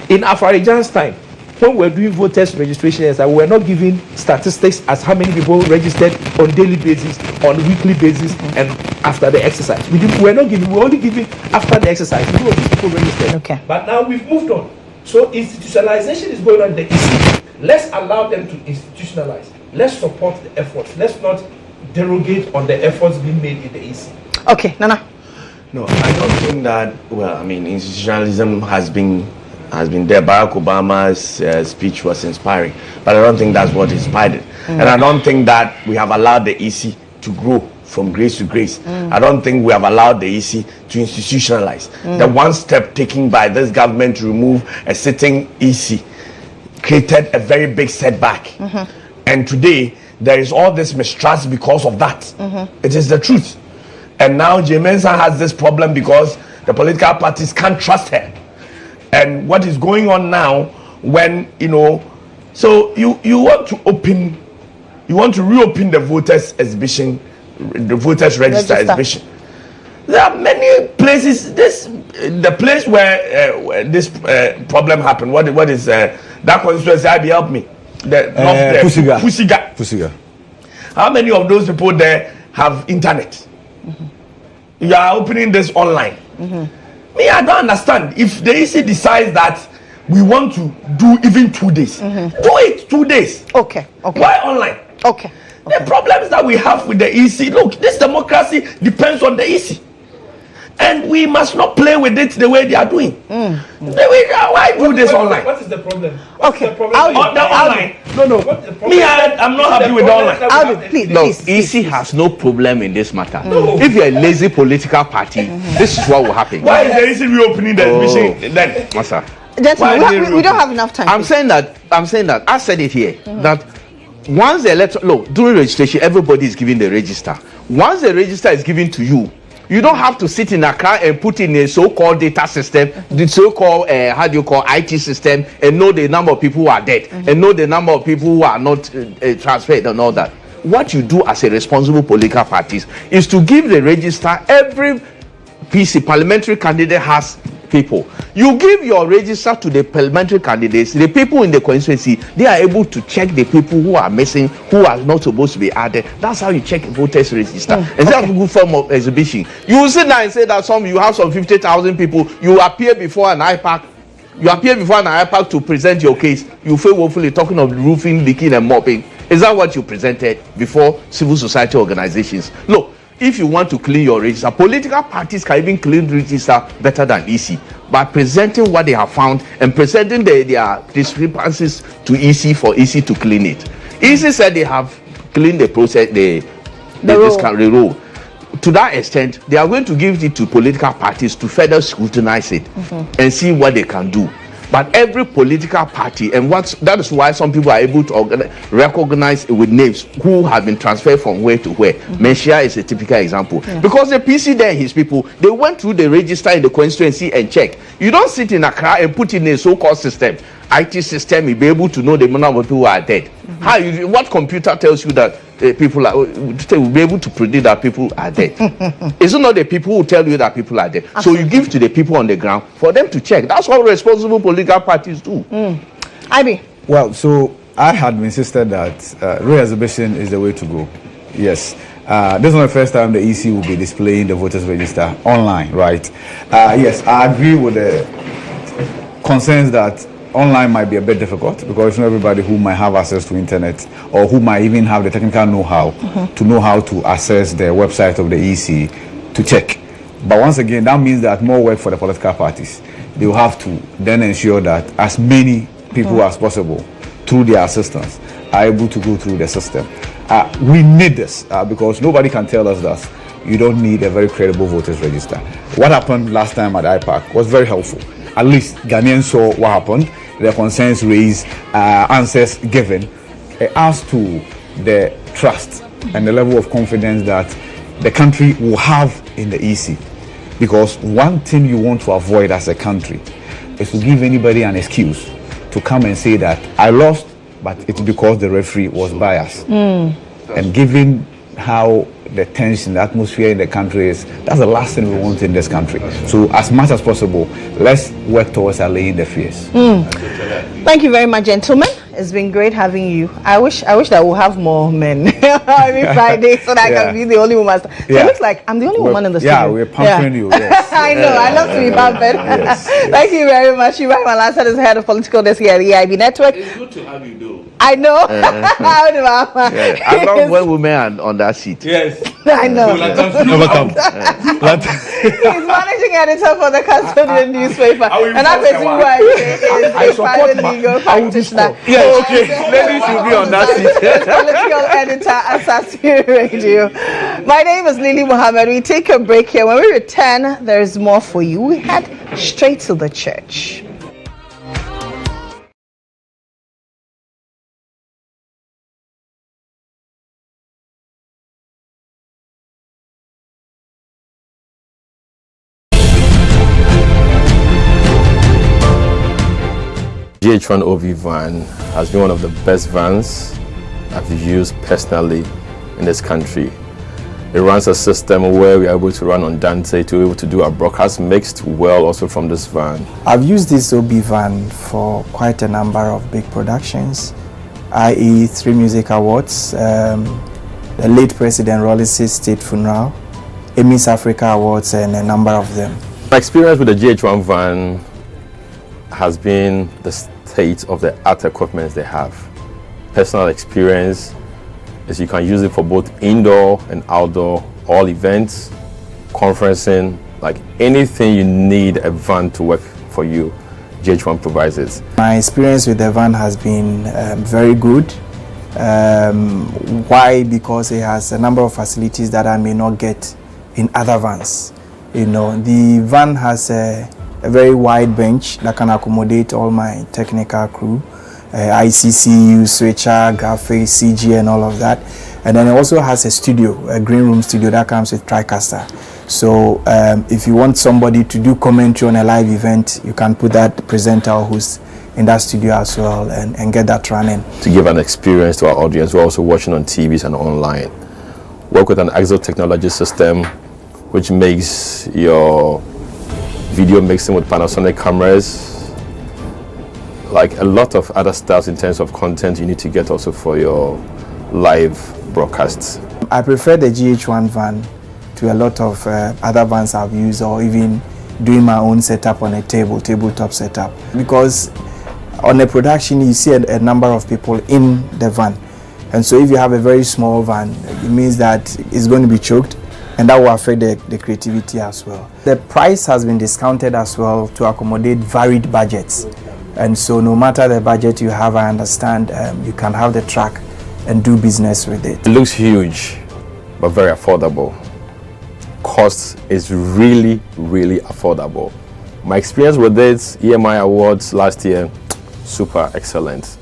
In Afarijan's time, when we were doing voters registration, we were not giving statistics as how many people registered on daily basis, on weekly basis, and after the exercise. We were only giving after the exercise. How many people registered? But now we've moved on. So institutionalization is going on in the EC. Let's allow them to institutionalize. Let's support the efforts. Let's not derogate on the efforts being made in the EC. Okay, Nana. No, I don't think that. Well, I mean, institutionalism has been there. Barack Obama's speech was inspiring, but I don't think that's what inspired it. And I don't think that we have allowed the EC to grow from grace to grace. I don't think we have allowed the EC to institutionalize. The one step taken by this government to remove a sitting EC created a very big setback. And today there is all this mistrust because of that. It is the truth. And now GHOne has this problem because the political parties can't trust her. And what is going on now when, so you want to reopen the voters exhibition, the voters register exhibition. There are many places, the place where this problem happened, what is that constituency, IB, help me. Pusiga. How many of those people there have internet? You are opening this online. Me, I don't understand. If the EC decides that we want to do even 2 days, do it 2 days. Okay. Why online? Okay. The problems that we have with the EC, look, this democracy depends on the EC. And we must not play with it the way they are doing. Why do this online? What is the problem? Online. No. I'm not happy with online. Please. EC has no problem in this matter. No. If you're a lazy political party, this is what will happen. Why is the EC reopening the admission then? Masa. Gentlemen, we don't have enough time. I'm saying that I said it here that once the electoral during registration, everybody is given the register. Once the register is given to you, you don't have to sit in Accra and put in a so-called data system, the so-called IT system, and know the number of people who are dead, and know the number of people who are not transferred and all that. What you do as a responsible political party is to give the register. Every PC parliamentary candidate has people. You give your register to the parliamentary candidates. The people in the constituency, they are able to check the people who are missing, who are not supposed to be added. That's how you check voters register. It's not a good form of exhibition. You sit now and say that you have some 50,000 people. You appear before an IPAC. You appear before an IPAC to present your case. You fail woefully talking of roofing, leaking, and mopping. Is that what you presented before civil society organizations? Look. If you want to clean your register, political parties can even clean register better than EC by presenting what they have found and presenting their discrepancies to EC for EC to clean it. EC said they have cleaned the process, the rule. To that extent, they are going to give it to political parties to further scrutinize it and see what they can do. But every political party, and that is why some people are able to recognize with names who have been transferred from where to where. Menchia is a typical example. Because the PC there, his people, they went through the register in the constituency and checked. You don't sit in Accra and put in a so-called system. IT system, you'll be able to know the number of people who are dead. What computer tells you that people are, will be able to predict that people are dead? It's not the people who tell you that people are dead. So you give to the people on the ground for them to check. That's what responsible political parties do. IB. Well, so I had insisted that re-exhibition is the way to go. Yes. This is not the first time the EC will be displaying the voters register online, right? Yes, I agree with the concerns that online might be a bit difficult because it's not everybody who might have access to internet or who might even have the technical know-how to know how to access the website of the EC to check. But once again, that means that more work for the political parties. They will have to then ensure that as many people as possible, through their assistance, are able to go through the system. We need this because nobody can tell us that you don't need a very credible voters register. What happened last time at IPAC was very helpful. At least Ghanaians saw what happened. The concerns raised, answers given, as to the trust and the level of confidence that the country will have in the EC. Because one thing you want to avoid as a country is to give anybody an excuse to come and say that I lost, but it's because the referee was biased. And given how the tension, the atmosphere in the country is, that's the last thing we want in this country. So as much as possible, let's work towards allaying the fears. Thank you very much, gentlemen. It's been great having you. I wish that we'll have more men every Friday so that I can be the only woman. So it looks like I'm the only woman in the studio. Yeah, we're pampering you. Yes. I know. I love to be pampered. Thank you very much. Ibrahim Alassad is head of political desk here at the EIB Network. It's good to have you, though. I know. I love when women are on that seat. Yes. I know. Never come. He's managing editor for the Custodian newspaper. And I'm basically why he is a private legal practitioner. Yes, okay. Ladies should be on that seat. Political editor at Sasiri Radio. My name is Lily Mohammed. We take a break here. When we return, there is more for you. We head straight to the church. GHOne OV van has been one of the best vans I've used personally in this country. It runs a system where we are able to run on Dante to be able to do our broadcast mixed well also from this van. I've used this OB van for quite a number of big productions, i.e. 3 music awards, the late President Rollis' state funeral, Emmys Africa Awards, and a number of them. My experience with the GHOne van has been the state of the art equipment they have. Personal experience is you can use it for both indoor and outdoor, all events, conferencing, Like anything you need a van to work for you, GHOne provides it. My experience with the van has been very good. Why? Because it has a number of facilities that I may not get in other vans. You know, the van has a very wide bench that can accommodate all my technical crew, ICCU, switcher, graphics, CG, and all of that. And then it also has a studio, a green room studio that comes with TriCaster. So if you want somebody to do commentary on a live event, you can put that presenter who's in that studio as well and get that running. To give an experience to our audience who are also watching on TVs and online, work with an Exo technology system which makes your video mixing with Panasonic cameras, like a lot of other stuff in terms of content you need to get also for your live broadcasts. I prefer the GHOne van to a lot of other vans I've used, or even doing my own setup on a tabletop setup, because on a production you see a number of people in the van, and so if you have a very small van, it means that it's going to be choked, and that will affect the creativity as well. The price has been discounted as well to accommodate varied budgets, and so no matter the budget you have, I understand you can have the truck and do business with it. It looks huge but very affordable. Cost is really affordable. My experience with it, EMI awards last year, super excellent.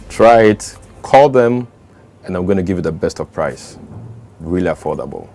Try it, call them, and I'm going to give you the best of price. Really affordable.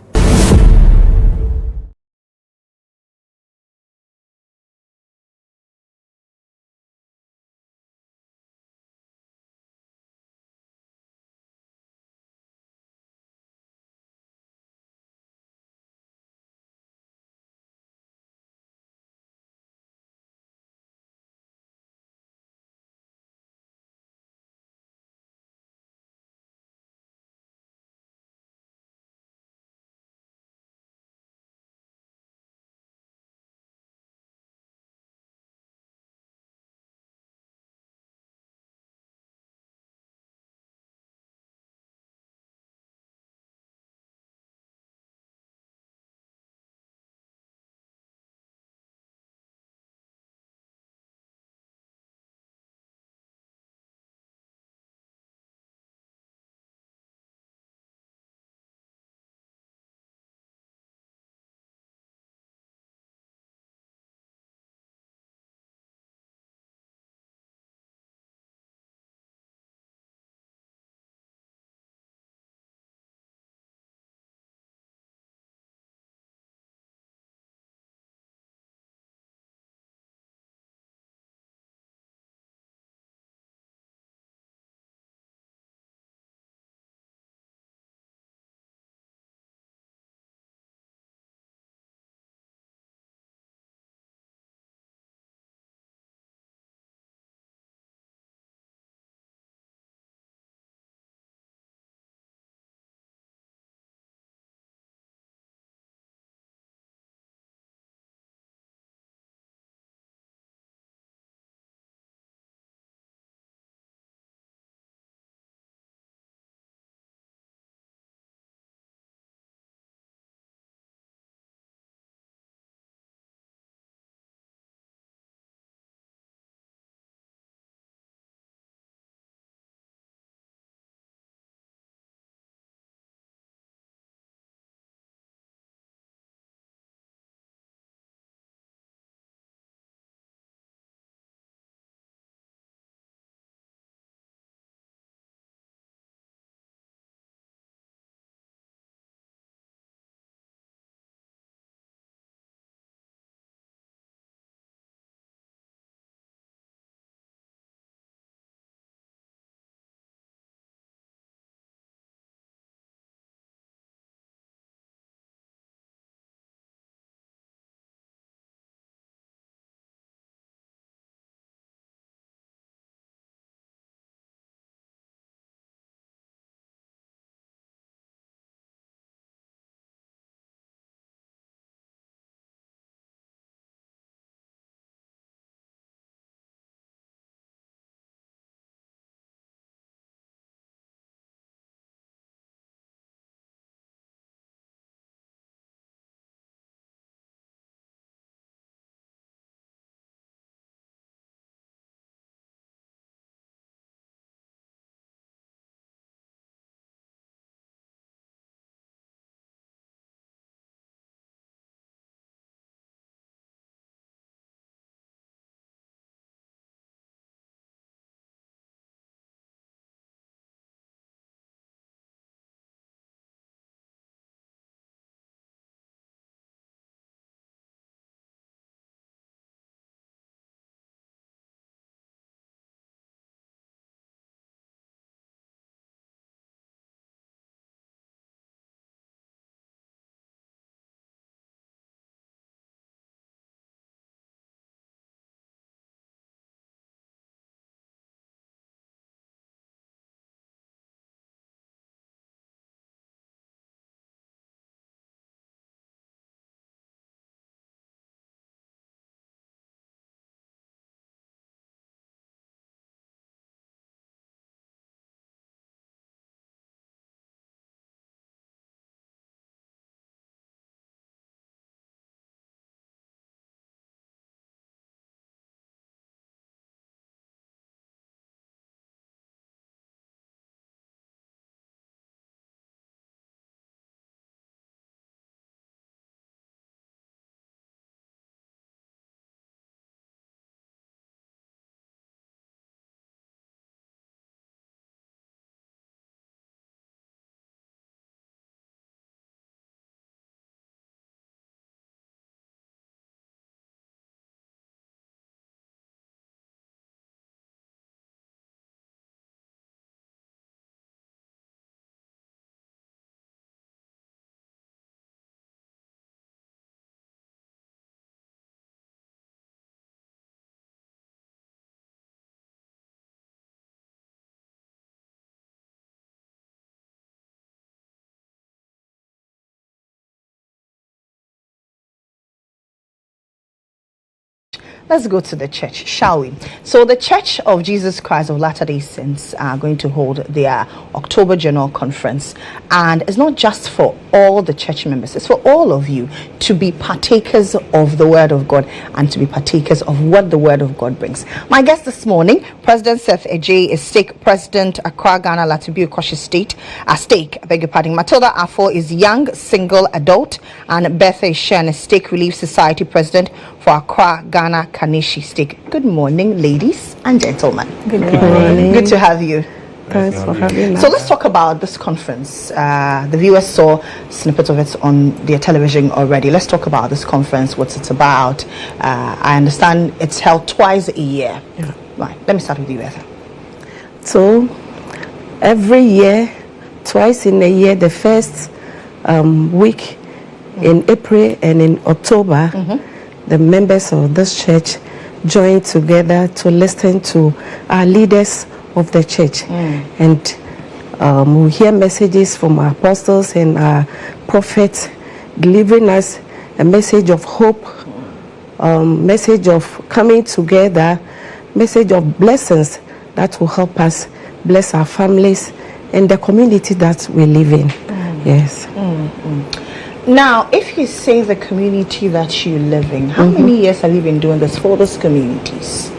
let's go to the church, shall we? So the Church of Jesus Christ of Latter-day Saints are going to hold their October General Conference, and it's not just for all the church members, it's for all of you to be partakers of the Word of God and to be partakers of what the Word of God brings. My guest this morning, President Seth Ejay, is Stake President, Accra, Ghana, Latibu, Koshi State, Stake, I beg your pardon. Matilda Afo is Young Single Adult, and Betha Shen is Stake Relief Society President for Accra, Ghana, Kanishi Stake. Good morning, ladies and gentlemen. Good morning. Good to have you. Thanks for having us. So let's talk about this conference. The viewers saw snippets of it on their television already. Let's talk about this conference, what it's about. I understand it's held twice a year. Yeah. Right, let me start with you, Betha. So every year, twice in a year, the first week in April and in October, the members of this church join together to listen to our leaders of the church, and we hear messages from our apostles and our prophets, delivering us a message of hope, message of coming together, message of blessings that will help us bless our families and the community that we live in. Yes. Now, if you say the community that you live in, how many years have you been doing this for those communities?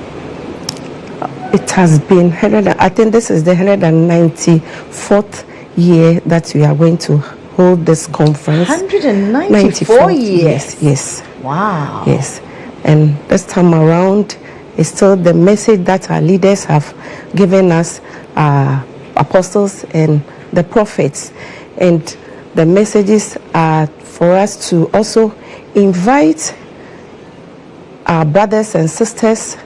It has been, I think this is the 194th year that we are going to hold this conference. 194 years? Yes. Wow. Yes. And this time around, it's still the message that our leaders have given us, apostles and the prophets. And the messages are for us to also invite our brothers and sisters.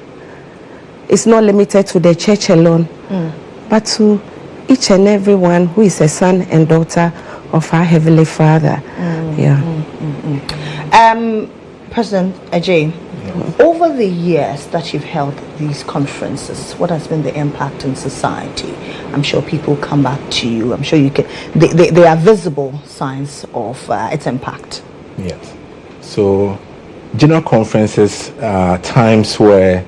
It's not limited to the church alone, but to each and every one who is a son and daughter of our Heavenly Father. President Ejay, over the years that you've held these conferences, what has been the impact in society? I'm sure people come back to you. I'm sure you can. They are visible signs of its impact. Yes. So, general conferences are times where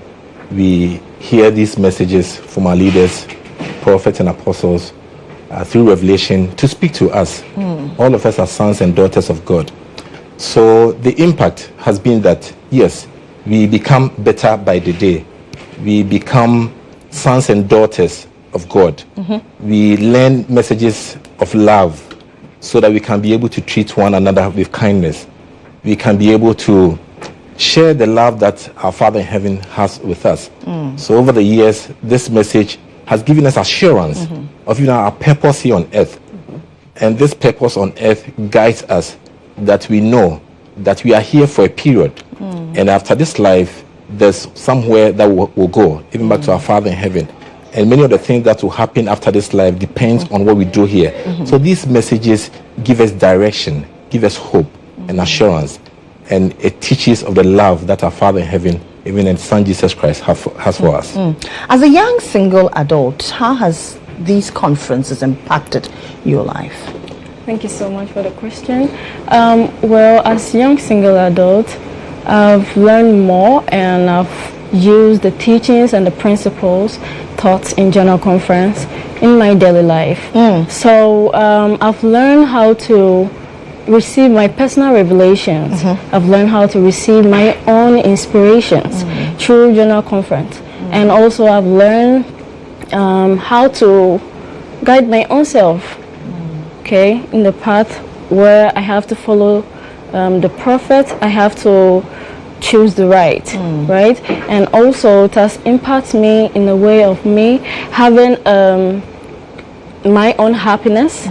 we hear these messages from our leaders, prophets and apostles, through revelation to speak to us. All of us are sons and daughters of God. So the impact has been that, yes, we become better by the day. We become sons and daughters of God. We learn messages of love so that we can be able to treat one another with kindness. We can be able to share the love that our Father in heaven has with us. So over the years, this message has given us assurance of our purpose here on earth. And this purpose on earth guides us, that we know that we are here for a period. And after this life, there's somewhere that we'll go, even back to our Father in heaven. And many of the things that will happen after this life depends on what we do here. So these messages give us direction, give us hope and assurance. And it teaches of the love that our Father in heaven, even in Son Jesus Christ, has for us. As a young single adult, how has these conferences impacted your life? Thank you so much for the question. Well, as a young single adult, I've learned more and I've used the teachings and the principles taught in General Conference in my daily life. So I've learned how to receive my personal revelations. I've learned how to receive my own inspirations through General Conference. And also I've learned how to guide my own self, in the path where I have to follow the prophet. I have to choose the right, and also it has impacted me in the way of me having my own happiness,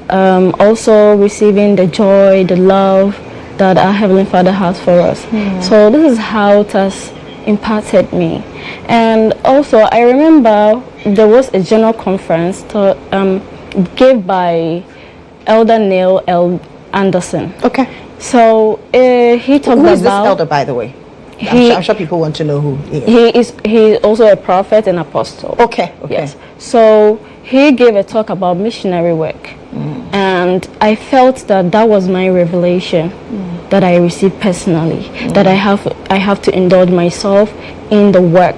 also receiving the joy, the love that our Heavenly Father has for us. So this is how it has impacted me. And also I remember there was a general conference given by Elder Neil L. Anderson. So he talked about... Who is this elder, by the way? I'm sure people want to know who he is. He is also a prophet and apostle. Okay. Yes. So he gave a talk about missionary work. And I felt that that was my revelation that I received personally, that I have to indulge myself in the work.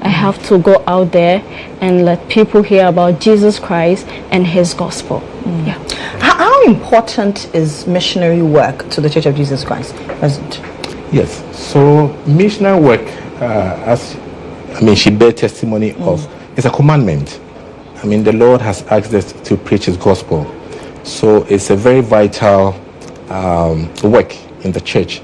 I have to go out there and let people hear about Jesus Christ and his gospel. Yeah. How important is missionary work to the Church of Jesus Christ, President? Yes. So missionary work, she bear testimony of, it's a commandment. The Lord has asked us to preach his gospel. So it's a very vital work in the church.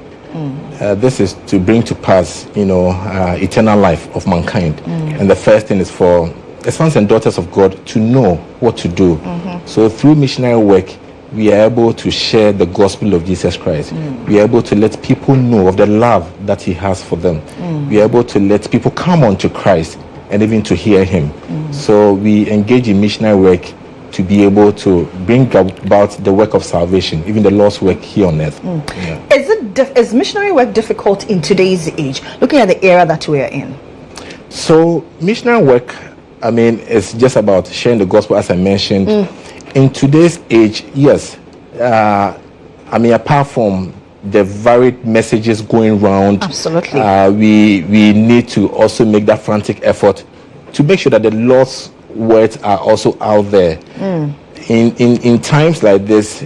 This is to bring to pass, eternal life of mankind. And the first thing is for the sons and daughters of God to know what to do. So through missionary work, we are able to share the gospel of Jesus Christ. We are able to let people know of the love that he has for them. We are able to let people come on to Christ and even to hear him. So we engage in missionary work to be able to bring about the work of salvation, even the lost work here on earth. Is missionary work difficult in today's age, looking at the era that we are in? So missionary work, it's just about sharing the gospel, as I mentioned. In today's age, yes. Apart from the varied messages going around, absolutely, we need to also make that frantic effort to make sure that the lost words are also out there. In times like this,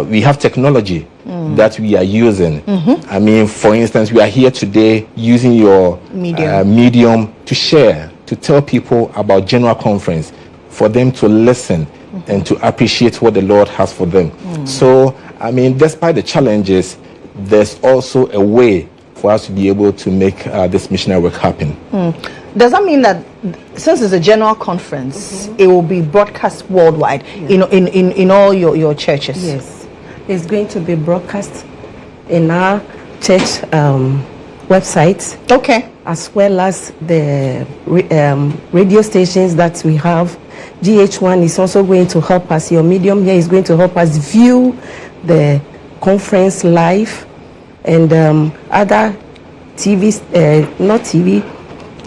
we have technology that we are using. For instance, we are here today using your medium to share, to tell people about General Conference, for them to listen and to appreciate what the Lord has for them. So, despite the challenges, there's also a way for us to be able to make this missionary work happen. Does that mean that since it's a general conference, it will be broadcast worldwide in all your churches? Yes, it's going to be broadcast in our church website. Okay. As well as the radio stations that we have. GHOne is also going to help us. Your medium here is going to help us view the conference live, and other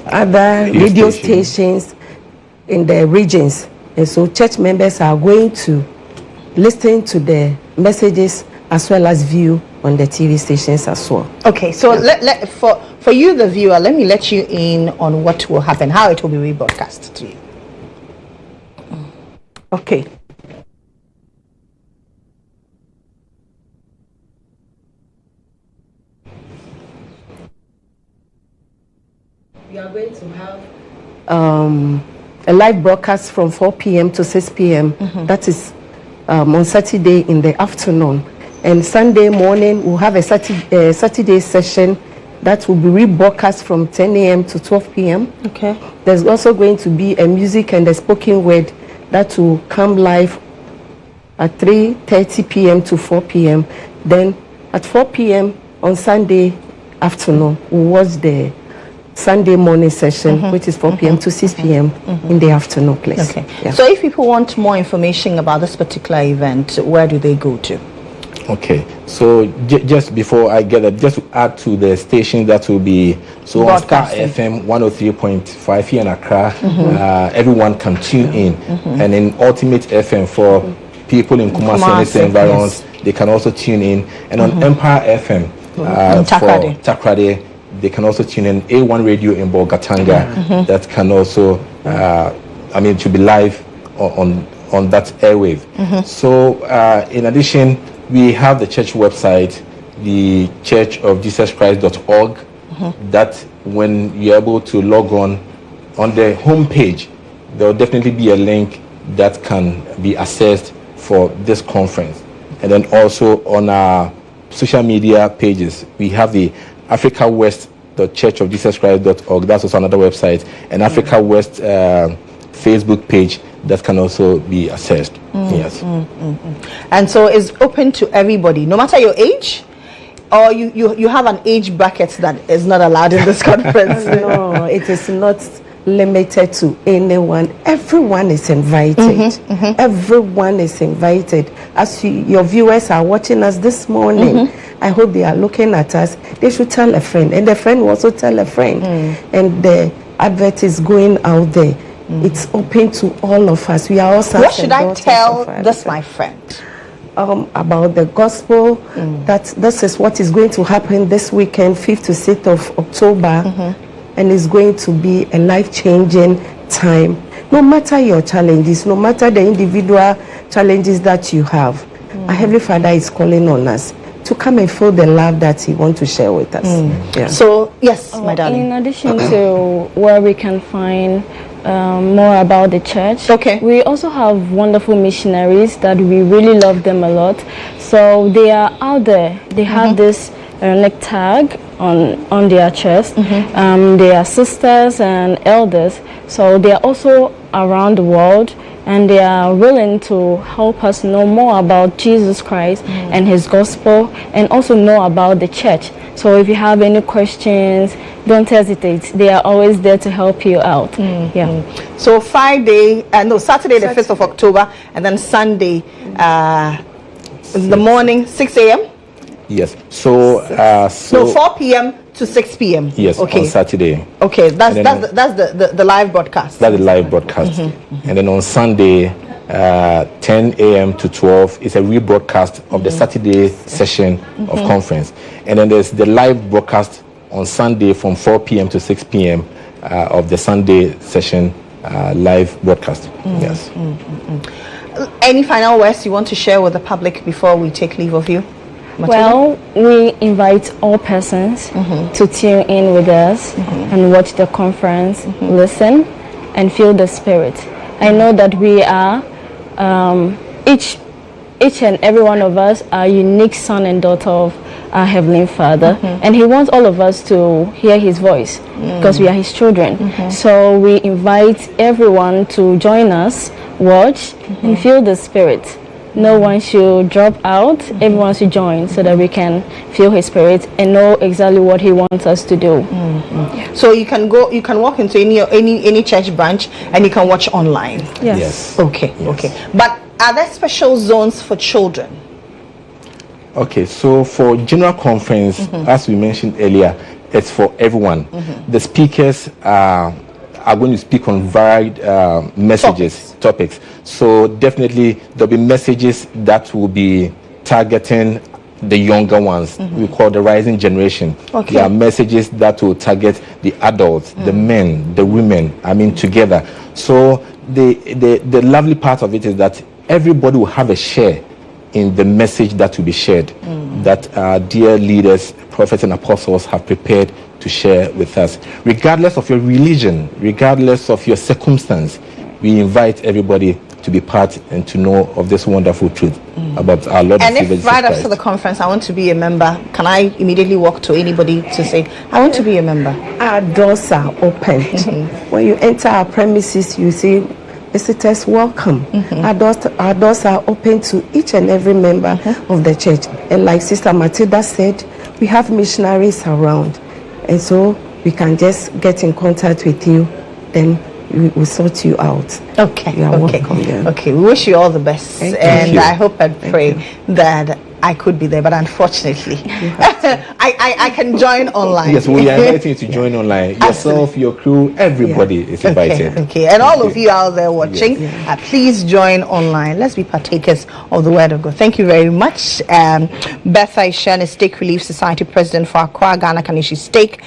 other radio stations in the regions. And so church members are going to listen to the messages as well as view on the TV stations as well. Okay, so for you, the viewer, let me let you in on what will happen, how it will be rebroadcast to you. Okay. We are going to have a live broadcast from 4 p.m. to 6 p.m. That is on Saturday in the afternoon. And Sunday morning, we'll have a Saturday session that will be rebroadcast from 10 a.m. to 12 p.m. Okay. There's also going to be a music and a spoken word that will come live at 3:30 p.m. to 4 p.m. Then at 4 p.m. on Sunday afternoon, we'll watch the Sunday morning session, which is 4 p.m. to 6 p.m. in the afternoon place. Okay. Yeah. So if people want more information about this particular event, where do they go to? Okay, so just before I get that, just to add to the station that will be, so on Star FM 103.5 here in Accra, everyone can tune in. And in Ultimate FM for people in Kumasi and its environs, they can also tune in. And on Empire FM for Takrade, they can also tune in. A1 Radio in Bolgatanga, that can also, to be live on that airwave. So in addition, we have the church website, the churchofjesuschrist.org, that when you're able to log on the homepage, there will definitely be a link that can be accessed for this conference. And then also on our social media pages, we have the Africa West, the churchofjesuschrist.org. That's also another website, and Africa West Facebook page that can also be accessed. Yes. And so it's open to everybody, no matter your age, or you have an age bracket that is not allowed in this conference. No, it is not limited to anyone. Everyone is invited. Everyone is invited. As your viewers are watching us this morning, I hope they are looking at us. They should tell a friend, and the friend will also tell a friend. And the advert is going out there. It's open to all of us. We are all sons What should and I daughters tell of our this, Father. my friend? About the gospel, that this is what is going to happen this weekend, 5th to 6th of October, and it's going to be a life-changing time. No matter your challenges, no matter the individual challenges that you have, our Heavenly Father is calling on us to come and feel the love that He wants to share with us. Yeah. So, yes, my darling. In addition to where we can find more about the church, we also have wonderful missionaries that we really love them a lot. So they are out there. They have this neck tag on their chest. They are sisters and elders. So they are also around the world, and they are willing to help us know more about Jesus Christ and His gospel, and also know about the church. So if you have any questions, don't hesitate. They are always there to help you out. Yeah. So Saturday the 5th of October, and then Sunday in the morning, 6 a.m. Yes. So 4 p.m. to 6 p.m. Yes, on Saturday. Okay, that's the live broadcast. That's the live broadcast. And then on Sunday, 10 a.m. to 12 is a rebroadcast of the Saturday session of conference. And then there's the live broadcast on Sunday from 4 p.m. to 6 p.m. Of the Sunday session live broadcast. Yes. Any final words you want to share with the public before we take leave of you? Well, we invite all persons to tune in with us and watch the conference, listen, and feel the Spirit. I know that we are, each and every one of us are unique son and daughter of our Heavenly Father, and He wants all of us to hear His voice because we are His children. So we invite everyone to join us, watch, and feel the Spirit. No one should drop out. Everyone should join so that we can feel His Spirit and know exactly what He wants us to do. So you can walk into any church branch and you can watch online. Yes. Okay. But are there special zones for children? Okay, so for general conference, as we mentioned earlier, it's for everyone. The speakers are going to speak on varied topics. So definitely there'll be messages that will be targeting the younger ones. We call the rising generation. There are messages that will target the adults, the men, the women, together. So the lovely part of it is that everybody will have a share in the message that will be shared, that our dear leaders, prophets and apostles have prepared to share with us. Regardless of your religion, regardless of your circumstance, we invite everybody to be part and to know of this wonderful truth about our Lord and Savior Jesus Christ. And if right after the conference I want to be a member, can I immediately walk to anybody to say, I want to be a member? Our doors are open. When you enter our premises, you see visitors welcome. Our doors are open to each and every member of the church. And like Sister Matilda said, we have missionaries around. And so we can just get in contact with you, then we will sort you out. Okay. You are welcome. Okay. We wish you all the best. Thank and you. I hope and pray that I could be there, but unfortunately, I can join online. Yes, we are inviting you to join online. Yourself, your crew, everybody is invited. Okay. And all of you out there watching, please join online. Let's be partakers of the Word of God. Thank you very much. Betha Ishan is Stake Relief Society President for Accra, Ghana, Kanishi Stake.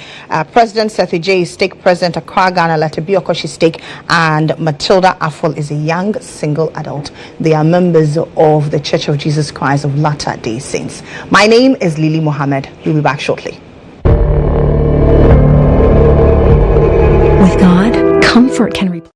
President Sethi J is Stake President, Accra, Ghana, Latabi Okoshi Stake. And Matilda Affle is a young single adult. They are members of the Church of Jesus Christ of Latter Day Saints. My name is Lily Mohammed. We'll be back shortly. With God, comfort can replace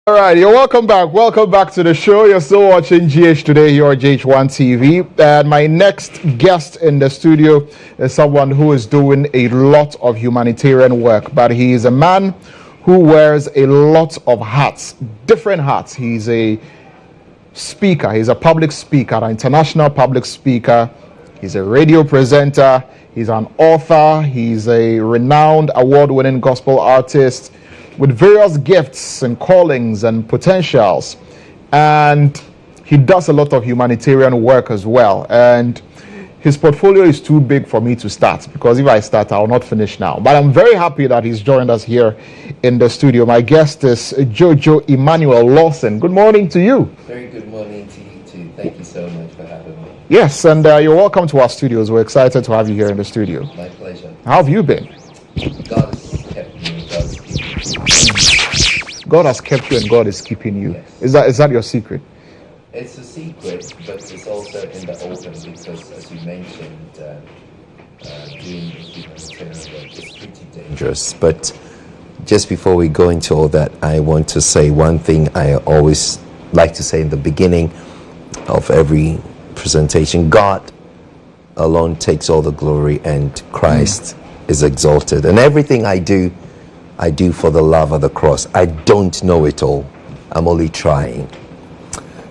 All right, you're welcome back. Welcome back to the show. You're still watching GH Today here on GHOne TV. And my next guest in the studio is someone who is doing a lot of humanitarian work, but he is a man who wears a lot of hats, different hats. He's a speaker. He's a public speaker, an international public speaker. He's a radio presenter. He's an author. He's a renowned award-winning gospel artist with various gifts and callings and potentials. And he does a lot of humanitarian work as well. And his portfolio is too big for me to start, because if I start, I'll not finish now. But I'm very happy that he's joined us here in the studio. My guest is Jojo Emmanuel Lawson. Good morning to you. Very good morning to you too. Thank you so much for having me. Yes, and you're welcome to our studios. We're excited to have you here in the studio. My pleasure. How have you been? God has kept me. God has kept me. God has kept you and God is keeping you. Yes. Is that your secret? It's a secret, but it's also in the open, because, as you mentioned, doing humanitarian work is pretty dangerous. But just before we go into all that, I want to say one thing I always like to say in the beginning of every presentation. God alone takes all the glory, and Christ is exalted. And everything I do for the love of the cross. I don't know it all. I'm only trying.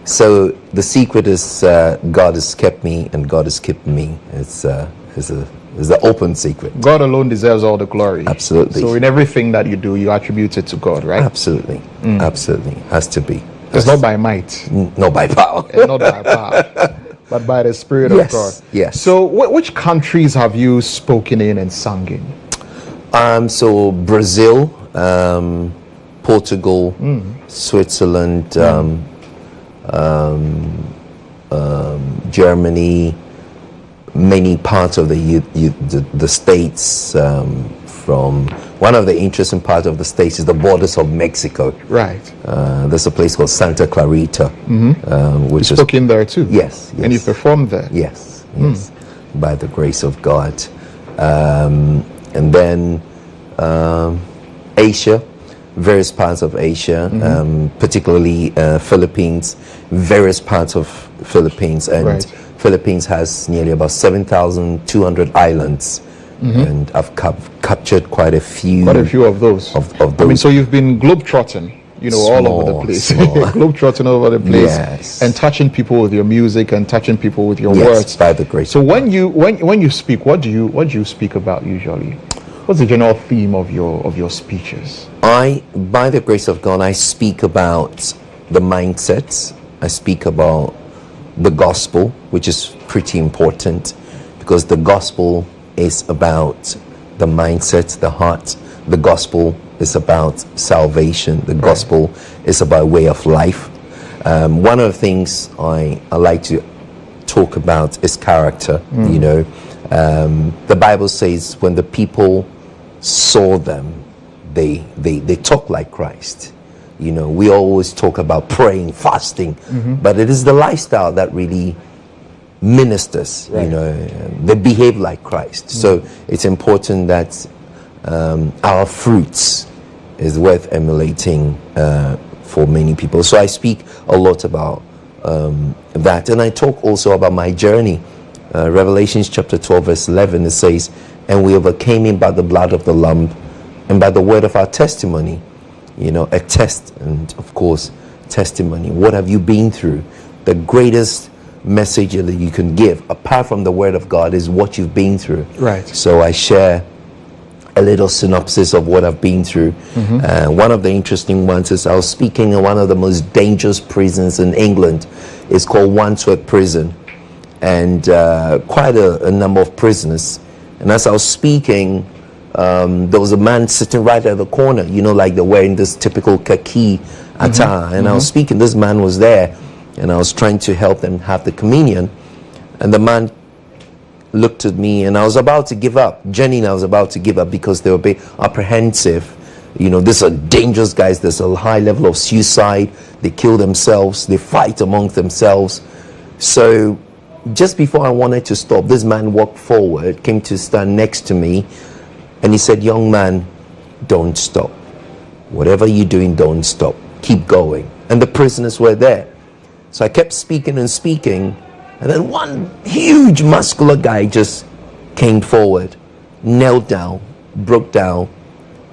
So the secret is God has kept me and God has kept me. It's the open secret. God alone deserves all the glory. Absolutely. So in everything that you do, you attribute it to God, right? Absolutely. Absolutely. Has to be. It's not by might. Not by power. Not by power. But by the Spirit of God. Yes. So which countries have you spoken in and sung in? So Brazil, Portugal, Switzerland, Germany, many parts of the states. From one of the interesting parts of the states is the borders of Mexico. Right. There's a place called Santa Clarita, which you spoke in there too. Yes. And you performed there. Yes. By the grace of God, and then Asia. Various parts of Asia, particularly Philippines, various parts of Philippines, and Philippines has nearly about 7,200 islands, and I've captured quite a few of those. I mean, so you've been globetrotting, all over the place, globetrotting all over the place, and touching people with your music and touching people with your words. By the grace. So when you speak, what do you speak about usually? What's the general theme of your speeches? By the grace of God, I speak about the mindsets. I speak about the gospel, which is pretty important, because the gospel is about the mindset, the heart. The gospel is about salvation. The gospel is about way of life. One of the things I like to talk about is character. The Bible says when the people saw them, they talk like Christ. We always talk about praying, fasting, but it is the lifestyle that really ministers. They behave like Christ. So it's important that our fruits is worth emulating for many people. So I speak a lot about that, and I talk also about my journey. Revelations chapter 12 verse 11, it says, and we overcame him by the blood of the Lamb and by the word of our testimony. A test, and of course testimony. What have you been through? The greatest message that you can give apart from the word of God is what you've been through. Right. So I share a little synopsis of what I've been through. One of the interesting ones is I was speaking in one of the most dangerous prisons in England. It's called Wandsworth Prison, and quite a number of prisoners. And as I was speaking, there was a man sitting right at the corner, like they're wearing this typical khaki attire. And I was speaking, this man was there, and I was trying to help them have the communion. And the man looked at me, and I was about to give up. Jenny and I was about to give up because they were a bit apprehensive. These are dangerous guys. There's a high level of suicide. They kill themselves. They fight amongst themselves. So just before I wanted to stop, this man walked forward, came to stand next to me, and he said, young man, don't stop. Whatever you're doing, don't stop. keep going. And the prisoners were there. So I kept speaking and speaking, and then one huge muscular guy just came forward, knelt down, broke down,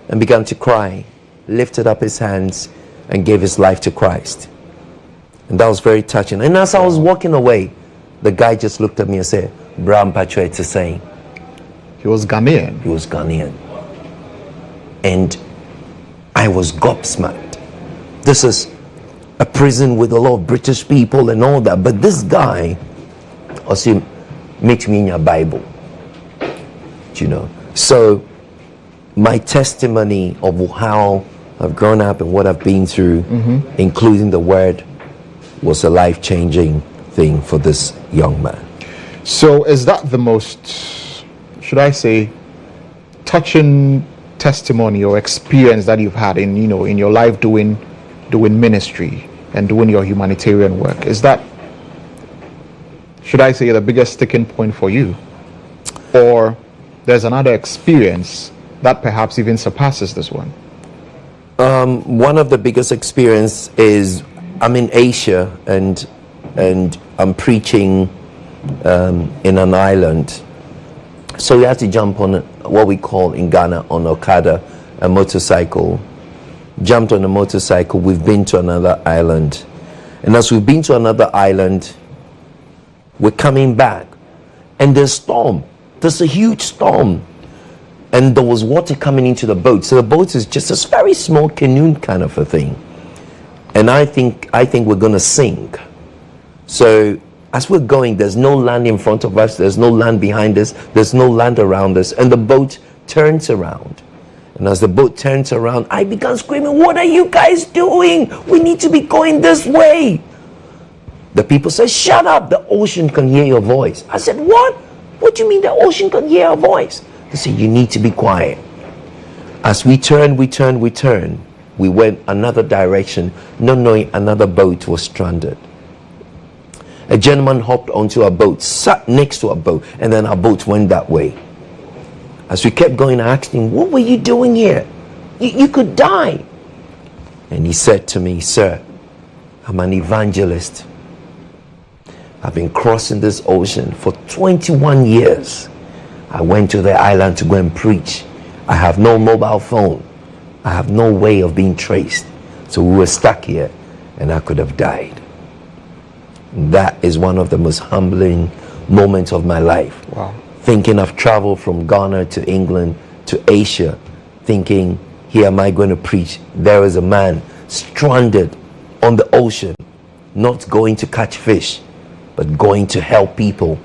and began to cry, lifted up his hands, and gave his life to Christ. And that was very touching. And as I was walking away, the guy just looked at me and said, "Bram Patrick to say." He was Ghanaian. He was Ghanaian. And I was gobsmacked. This is a prison with a lot of British people and all that, but this guy also meet me in your Bible, you know. So my testimony of how I've grown up and what I've been through, including the word, was a life-changing thing for this young man. So is that the most, should I say, touching testimony or experience that you've had in, you know, in your life doing ministry and doing your humanitarian work? Is that, should I say, the biggest sticking point for you? Or there's another experience that perhaps even surpasses this one? One of the biggest experience is I'm in Asia and I'm preaching in an island. So we had to jump on what we call in Ghana on Okada, a motorcycle. Jumped on a motorcycle. We've been to another island, and as we've been to another island, we're coming back, and there's storm. There's a huge storm, and there was water coming into the boat. So the boat is just a very small canoe kind of a thing, and I think we're gonna sink. So as we're going, there's no land in front of us, there's no land behind us, there's no land around us, and the boat turns around. And as the boat turns around, I began screaming, "What are you guys doing? We need to be going this way." The people said, "Shut up, the ocean can hear your voice." I said, "What? What do you mean the ocean can hear our voice?" They said, "You need to be quiet." As we turned, we went another direction, not knowing another boat was stranded. A gentleman hopped onto our boat, sat next to our boat, and then our boat went that way. As we kept going, I asked him, "What were you doing here? You could die." And he said to me, "Sir, I'm an evangelist. I've been crossing this ocean for 21 years. I went to the island to go and preach. I have no mobile phone. I have no way of being traced. So we were stuck here, and I could have died." That is one of the most humbling moments of my life. Wow. Thinking I've traveled from Ghana to England to Asia, thinking, here am I going to preach. There is a man stranded on the ocean, not going to catch fish, but going to help people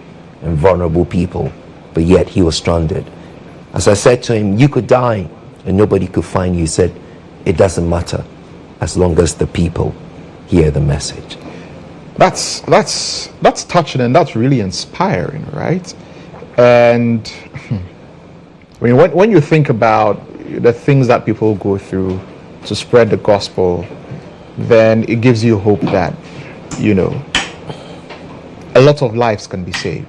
and vulnerable people. But yet he was stranded. As I said to him, "You could die and nobody could find you." He said, "It doesn't matter as long as the people hear the message." That's touching, and that's really inspiring, right? And I mean, when you think about the things that people go through to spread the gospel, then it gives you hope that, you know, a lot of lives can be saved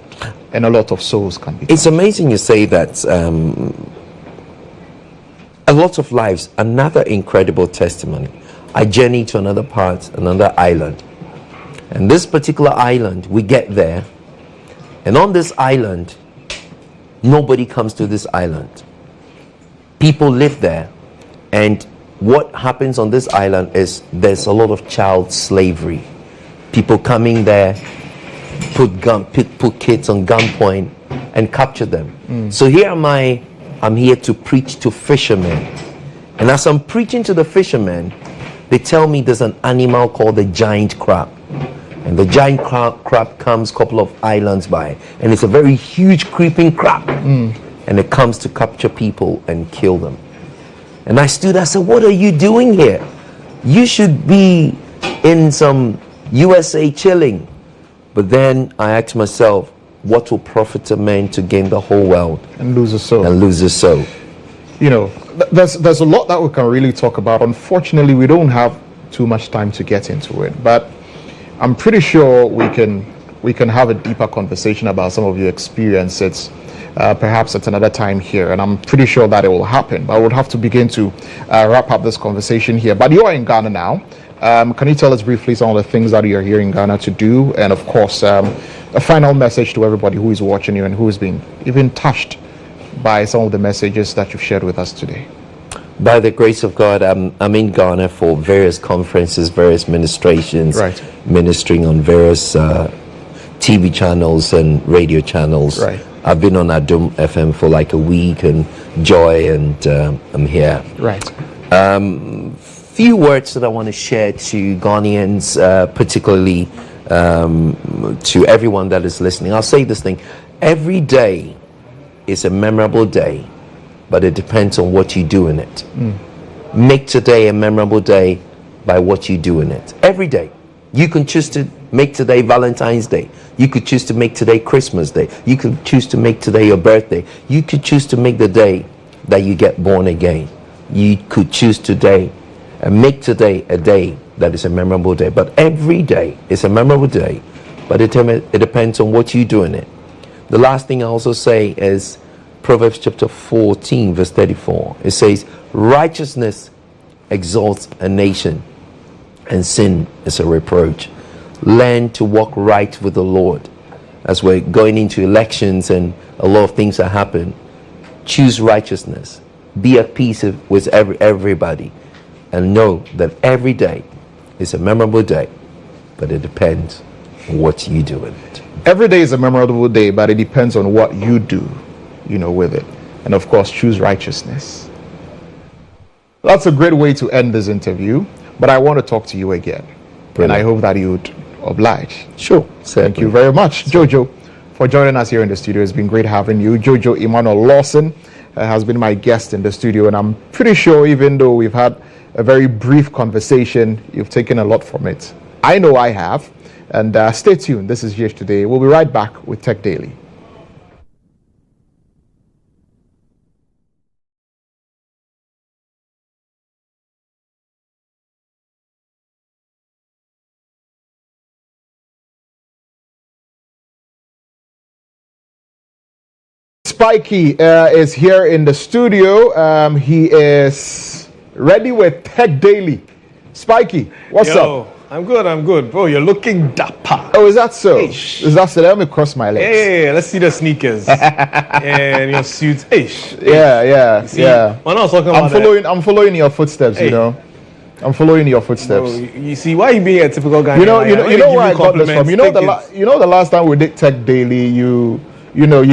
and a lot of souls can be saved. It's amazing you say that. A lot of lives. Another incredible testimony. I journeyed to another part, another island. And this particular island, we get there, and on this island, nobody comes to this island. People live there, and what happens on this island is there's a lot of child slavery. People coming there, put kids on gunpoint and capture them. So here am I'm here to preach to fishermen. And as I'm preaching to the fishermen, they tell me there's an animal called the giant crab. And the giant crab comes a couple of islands by, and it's a very huge creeping crab. And it comes to capture people and kill them. And I stood, I said, "What are you doing here? You should be in some USA chilling." But then I asked myself, what will profit a man to gain the whole world and lose his soul? And lose his soul. You know, there's a lot that we can really talk about. Unfortunately, we don't have too much time to get into it, but I'm pretty sure we can have a deeper conversation about some of your experiences, perhaps at another time here, and I'm pretty sure that it will happen. But I would have to begin to wrap up this conversation here. But you are in Ghana now. Can you tell us briefly some of the things that you're here in Ghana to do? And of course, a final message to everybody who is watching you and who has been even touched by some of the messages that you've shared with us today. By the grace of God, I'm in Ghana for various conferences, various ministrations, right, ministering on various TV channels and radio channels. Right. I've been on Adum FM for like a week, and Joy, and I'm here. Right. Few words that I want to share to Ghanaians, particularly to everyone that is listening. I'll say this thing: every day is a memorable day, but it depends on what you do in it. Make today a memorable day by what you do in it. Every day. You can choose to make today Valentine's Day. You could choose to make today Christmas Day. You could choose to make today your birthday. You could choose to make the day that you get born again. You could choose today and make today a day that is a memorable day. But every day is a memorable day, but it depends on what you do in it. The last thing I also say is Proverbs chapter 14 verse 34. It says, righteousness exalts a nation, and sin is a reproach. Learn to walk right with the Lord. As we're going into elections and a lot of things that happen, choose righteousness. Be at peace with everybody, and know that every day is a memorable day, but it depends on what you do with it. Every day is a memorable day, but it depends on what you do, with it. And of course, choose righteousness. That's a great way to end this interview, but I want to talk to you again. Brilliant. And I hope that you would oblige. Sure. Thank you very much, Jojo, for joining us here in the studio. It's been great having you. Jojo Emmanuel Lawson has been my guest in the studio, and I'm pretty sure even though we've had a very brief conversation, you've taken a lot from it. I know I have. And stay tuned. This is GH Today. We'll be right back with Tech Daily. Spiky is here in the studio. He is ready with Tech Daily. Spiky, what's up? I'm good. Bro, you're looking dapper. Oh, is that so? Is that so? Let me cross my legs. Hey, let's see the sneakers. And your suit. Yeah. We're not talking about I'm following your footsteps, I'm following your footsteps. Bro, you see, why are you being a typical guy? You know where I got this from? The last time we did Tech Daily, you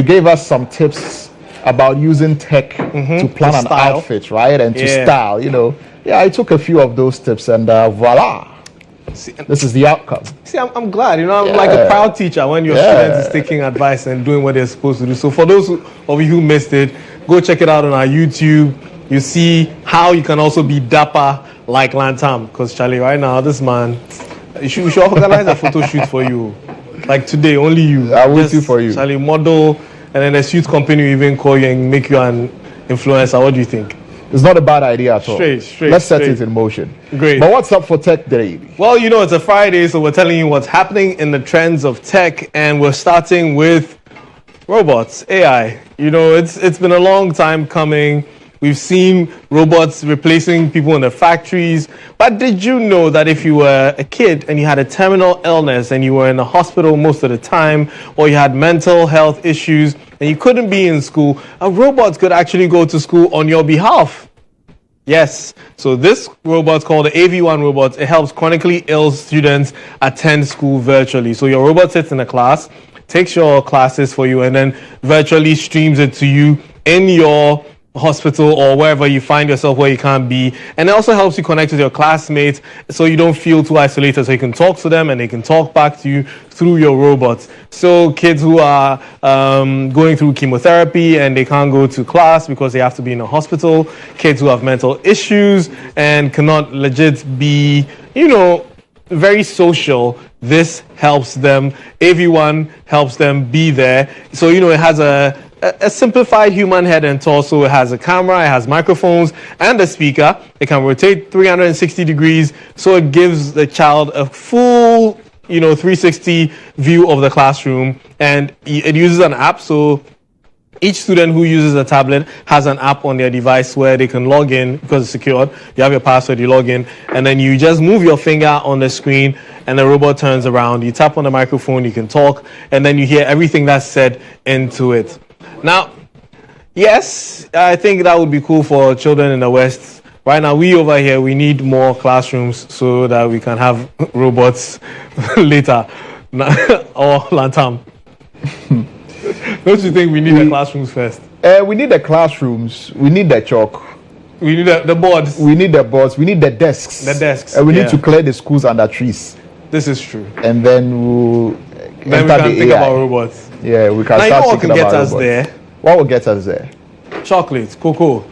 gave us some tips about using tech to plan an outfit, right? And to style, Yeah, I took a few of those tips, and voila. This is the outcome. See, I'm glad. I'm like a proud teacher when your students is taking advice and doing what they're supposed to do. So for those of you who missed it, go check it out on our YouTube. You see how you can also be dapper like Lantam. Because Charlie, right now, this man, we should organize a photo shoot for you. Like today, only you. I will do for you. Charlie, model, and then a suit company will even call you and make you an influencer. What do you think? It's not a bad idea at all. Straight. Let's set it in motion. Great. But what's up for Tech Daily? Well, it's a Friday, so we're telling you what's happening in the trends of tech, and we're starting with robots, AI. It's been a long time coming. We've seen robots replacing people in the factories. But did you know that if you were a kid and you had a terminal illness and you were in the hospital most of the time, or you had mental health issues and you couldn't be in school, a robot could actually go to school on your behalf? Yes. So this robot called the GHOne robot, it helps chronically ill students attend school virtually. So your robot sits in a class, takes your classes for you, and then virtually streams it to you in your hospital or wherever you find yourself where you can't be. And it also helps you connect with your classmates so you don't feel too isolated, so you can talk to them and they can talk back to you through your robots. So kids who are going through chemotherapy and they can't go to class because they have to be in a hospital, kids who have mental issues and cannot legit be, very social, this helps them. GHOne helps them be there. So, it has a simplified human head and torso. It has a camera, it has microphones and a speaker. It can rotate 360 degrees, so it gives the child a full 360 view of the classroom. And it uses an app, so Each student who uses a tablet has an app on their device where they can log in because it's secured. You have your password, you log in, and then you just move your finger on the screen and the robot turns around. You tap on the microphone, you can talk, and then you hear everything that's said into it. Now, yes, I think that would be cool for children in the West. Right now, we over here, we need more classrooms so that we can have robots later. Or Lantam. Don't you think we need the classrooms first? We need the classrooms. We need the chalk. We need the boards. We need the boards. We need the desks. The desks. We need to clear the schools under trees. This is true. And then we can think about robots. Yeah, we can now, start what thinking can get about us robots. there? What will get us there? Chocolate, cocoa.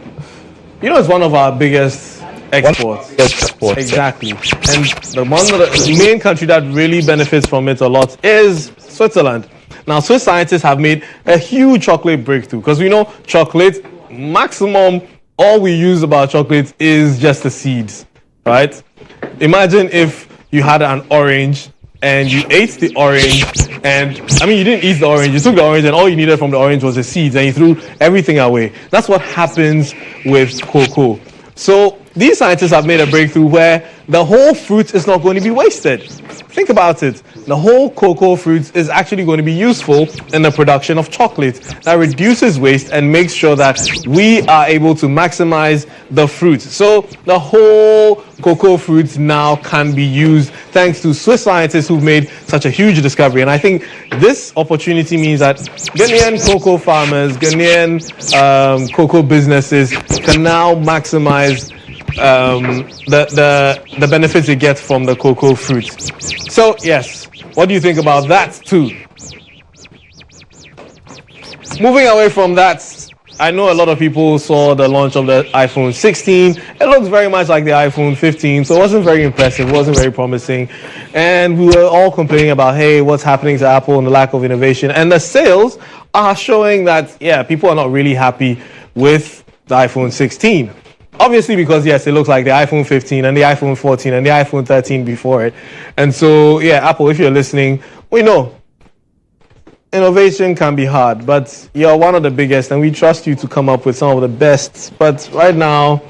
You know, it's one of our biggest exports. Exactly. And the main country that really benefits from it a lot is Switzerland. Now, Swiss scientists have made a huge chocolate breakthrough because we know chocolate, maximum, all we use about chocolate is just the seeds, right? Imagine if you had an orange and you ate the orange, and I mean, you didn't eat the orange, you took the orange and all you needed from the orange was the seeds and you threw everything away. That's what happens with cocoa. So these scientists have made a breakthrough where the whole fruit is not going to be wasted. Think about it. The whole cocoa fruit is actually going to be useful in the production of chocolate. That reduces waste and makes sure that we are able to maximize the fruit. So the whole cocoa fruit now can be used thanks to Swiss scientists who've made such a huge discovery. And I think this opportunity means that Ghanaian cocoa farmers, Ghanaian cocoa businesses can now maximize the benefits they get from the cocoa fruit. So yes, what do you think about that too? Moving away from that, I know a lot of people saw the launch of the iPhone 16. It looks very much like the iPhone 15, so it wasn't very impressive, it wasn't very promising. And we were all complaining about, hey, what's happening to Apple and the lack of innovation. And the sales are showing that, yeah, people are not really happy with the iPhone 16. Obviously, because yes, it looks like the iPhone 15 and the iPhone 14 and the iPhone 13 before it. And so, yeah, Apple, if you're listening, we know innovation can be hard, but you're one of the biggest and we trust you to come up with some of the best. But right now,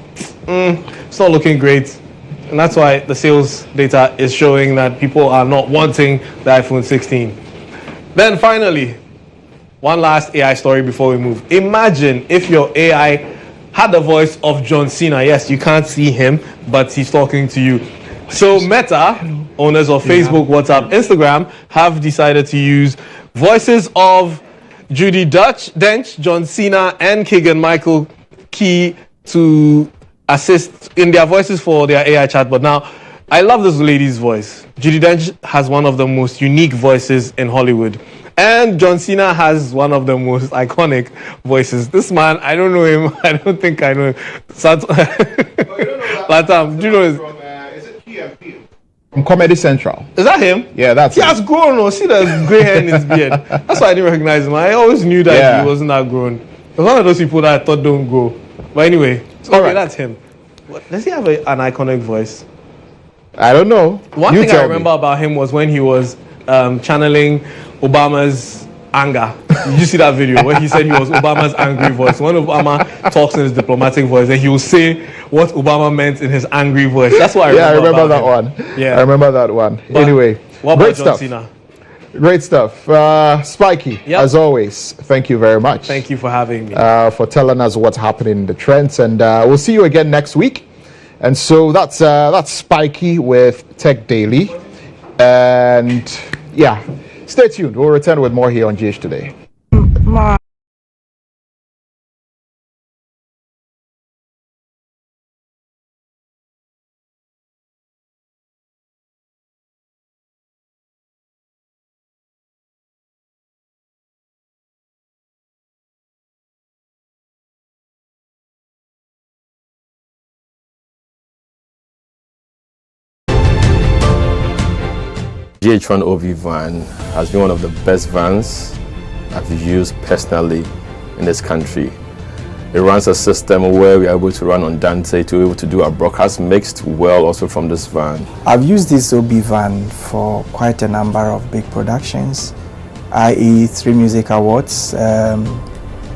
it's not looking great. And that's why the sales data is showing that people are not wanting the iPhone 16. Then finally, one last AI story before we move. Imagine if your AI had the voice of John Cena. Yes, you can't see him, but he's talking to you. So Meta, owners of Facebook, WhatsApp, Instagram, have decided to use voices of Judi Dench, John Cena, and Keegan-Michael Key to assist in their voices for their AI chatbot. Now, I love this lady's voice. Judi Dench has one of the most unique voices in Hollywood. And John Cena has one of the most iconic voices. This man, I don't know him. I don't think I know him. Lantam, do you know his? Is it PMP? From Comedy Central. Is that him? Yeah, that's He has grown. Oh, see the grey hair in his beard. That's why I didn't recognize him. I always knew that he wasn't that grown. He was one of those people that I thought don't grow. But anyway, okay, that's him. Does he have an iconic voice? I don't know. One thing I remember about him was when he was channeling Obama's anger. Did you see that video where he said he was Obama's angry voice? When Obama talks in his diplomatic voice, then he will say what Obama meant in his angry voice. That's what I remember. Yeah, I remember that him. one. Yeah, I remember that one. But anyway, what about great John stuff. Cena? Great stuff. Spiky, as always, thank you very much. Thank you for having me. For telling us what's happening in the trends. And we'll see you again next week. And so that's Spiky with Tech Daily. And yeah, stay tuned. We'll return with more here on GH Today. GHOne OV van has been one of the best vans I've used personally in this country. It runs a system where we are able to run on Dante to be able to do our broadcast mixed well also from this van. I've used this OB van for quite a number of big productions, i.e. 3 music awards,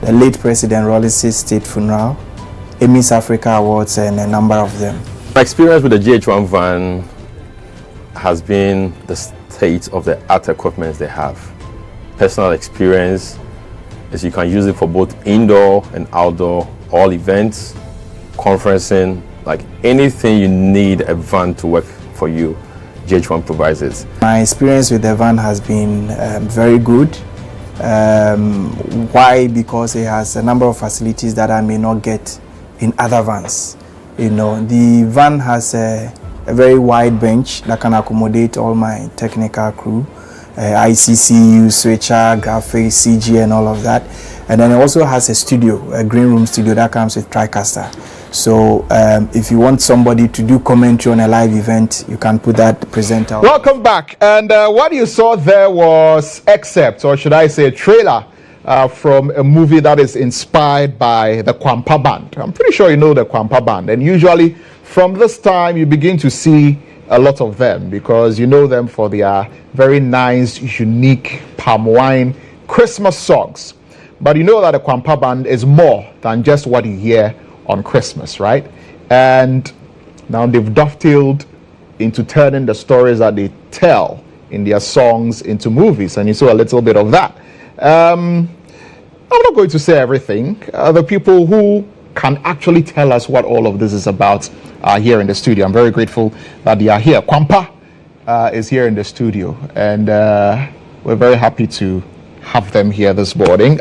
the late President Rawlings' state funeral, Emmys Africa Awards, and a number of them. My experience with the GHOne van has been the state of the art equipment they have. Personal experience is you can use it for both indoor and outdoor, all events, conferencing, like anything you need a van to work for you, GHOne provides it. My experience with the van has been very good. Why? Because it has a number of facilities that I may not get in other vans. You know, the van has a very wide bench that can accommodate all my technical crew, ICCU, switcher, graphics, CG, and all of that. And then it also has a studio, a green room studio that comes with TriCaster. So if you want somebody to do commentary on a live event, you can put that presenter. Welcome back. And what you saw there was excerpts, or should I say a trailer, from a movie that is inspired by the Kwampa Band. I'm pretty sure you know the Kwampa Band. And usually from this time, you begin to see a lot of them because you know them for their very nice, unique palm wine Christmas songs. But you know that the Kwampa Band is more than just what you hear on Christmas, right? And now they've dovetailed into turning the stories that they tell in their songs into movies, and you saw a little bit of that. I'm not going to say everything. The people who can actually tell us what all of this is about are here in the studio. I'm very grateful that they are here. Kwampa is here in the studio, and we're very happy to have them here this morning.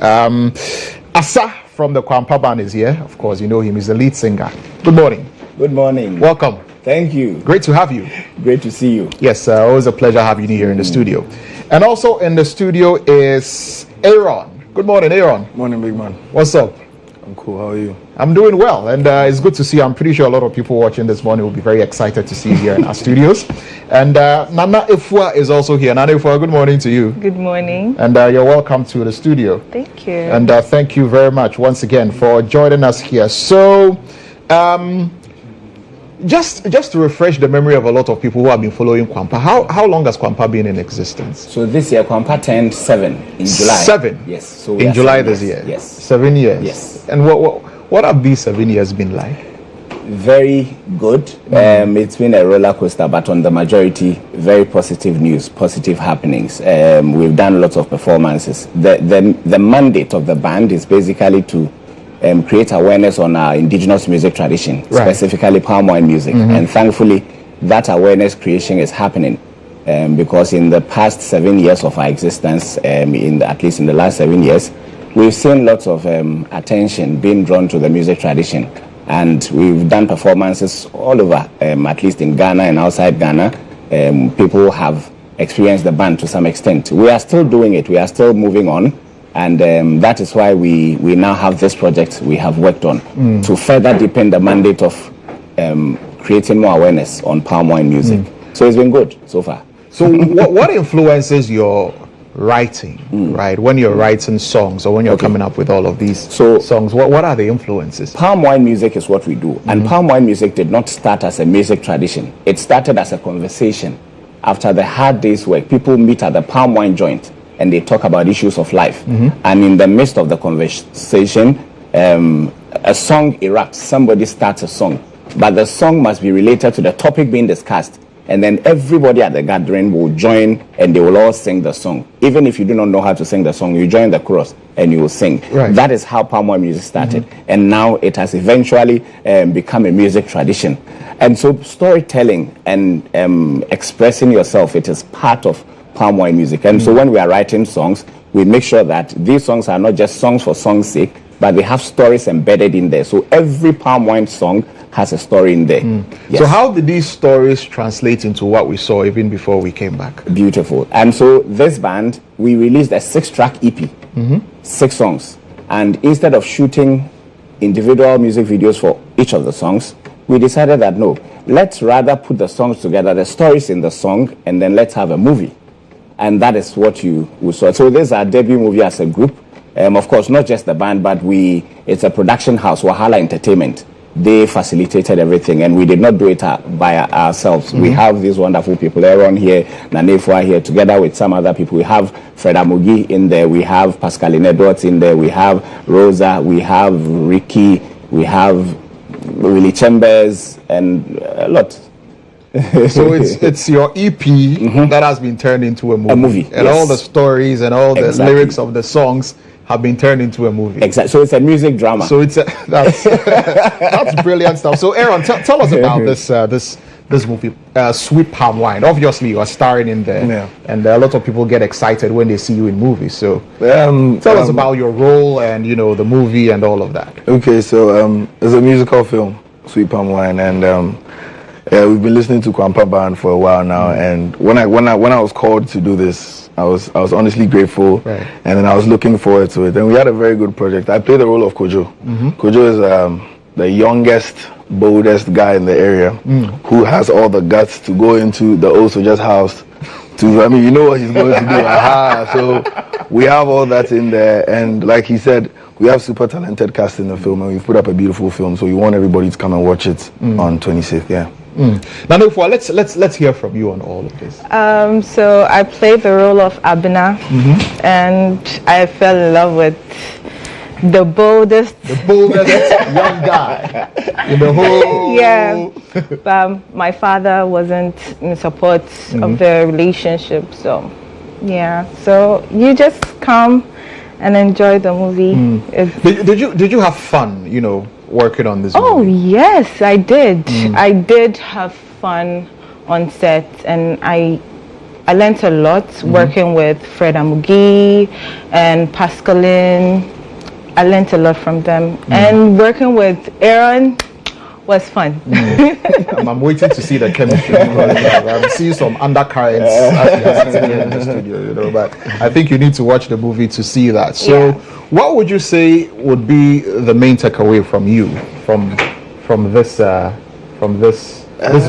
Asa from the Kwampa Band is here. Of course, you know him. He's the lead singer. Good morning. Good morning. Welcome. Thank you. Great to have you. Great to see you. Yes, always a pleasure having you here in the studio. And also in the studio is Aaron. Good morning, Aaron. Morning, big man. What's up? I'm cool. How are you? I'm doing well, and it's good to see you. I'm pretty sure a lot of people watching this morning will be very excited to see you here in our studios. And Nana Ifua is also here. Nana Ifua, good morning to you. Good morning. And you're welcome to the studio. Thank you. And thank you very much once again for joining us here. So, just to refresh the memory of a lot of people who have been following Kwampa, how long has Kwampa been in existence? So this year Kwampa turned 7 in July. 7? Yes. So in July this year? Yes. 7 years? Yes. And what have these 7 years been like? Very good. It's been a roller coaster, but on the majority, very positive news, positive happenings. We've done lots of performances. The mandate of the band is basically to create awareness on our indigenous music tradition, specifically palm wine music. And thankfully, that awareness creation is happening because in the past 7 years of our existence, at least in the last 7 years, we've seen lots of attention being drawn to the music tradition. And we've done performances all over, at least in Ghana and outside Ghana. People have experienced the band to some extent. We are still doing it. We are still moving on. And that is why we now have this project we have worked on to further deepen the mandate of creating more awareness on palm wine music. So it's been good so far. So what influences your writing, right? When you're writing songs or when you're coming up with all of these songs, what are the influences? Palm wine music is what we do. And palm wine music did not start as a music tradition. It started as a conversation. After the hard day's work, people meet at the palm wine joint and they talk about issues of life. And in the midst of the conversation, a song erupts. Somebody starts a song. But the song must be related to the topic being discussed. And then everybody at the gathering will join and they will all sing the song. Even if you do not know how to sing the song, you join the chorus and you will sing. That is how palm wine music started. And now it has eventually become a music tradition. And so storytelling and expressing yourself, it is part of palm wine music. And so when we are writing songs, we make sure that these songs are not just songs for song's sake, but they have stories embedded in there. So every palm wine song has a story in there. So how did these stories translate into what we saw even before we came back? Beautiful. And so this band, we released a 6-track EP, 6 songs. And instead of shooting individual music videos for each of the songs, we decided that no, let's rather put the songs together, the stories in the song, and then let's have a movie. And that is what we saw. So this is our debut movie as a group. Of course, not just the band, but it's a production house, Wahala Entertainment. they facilitated everything, and we did not do it by ourselves. We have these wonderful people. Aaron here, Nanefua here, together with some other people. We have Fred Amugi in there. We have Pascaline Edwards in there. We have Rosa. We have Ricky. We have Willie Chambers, and a lot. So it's your EP that has been turned into a movie. And all the stories and all the lyrics of the songs have been turned into a movie. Exactly. So it's a music drama. So it's that's brilliant stuff. So Aaron, tell us about this movie, Sweet Palm Wine. Obviously, you are starring in there, and a lot of people get excited when they see you in movies. So tell us about your role and the movie and all of that. Okay, so it's a musical film, Sweet Palm Wine, and we've been listening to Kwampa Band for a while now. And when I was called to do this, I was honestly grateful, and then I was looking forward to it. And we had a very good project. I played the role of Kojo. Kojo is the youngest, boldest guy in the area who has all the guts to go into the old soldier's house. What he's going to do. So we have all that in there, and like he said, we have super talented cast in the film, and we've put up a beautiful film. So we want everybody to come and watch it on 26th. Now, let's hear from you on all of this. So I played the role of Abena, and I fell in love with the boldest young guy in the whole. Yeah, but my father wasn't in support of the relationship, so so you just come and enjoy the movie. Did you have fun, working on this movie? Oh yes, I did. I did have fun on set, and I learned a lot working with Fred Amugi and Pascaline. I learned a lot from them, and working with Aaron was fun. I'm waiting to see the chemistry. I'm seeing some undercurrents as you're sitting in the studio, but I think you need to watch the movie to see that. So, what would you say would be the main takeaway from you from this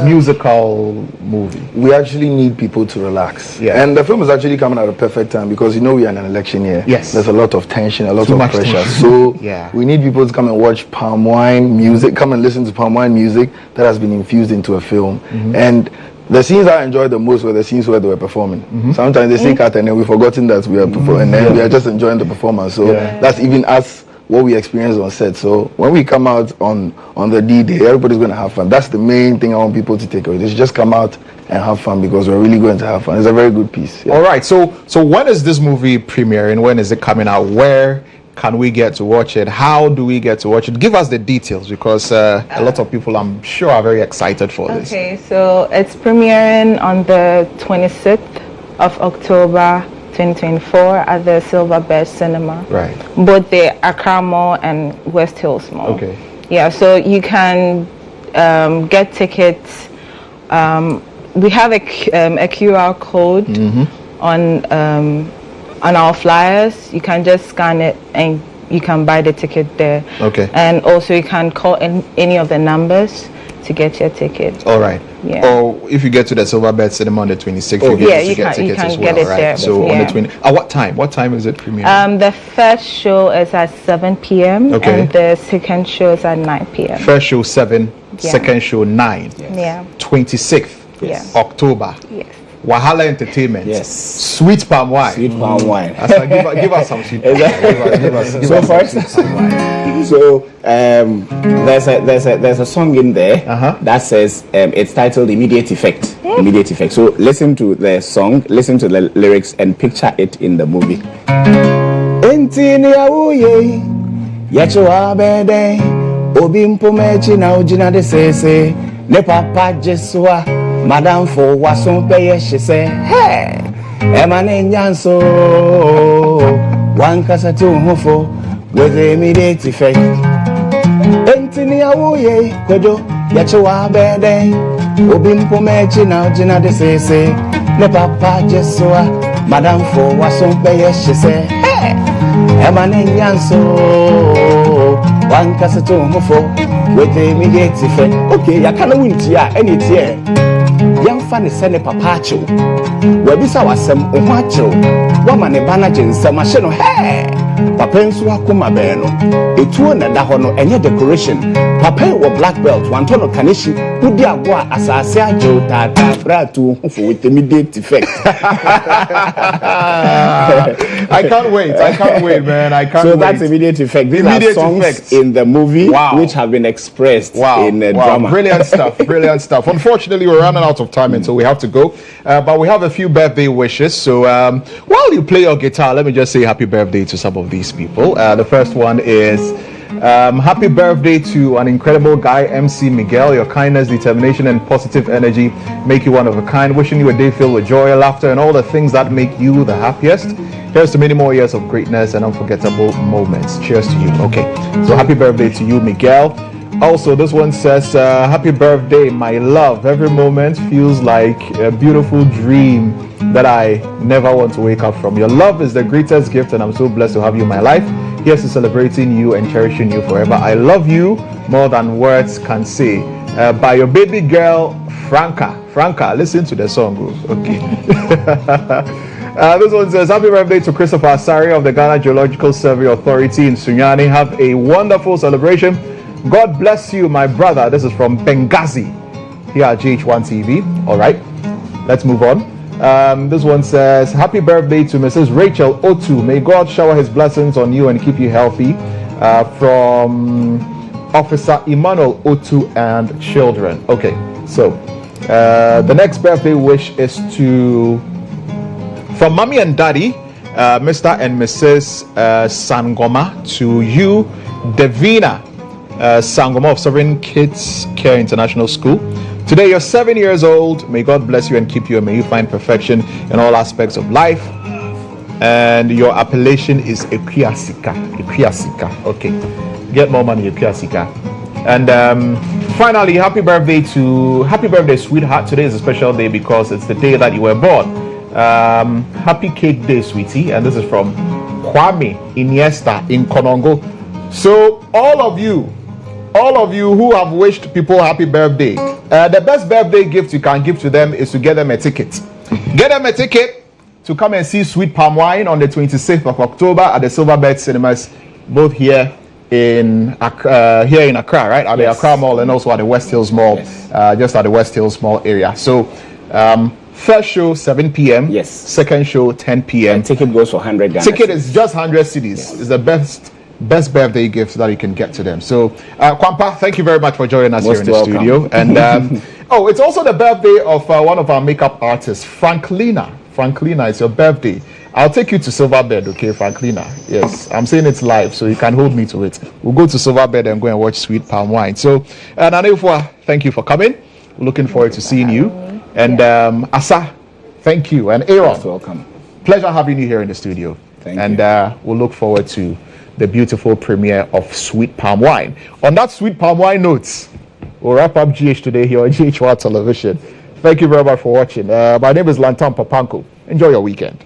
musical movie? We actually need people to relax. And the film is actually coming at a perfect time because we are in an election year. Yes. There's a lot of tension, a lot Too of much pressure. tension. So we need people to come and watch palm wine music, come and listen to palm wine music that has been infused into a film. And the scenes I enjoyed the most were the scenes where they were performing. Sometimes they sing cut and then we've forgotten that we are performing, and then we are just enjoying the performance. So that's even us, what we experience on set. So when we come out on the D-Day, everybody's going to have fun. That's the main thing I want people to take away. They should just come out and have fun because we're really going to have fun. It's a very good piece. All right. So when is this movie premiering? When is it coming out? Where can we get to watch it? How do we get to watch it? Give us the details because a lot of people, I'm sure, are very excited for this. Okay, so it's premiering on the 26th of October 2024 at the Silverbird Cinema. Right. Both the Accra Mall and West Hills Mall. Okay. Yeah, so you can get tickets. We have a QR code on our flyers. You can just scan it and you can buy the ticket there. Okay. And also you can call any of the numbers to get your ticket. All right. Yeah. Or if you get to the Silverbird Cinema on the 26th, you get can tickets as well, get it right? there. So on the 20. At what time? What time is it premiering? The first show is at 7 p.m. Okay. and the second show is at 9 p.m. First show 7, second show 9. Yeah. 26th October. Yes. Wahala Entertainment. Yes. Sweet Palm Wine. Sweet Palm Wine. Give us some sweet palm wine. So first, so there's a song in there that says it's titled Immediate Effect. Immediate Effect. So listen to the song, listen to the lyrics, and picture it in the movie. Entinia uye yacho abede obimpo mechi na ujina de sese ne papa jesua madam for wason peye she say hey emane nyanso wankasa to hofo with immediate effect. Entinia uye kojo yacho abede obimpo mechi na ujina de sese ne papa jesua madam for wason peye she say hey emane nyanso wankasa to hofo with immediate effect. Okay, ya kana winti a any tie yamfa ne sene papa achew wabisa wasem oho achew wama ne bana gensam ahye no hey papa nso akoma bɛɛ no etuo na da hɔ no ɛnyɛ decoration papa wɔ black belt wanto no kaneshi wodi agbo a asase agyew taataa bratu for with immediate effect. I can't wait, man. I can't so wait. That's immediate effect. These are songs in the movie which have been expressed in drama. Brilliant stuff. Unfortunately, we're running out of time until we have to go, but we have a few birthday wishes. So while you play your guitar, let me just say happy birthday to some of these people. The first one is happy birthday to an incredible guy, MC Miguel. Your kindness, determination, and positive energy make you one of a kind. Wishing you a day filled with joy, laughter, and all the things that make you the happiest. Here's to many more years of greatness and unforgettable moments. Cheers to you. Okay, so happy birthday to you, Miguel. Also, this one says, happy birthday, my love. Every moment feels like a beautiful dream that I never want to wake up from. Your love is the greatest gift, and I'm so blessed to have you in my life. Here's to celebrating you and cherishing you forever. I love you more than words can say. By your baby girl, Franca. Franca, listen to the song. Okay. This one says, happy birthday to Christopher Asari of the Ghana Geological Survey Authority in Sunyani. Have a wonderful celebration. God bless you, my brother. This is from Benghazi here at GHOne TV. All right, let's move on. This one says, happy birthday to Mrs. Rachel Otu. May God shower his blessings on you and keep you healthy. From Officer Emmanuel Otu and children. Okay, so the next birthday wish is from Mommy and Daddy, Mr. and Mrs. Sangoma, to you, Davina Sangoma of Sovereign Kids Care International School. Today you're 7 years old. May God bless you and keep you, and may you find perfection in all aspects of life. And your appellation is Equiasika. Okay, get more money, Equiasika. And finally, happy birthday, sweetheart. Today is a special day because it's the day that you were born. Happy cake day, sweetie. And this is from Kwame Iniesta in Konongo. So all of you who have wished people happy birthday, the best birthday gift you can give to them is to get them a ticket. Get them a ticket to come and see Sweet Palm Wine on the 26th of October at the Silverbird Cinemas, both here in Accra, right? At the Accra Mall and also at the West Hills Mall, just at the West Hills Mall area. So first show 7 p.m. Yes. Second show 10 p.m. And ticket goes for 100 Ghana. Ticket is just 100 cedis. Yes. It's the best birthday gift that you can get to them. So Kwampa, thank you very much for joining us here in the studio. And it's also the birthday of one of our makeup artists, Franklina. It's your birthday. I'll take you to Silverbird, okay, Franklina? Yes, I'm saying it's live, so you can hold me to it. We'll go to Silverbird and go and watch Sweet Palm Wine. So Nanefua, thank you for coming. We're looking forward to seeing you. And Asa, thank you. And Aaron, welcome. Pleasure having you here in the studio. Thank you. And we'll look forward to the beautiful premiere of Sweet Palm Wine. On that Sweet Palm Wine notes, we'll wrap up GH today here on GHOne Television. Thank you very much for watching. My name is Lantam Papanko. Enjoy your weekend.